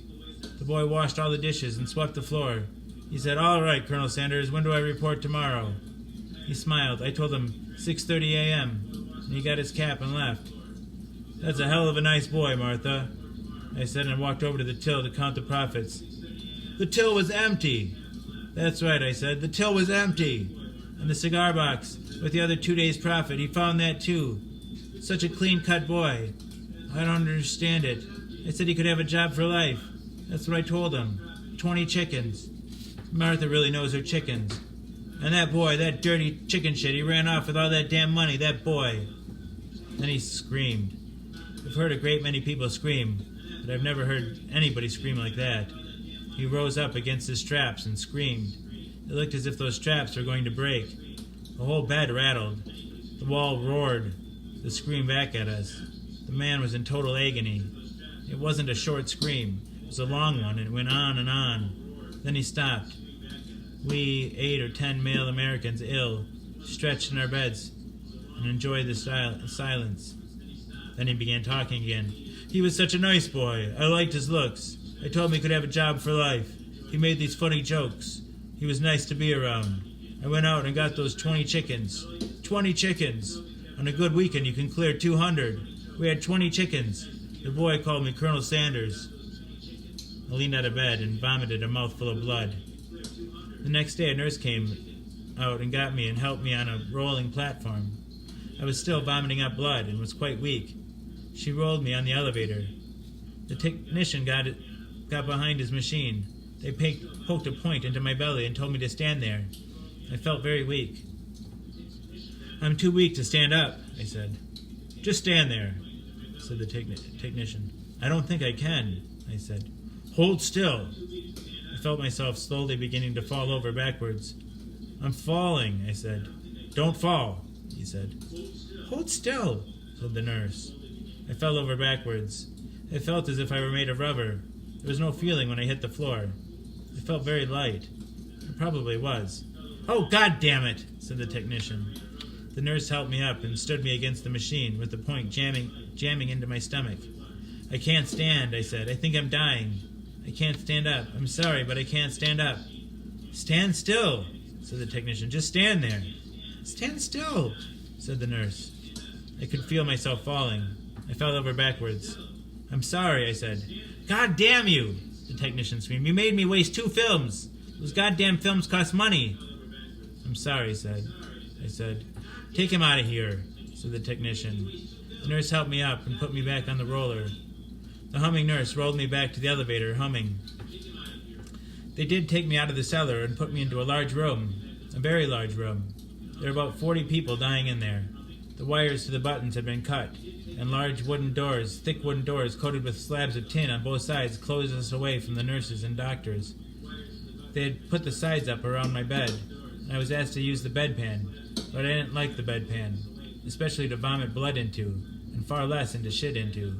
The boy washed all the dishes and swept the floor. He said, all right, Colonel Sanders, when do I report tomorrow? He smiled. I told him 6:30 a.m., and he got his cap and left. That's a hell of a nice boy, Martha, I said, and walked over to the till to count the profits. The till was empty. That's right, I said. The till was empty. And the cigar box with the other 2 days' profit, he found that too. Such a clean-cut boy. I don't understand it. I said he could have a job for life. That's what I told him. 20 chickens. Martha really knows her chickens. And that boy, that dirty chicken shit, he ran off with all that damn money, that boy. Then he screamed. I've heard a great many people scream, but I've never heard anybody scream like that. He rose up against his straps and screamed. It looked as if those straps were going to break. The whole bed rattled. The wall roared to scream back at us. The man was in total agony. It wasn't a short scream. It was a long one, and it went on and on. Then he stopped. We 8 or 10 male Americans, ill, stretched in our beds and enjoyed the silence. Then he began talking again. He was such a nice boy. I liked his looks. I told him he could have a job for life. He made these funny jokes. He was nice to be around. I went out and got those 20 chickens. 20 chickens. On a good weekend, you can clear 200. We had 20 chickens. The boy called me Colonel Sanders. I leaned out of bed and vomited a mouthful of blood. The next day, a nurse came out and got me and helped me on a rolling platform. I was still vomiting up blood and was quite weak. She rolled me on the elevator. The technician got behind his machine. They poked a point into my belly and told me to stand there. I felt very weak. I'm too weak to stand up, I said. Just stand there, said the technician. I don't think I can, I said. Hold still. I felt myself slowly beginning to fall over backwards. I'm falling, I said. Don't fall, he said. Hold still, said the nurse. I fell over backwards. I felt as if I were made of rubber. There was no feeling when I hit the floor. I felt very light. I probably was. Oh, God damn it, said the technician. The nurse helped me up and stood me against the machine with the point jamming into my stomach. I can't stand, I said. I think I'm dying. I can't stand up. I'm sorry, but I can't stand up. Stand still, said the technician. Just stand there. Stand still, said the nurse. I could feel myself falling. I fell over backwards. I'm sorry, I said. God damn you, the technician screamed. You made me waste 2 films. Those goddamn films cost money. I'm sorry, I said. Take him out of here, said the technician. The nurse helped me up and put me back on the roller. The humming nurse rolled me back to the elevator, humming. They did take me out of the cellar and put me into a large room, a very large room. There were about 40 people dying in there. The wires to the buttons had been cut, and large wooden doors, thick wooden doors coated with slabs of tin on both sides, closed us away from the nurses and doctors. They had put the sides up around my bed, and I was asked to use the bedpan, but I didn't like the bedpan, especially to vomit blood into, and far less into shit into.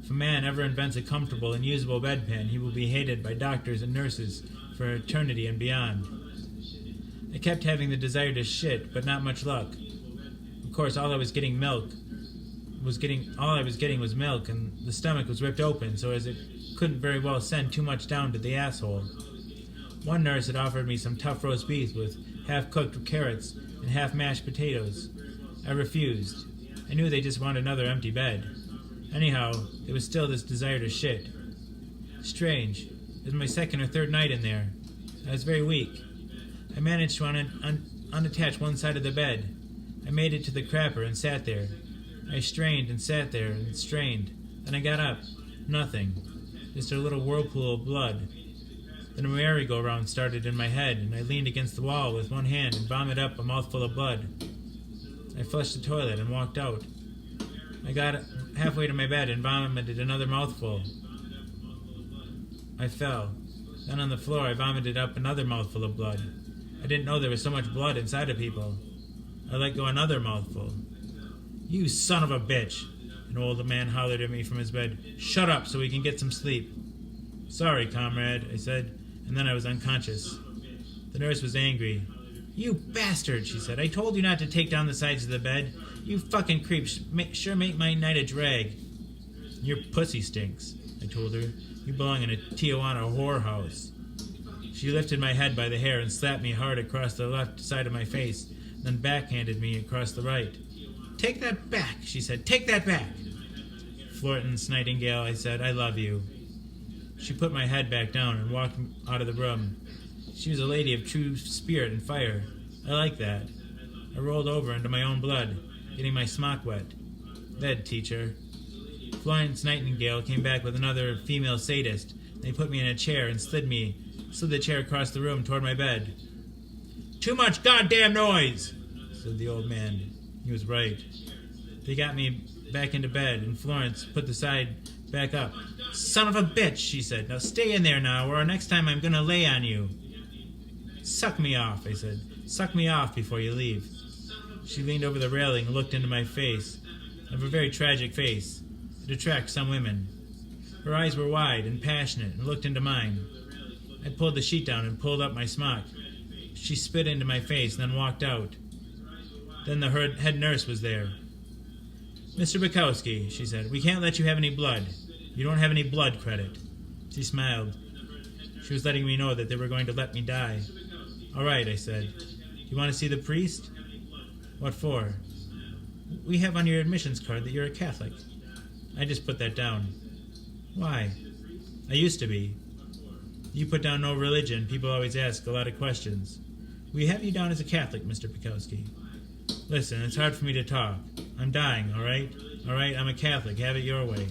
If a man ever invents a comfortable and usable bedpan, he will be hated by doctors and nurses for eternity and beyond. I kept having the desire to shit, but not much luck. Of course, all I was getting was milk, and the stomach was ripped open, so as it couldn't very well send too much down to the asshole. One nurse had offered me some tough roast beef with half-cooked carrots and half-mashed potatoes. I refused. I knew they just wanted another empty bed. Anyhow, there was still this desire to shit. Strange. It was my second or third night in there. I was very weak. I managed to unattach one side of the bed. I made it to the crapper and sat there. I strained and sat there and strained. Then I got up. Nothing. Just a little whirlpool of blood. Then a merry-go-round started in my head, and I leaned against the wall with one hand and vomited up a mouthful of blood. I flushed the toilet and walked out. I got halfway to my bed and vomited another mouthful. I fell. Then on the floor I vomited up another mouthful of blood. I didn't know there was so much blood inside of people. I let go another mouthful. "You son of a bitch!" An old man hollered at me from his bed. "Shut up so we can get some sleep." "Sorry, comrade," I said, and then I was unconscious. The nurse was angry. "You bastard," she said. "I told you not to take down the sides of the bed. You fucking creeps sure make my night a drag." "Your pussy stinks," I told her. "You belong in a Tijuana whorehouse." She lifted my head by the hair and slapped me hard across the left side of my face, then backhanded me across the right. "Take that back," she said. "Take that back." "Florence Nightingale," I said, "I love you." She put my head back down and walked out of the room. She was a lady of true spirit and fire. I liked that. I rolled over into my own blood, getting my smock wet. "That'd teach her." Florence Nightingale came back with another female sadist. They put me in a chair and slid the chair across the room toward my bed. "Too much goddamn noise," said the old man. He was right. They got me back into bed, and Florence put the side back up. "Son of a bitch," she said. "Now stay in there now, or next time I'm going to lay on you." "Suck me off," I said. "Suck me off before you leave." She leaned over the railing and looked into my face. I have a very tragic face. It attracts some women. Her eyes were wide and passionate and looked into mine. I pulled the sheet down and pulled up my smock. She spit into my face and then walked out. Then the head nurse was there. "Mr. Bukowski," she said, "we can't let you have any blood. You don't have any blood credit." She smiled. She was letting me know that they were going to let me die. "All right," I said. "You want to see the priest?" "What for?" "We have on your admissions card that you're a Catholic." I just put that down. "Why?" "I used to be." "You put down no religion. People always ask a lot of questions." "We have you down as a Catholic, Mr. Bukowski." "Listen, it's hard for me to talk. I'm dying, all right? All right, I'm a Catholic. Have it your way."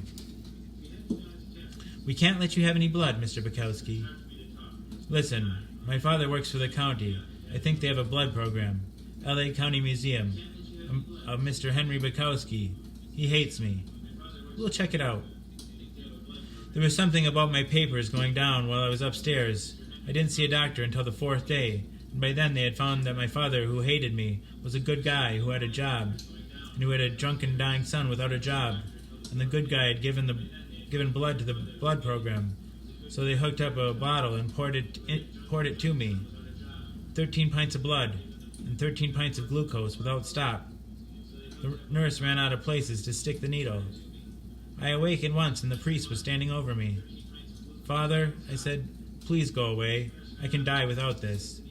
"We can't let you have any blood, Mr. Bukowski." "Listen, my father works for the county. I think they have a blood program. L.A. County Museum. Mr. Henry Bukowski. He hates me. We'll check it out." There was something about my papers going down while I was upstairs. I didn't see a doctor until the 4th day, and by then they had found that my father, who hated me, was a good guy who had a job, and who had a drunken, dying son without a job, and the good guy had given blood to the blood program, so they hooked up a bottle and poured it to me. 13 pints of blood, and 13 pints of glucose without stop. The nurse ran out of places to stick the needle. I awakened once, and the priest was standing over me. "Father," I said, "please go away. I can die without this."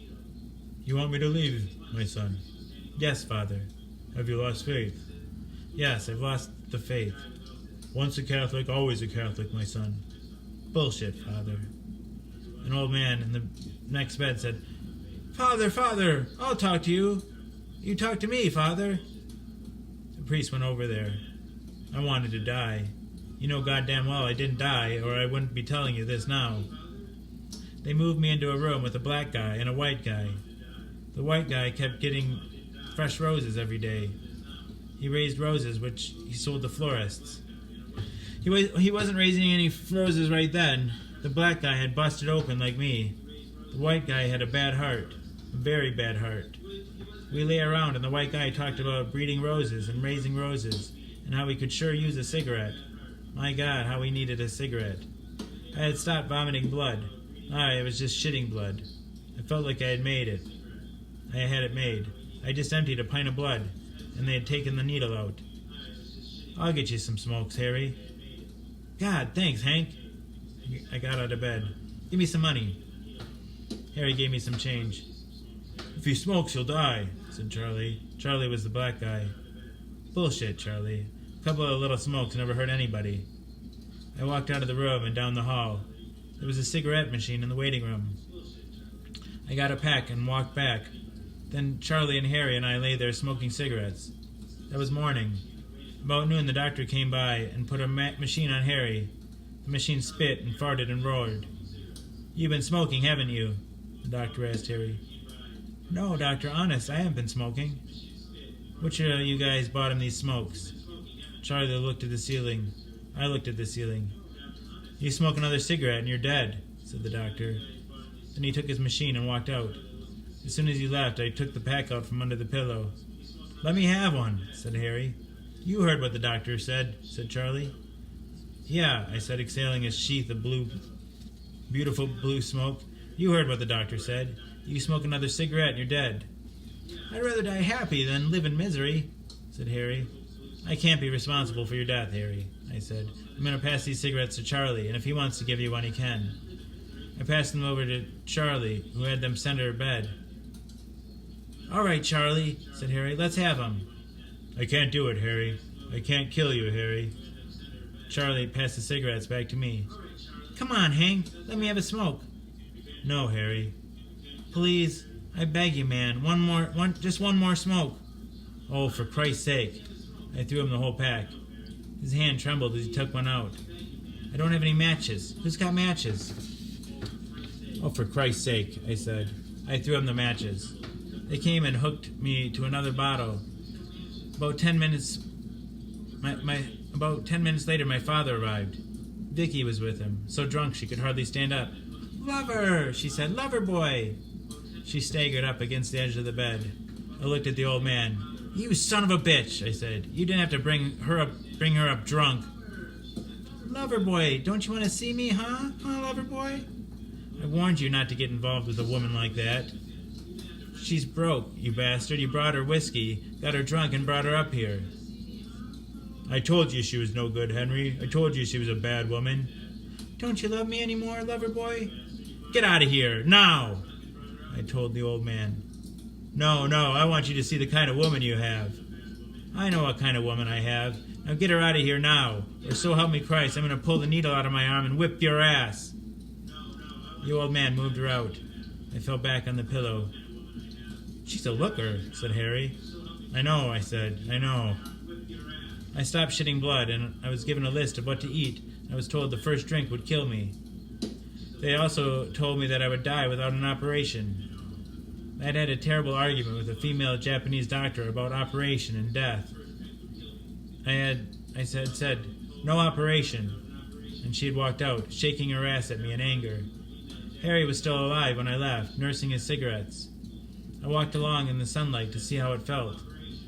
"You want me to leave, my son?" "Yes, Father." "Have you lost faith?" "Yes, I've lost the faith." "Once a Catholic, always a Catholic, my son." "Bullshit, Father." An old man in the next bed said, "Father, Father, I'll talk to you. You talk to me, Father." The priest went over there. I wanted to die. You know goddamn well I didn't die, or I wouldn't be telling you this now. They moved me into a room with a black guy and a white guy. The white guy kept getting fresh roses every day. He raised roses, which he sold to florists. He wasn't raising any roses right then. The black guy had busted open like me. The white guy had a bad heart. A very bad heart. We lay around and the white guy talked about breeding roses and raising roses and how he could sure use a cigarette. My God, how he needed a cigarette. I had stopped vomiting blood. I was just shitting blood. I felt like I had made it. I had it made. I just emptied a pint of blood, and they had taken the needle out. "I'll get you some smokes, Harry." "God, thanks, Hank." I got out of bed. "Give me some money." Harry gave me some change. "If he smokes, he'll die," said Charlie. Charlie was the black guy. "Bullshit, Charlie. A couple of little smokes never hurt anybody." I walked out of the room and down the hall. There was a cigarette machine in the waiting room. I got a pack and walked back. Then Charlie and Harry and I lay there smoking cigarettes. That was morning. About noon the doctor came by and put a machine on Harry. The machine spit and farted and roared. "You've been smoking, haven't you?" the doctor asked Harry. "No, doctor, honest, I haven't been smoking." "Which of you guys bought him these smokes?" Charlie looked at the ceiling. I looked at the ceiling. "You smoke another cigarette and you're dead," said the doctor. Then he took his machine and walked out. As soon as he left, I took the pack out from under the pillow. "Let me have one," said Harry. "You heard what the doctor said," said Charlie. "Yeah," I said, exhaling a sheath of beautiful blue smoke. "You heard what the doctor said. You smoke another cigarette and you're dead." "I'd rather die happy than live in misery," said Harry. "I can't be responsible for your death, Harry," I said. "I'm going to pass these cigarettes to Charlie, and if he wants to give you one, he can." I passed them over to Charlie, who had them sent to her bed. "All right, Charlie," said Harry, "let's have them." "I can't do it, Harry. I can't kill you, Harry." Charlie passed the cigarettes back to me. "Come on, Hank, let me have a smoke." "No, Harry." "Please, I beg you, man, just one more smoke." "Oh, for Christ's sake." I threw him the whole pack. His hand trembled as he took one out. "I don't have any matches. Who's got matches?" "Oh, for Christ's sake," I said. I threw him the matches. They came and hooked me to another bottle. About 10 minutes later, my father arrived. Vicky was with him, so drunk she could hardly stand up. "Lover," she said, "lover boy." She staggered up against the edge of the bed. I looked at the old man. "You son of a bitch," I said. "You didn't have to bring her up drunk." "Lover boy, don't you want to see me, huh? Huh, lover boy?" "I warned you not to get involved with a woman like that." "She's broke, you bastard. You brought her whiskey, got her drunk, and brought her up here." "I told you she was no good, Henry. I told you she was a bad woman." "Don't you love me anymore, lover boy?" "Get out of here, now!" I told the old man. No, I want you to see the kind of woman you have." "I know what kind of woman I have. Now get her out of here now, or so help me Christ, I'm going to pull the needle out of my arm and whip your ass." The old man moved her out. I fell back on the pillow. "She's a looker," said Harry. "I know," I said. "I know." I stopped shitting blood, and I was given a list of what to eat. I was told the first drink would kill me. They also told me that I would die without an operation. I had had a terrible argument with a female Japanese doctor about operation and death. I said, "No operation," and she had walked out, shaking her ass at me in anger. Harry was still alive when I left, nursing his cigarettes. I walked along in the sunlight to see how it felt.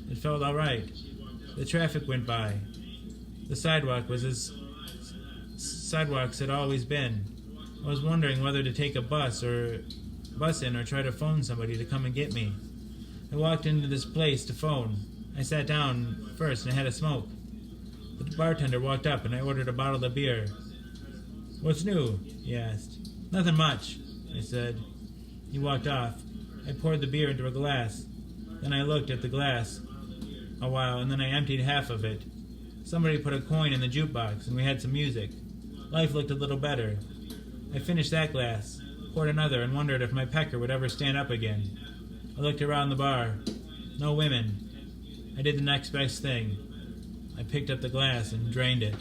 It felt all right. The traffic went by. The sidewalk was as sidewalks had always been. I was wondering whether to take a bus in or try to phone somebody to come and get me. I walked into this place to phone. I sat down first and had a smoke. The bartender walked up and I ordered a bottle of beer. "What's new?" he asked. "Nothing much," I said. He walked off. I poured the beer into a glass. Then I looked at the glass a while, and then I emptied half of it. Somebody put a coin in the jukebox, and we had some music. Life looked a little better. I finished that glass. poured another, and wondered if my pecker would ever stand up again. I looked around the bar. No women. I did the next best thing. I picked up the glass and drained it.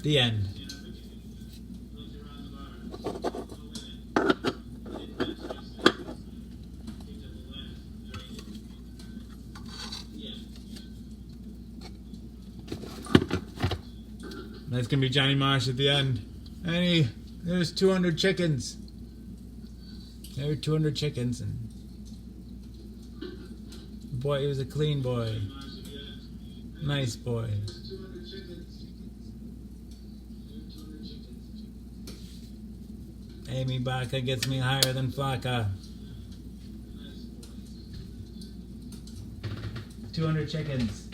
The end. That's gonna be Johnny Marsh at the end. And there's 200 chickens. There were 200 chickens, and boy, he was a clean boy. Nice boy. Amy Baca gets me higher than Flocka. 200 chickens.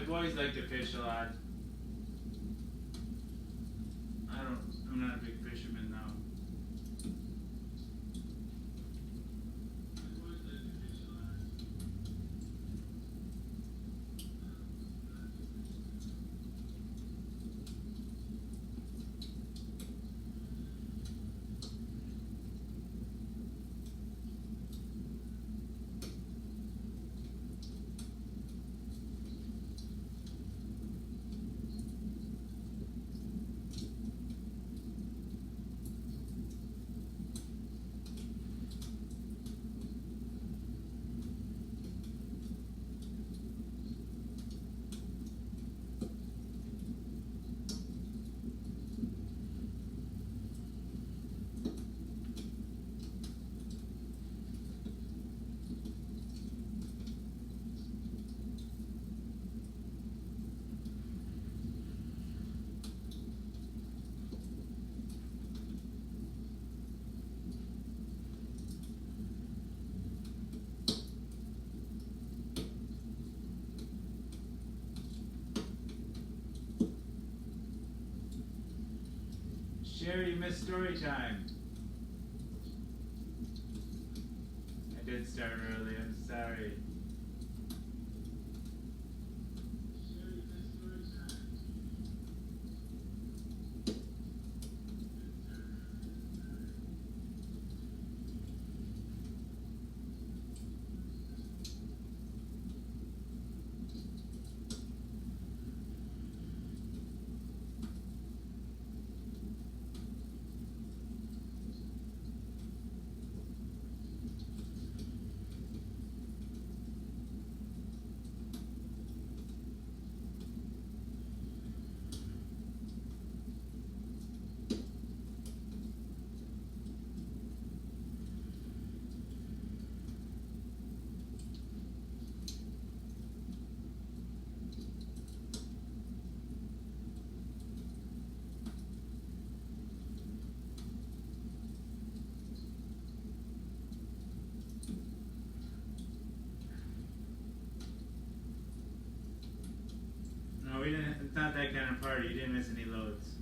boys like to fish a lot. I'm not a big fisherman now. My
Sherry, you missed story time. I did start early, I'm sorry. No, we didn't. It's not that kind of party. You didn't miss any loads.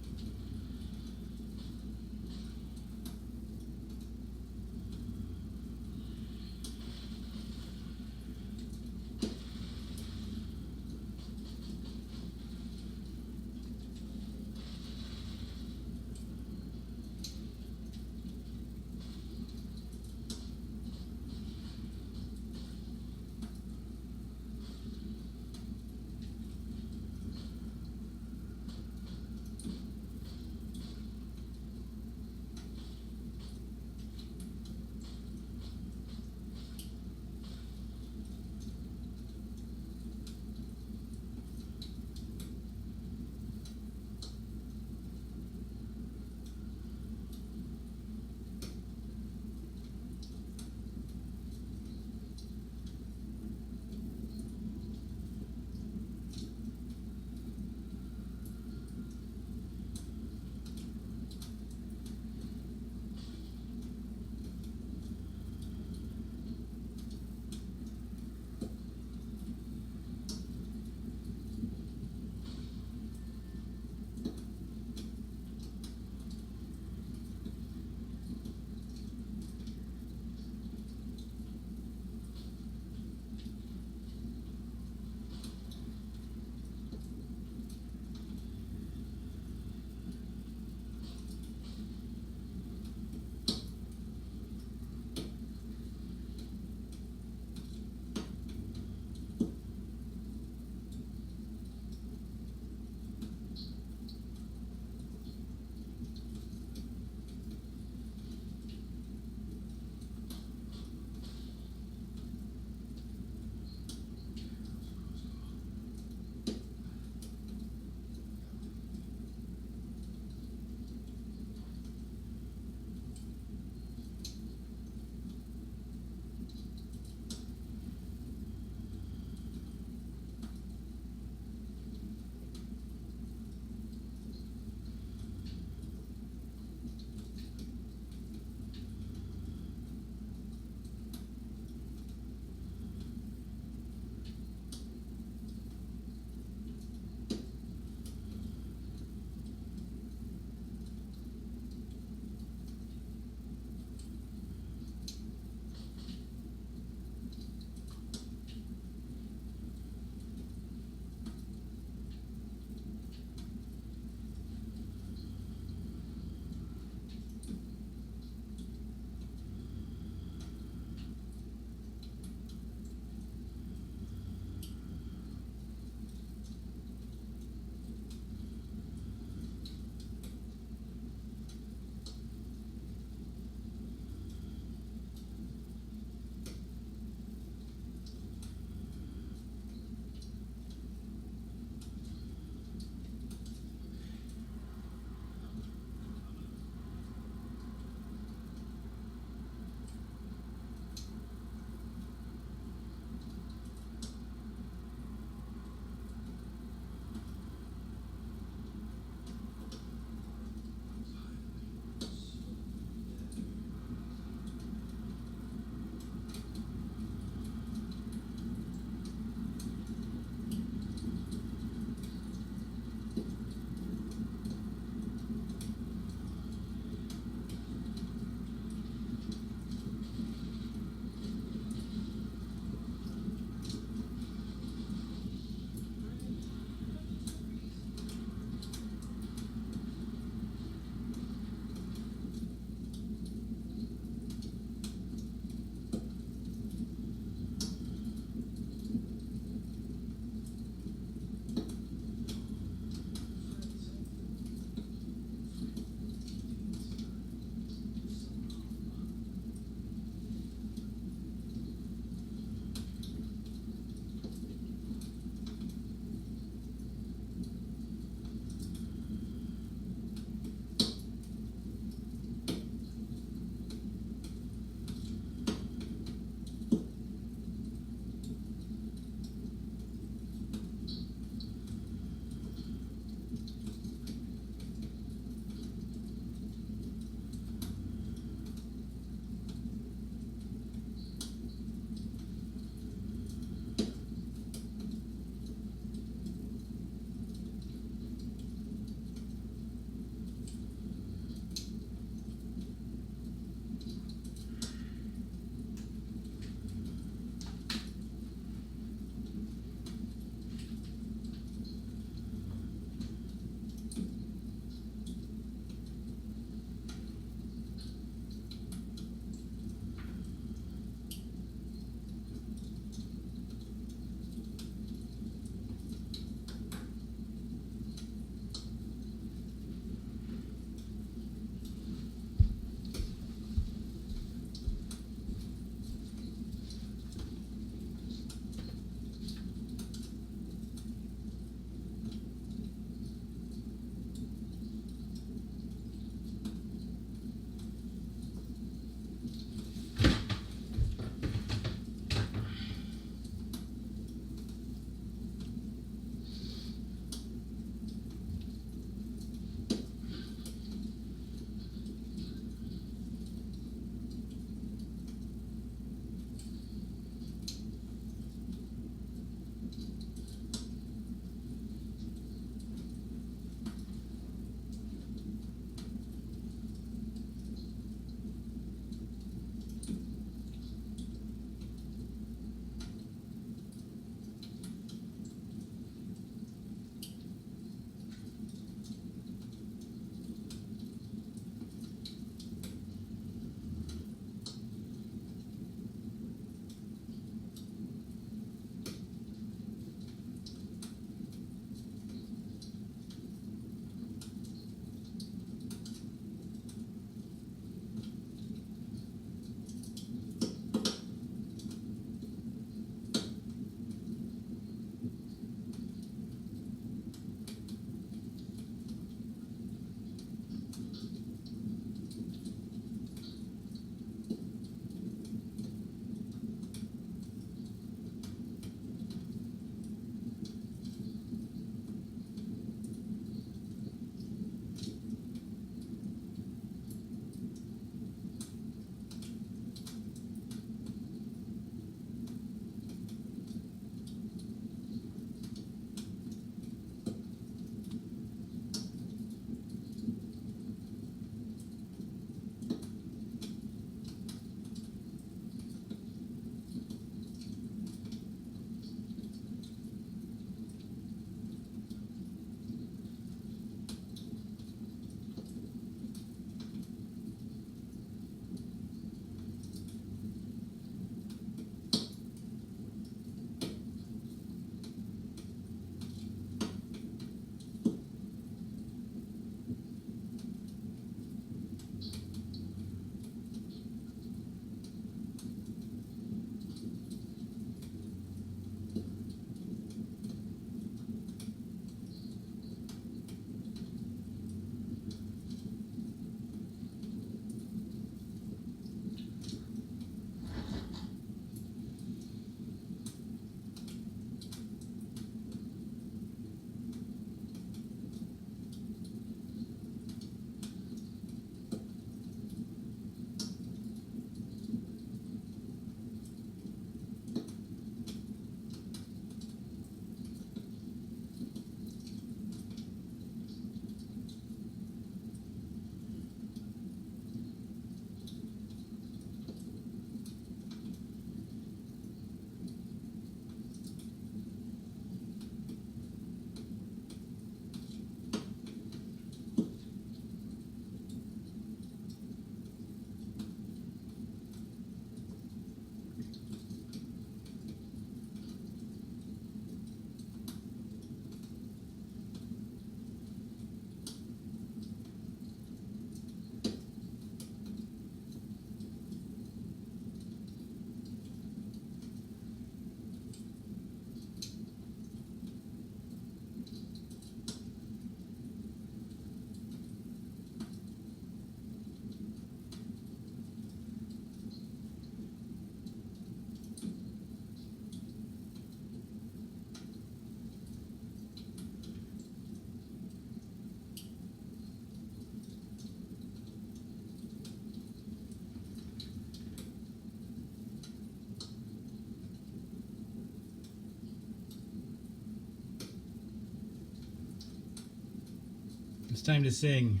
It's time to sing.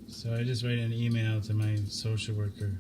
So I just write an email to my social worker.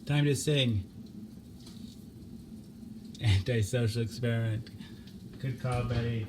Time to sing. Antisocial experiment. Good call, Betty.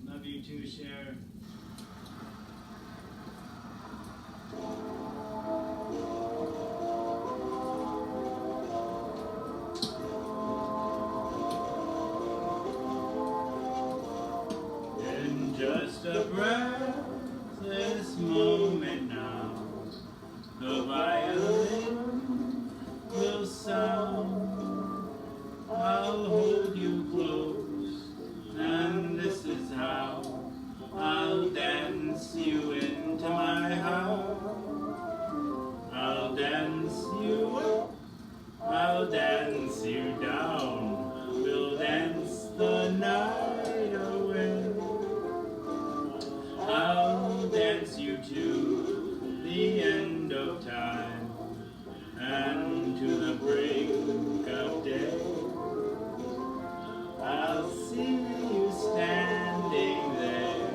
Love you too, Cher. In just a breathless moment now, the violin will sound. I'll hold you close, and this is how I'll dance you into my house. I'll dance you up, I'll dance you down. We'll dance the night away. I'll dance you to the end of time and to the brink of day. I'll see you standing there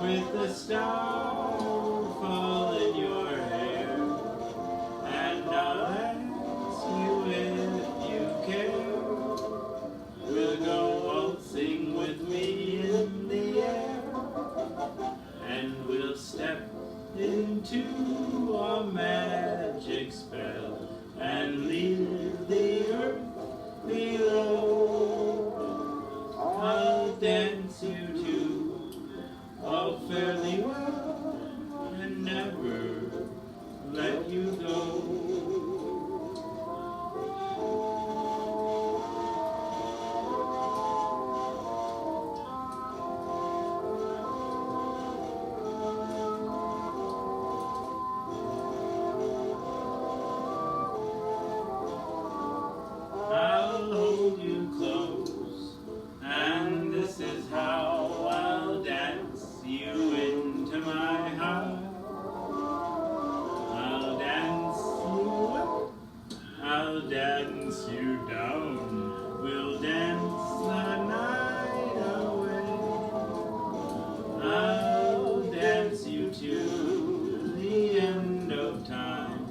with the star fall in your hair, and I'll ask you if you care. We'll go waltzing with me in the air, and we'll step into a magic spell and leave the earth below. I'll dance you to a fairly well and never let you go. I'll hold you close, and this is how I'll dance you into my heart. I'll dance you up, I'll dance you down. We'll dance the night away. I'll dance you to the end of time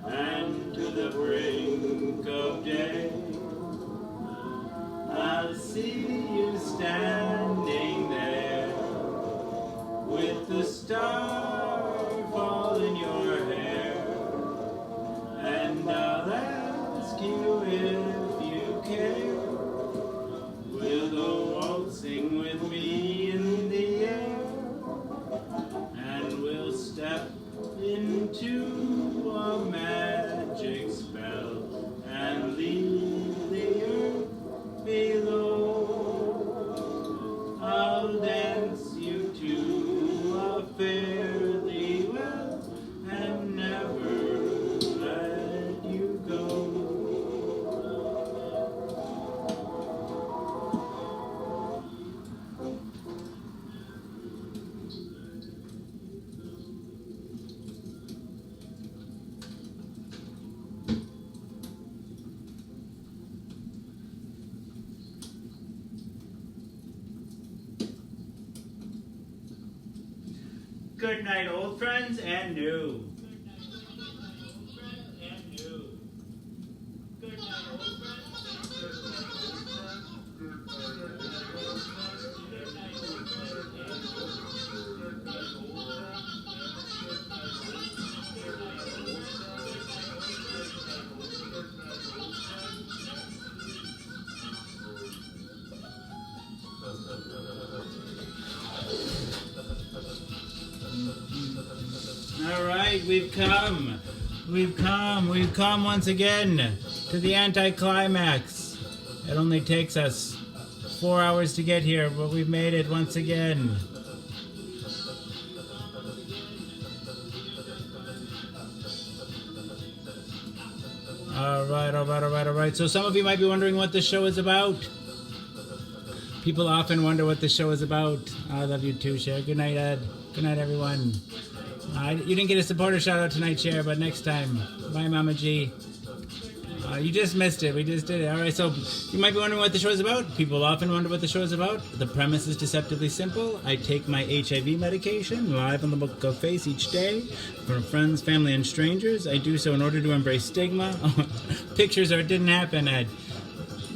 and to the brink of day. I'll see you standing there with the star fall in your hair, and I'll ask you if you care. We'll go waltzing with me in the air, and we'll step into a magic spell and leave the earth below. I'll dance you to a fairly well and never let you go. Good night, old friends and new. All right, we've come once again to the anticlimax. It only takes us 4 hours to get here, but we've made it once again. All right. So some of you might be wondering what this show is about. People often wonder what this show is about. I love you too, Cher. Good night, Ed. Good night, everyone. You didn't get a supporter shout out tonight, Cher, but next time. Bye, Mama G. You just missed it. We just did it. All right, so you might be wondering what the show is about. People often wonder what the show is about. The premise is deceptively simple. I take my HIV medication live on the Book of Face each day from friends, family, and strangers. I do so in order to embrace stigma. Pictures or it didn't happen, Ed.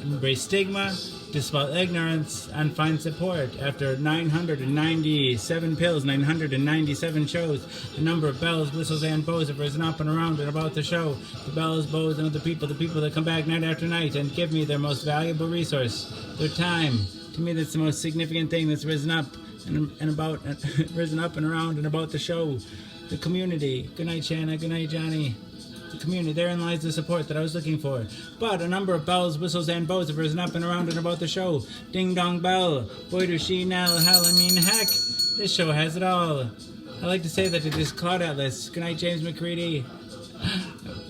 Embrace stigma, dispel ignorance, and find support. After 997 pills, 997 shows, a number of bells, whistles, and bows have risen up and around and about the show. The bells, bows, and the people that come back night after night and give me their most valuable resource, their time. To me, that's the most significant thing that's risen up and about, risen up and around and about the show. The community. Good night, Shanna. Good night, Johnny. The community. Therein lies the support that I was looking for. But a number of bells, whistles, and bows have risen up and around and about the show. Ding dong bell. Boy, does she now. Hell, I mean, heck. This show has it all. I like to say that it is Cloud Atlas. Good night, James McCready.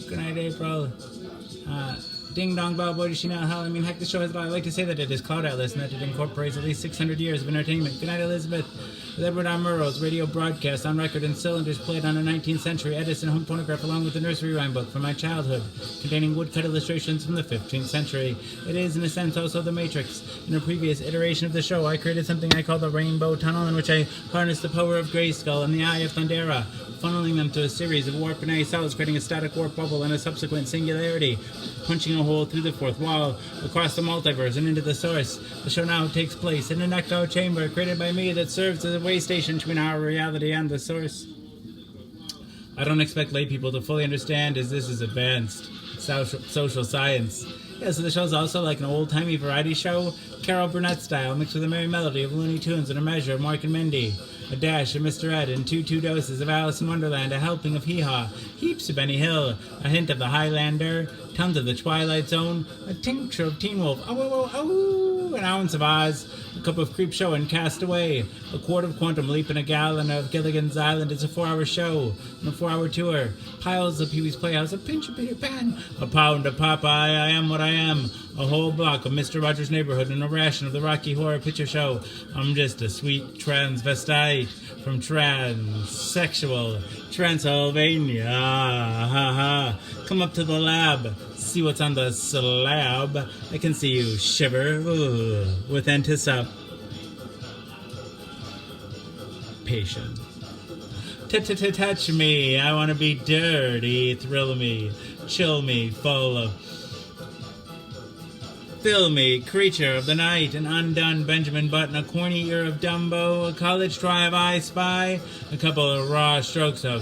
Good night, April. Ding dong bell, boy, does she now. Hell, I mean, heck, this show has it all. I like to say that it is Cloud Atlas and that it incorporates at least 600 years of entertainment. Good night, Elizabeth. With Edward R. Murrow's radio broadcast on record and cylinders played on a 19th century Edison home phonograph along with the nursery rhyme book from my childhood, containing woodcut illustrations from the 15th century. It is, in a sense, also The Matrix. In a previous iteration of the show, I created something I call the Rainbow Tunnel, in which I harnessed the power of Grayskull and the Eye of Thundera, funneling them to a series of warp and ice cells, creating a static warp bubble and a subsequent singularity, punching a hole through the fourth wall, across the multiverse, and into the source. The show now takes place in an echo chamber created by me that serves as a way station between our reality and the source. I don't expect lay people to fully understand, as this is advanced social science. Yeah, so the show's also like an old-timey variety show, Carol Burnett style, mixed with a merry melody of Looney Tunes and a measure of Mark and Mindy, a dash of Mr. Ed, and two doses of Alice in Wonderland, a helping of Hee Haw, heaps of Benny Hill, a hint of the Highlander, tons of the Twilight Zone, a tincture of Teen Wolf, an ounce of Oz, a cup of Creep Show and Cast Away, a quart of Quantum Leap, and a gallon of Gilligan's Island. It's a 4-hour show and a 4-hour tour. Piles of Pee-wee's Playhouse, a pinch of Peter Pan, a pound of Popeye, I Am What I Am, a whole block of Mr. Rogers' Neighborhood, and a ration of the Rocky Horror Picture Show. I'm just a sweet transvestite from transsexual Transylvania. Come up to the lab, see what's on the slab. I can see you shiver with anticipation. Touch me, I want to be dirty. Thrill me, chill me, fill me, creature of the night, an undone Benjamin Button, a corny ear of Dumbo, a college drive I spy, a couple of raw strokes of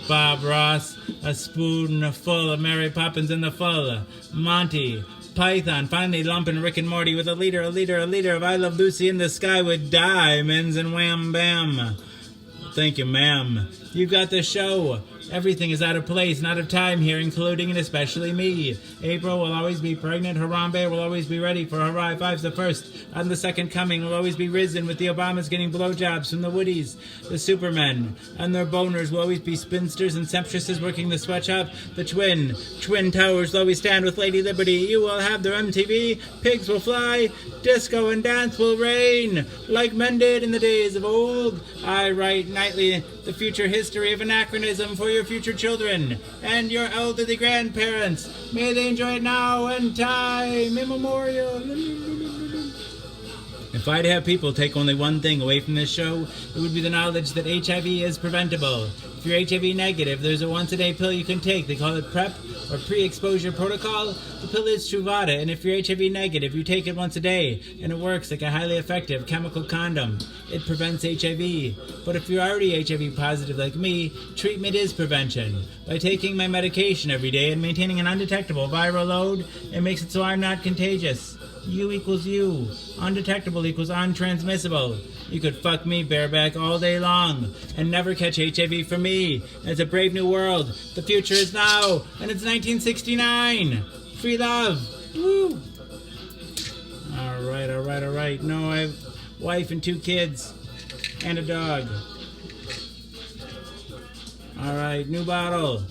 Bob Ross, a spoon full of Mary Poppins in the full, Monty Python, finally lumping Rick and Morty with a liter of I Love Lucy in the sky with diamonds and wham bam. Thank you, ma'am. You've got the show. Everything is out of place and out of time here, including and especially me. April will always be pregnant. Harambe will always be ready for her Five's the first. And the second coming will always be risen with the Obamas getting blowjobs from the Woodies. The Supermen and their boners will always be spinsters and sempstresses working the sweatshop. The Twin Towers will always stand with Lady Liberty. You will have their MTV. Pigs will fly. Disco and dance will reign. Like men did in the days of old. I write nightly the future history of anachronism for your future children and your elderly grandparents. May they enjoy it now and time immemorial. If If I'd have people take only one thing away from this show, it would be the knowledge that HIV is preventable. If you're HIV negative, there's a once-a-day pill you can take. They call it PrEP, or pre-exposure protocol. The pill is Truvada, and if you're HIV negative, you take it once a day, and it works like a highly effective chemical condom. It prevents HIV. But if you're already HIV positive like me, treatment is prevention. By taking my medication every day and maintaining an undetectable viral load, it makes it so I'm not contagious. U equals U. Undetectable equals untransmissible. You could fuck me bareback all day long and never catch HIV from me. It's a brave new world. The future is now, and it's 1969. Free love. Woo. All right. No, I have a wife and 2 kids and a dog. All right, new bottle.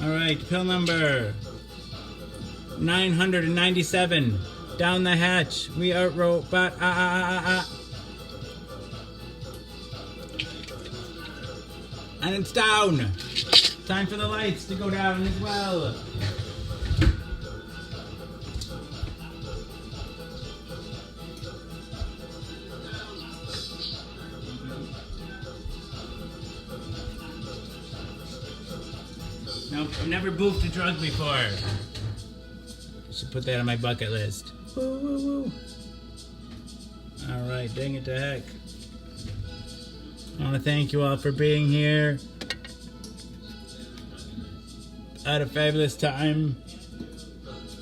All right, pill number 997. Down the hatch. We are robot. And it's down. Time for the lights to go down as well. Nope, I've never boofed a drug before. I should put that on my bucket list. Woo, woo, woo. Alright, dang it to heck. I want to thank you all for being here. I had a fabulous time.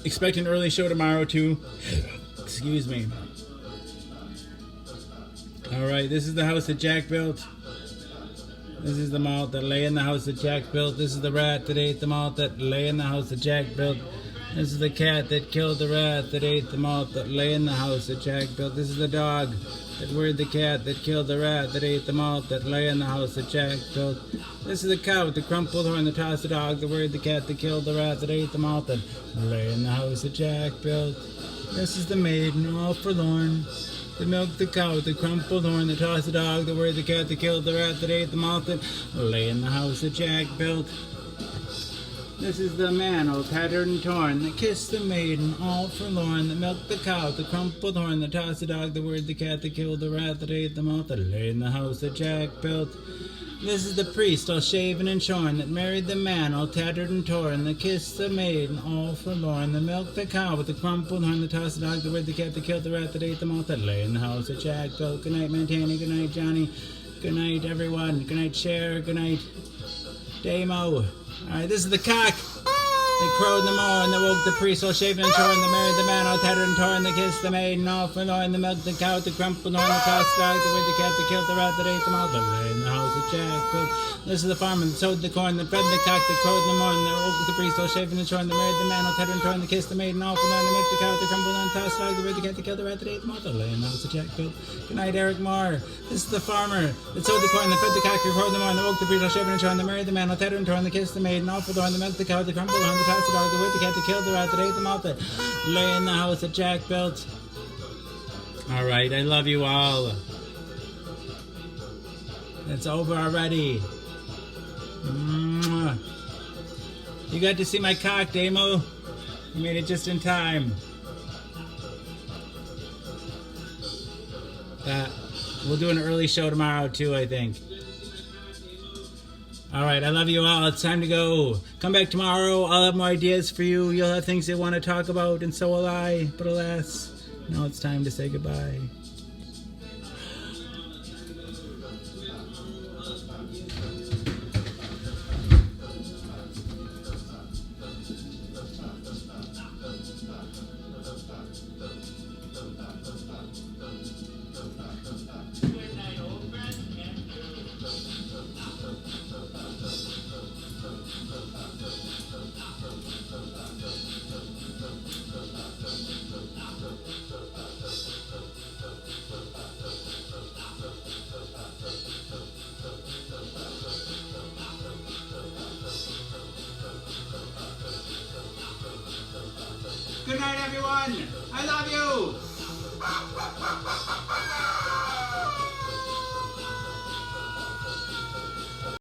Expect an early show tomorrow too. Excuse me. Alright, this is the house that Jack built. This is the malt that lay in the house that Jack built. This is the rat that ate the malt that lay in the house that Jack built. This is the cat that killed the rat that ate the malt that lay in the house that Jack built. This is the dog that worried the cat that killed the rat that ate the malt that lay in the house that Jack built. This is the cow with the crumpled horn that tossed the dog that worried the cat that killed the rat that ate the malt that lay in the house that Jack built. This is the maiden all forlorn that milked the cow with the crumpled horn that tossed the dog that worried the cat that killed the rat that ate the malt that lay in the house that Jack built. This is the man all tattered and torn that kissed the maiden all forlorn that milked the cow with the crumpled horn that tossed the dog that worried the cat that killed the rat that ate the malt that lay in the house that Jack built. This is the priest all shaven and shorn that married the man all tattered and torn that kissed the maiden all forlorn that milked the cow with the crumpled horn that tossed the dog that worried the cat that killed the rat that ate the malt that lay in the house that Jack built. Good night, Mantanny. Good night, Johnny. Good night, everyone. Good night, Cher. Good night, Damo. Alright, this is the cock that crowed in the morn that woke the priest all shaven and shorn that married the man all tattered and torn that kissed the maiden all forlorn that milked the cow with the crumpled horn that tossed the dog that worried the cat that killed the rat that ate the malt that lay in the house that Jack built. This is the farmer that sowed the corn that fed the cock that crowed in the morn that woke the priest all shaven and shorn that married the man all tattered and torn that kissed the maiden all forlorn that milked the cow with the crumpled horn that tossed the dog that worried the cat that killed the rat that ate the malt that lay in the house that Jack built. Good night, Eric Moore. This is the farmer that sowed the corn that fed the cock that crowed in the morn that woke the priest all shaven and shorn that married the man all tattered and torn that kissed the maiden all forlorn that milked the cow with the crumpled horn that tossed the dog that worried the cat that killed the rat that ate the malt that lay in the house that Jack built. Alright, I love you all. It's over already. Mwah. You got to see my cock, Damo. You made it just in time. We'll do an early show tomorrow too, I think. Alright, I love you all. It's time to go. Come back tomorrow. I'll have more ideas for you. You'll have things you want to talk about, and so will I. But alas, now it's time to say goodbye. Good night, everyone. I love you.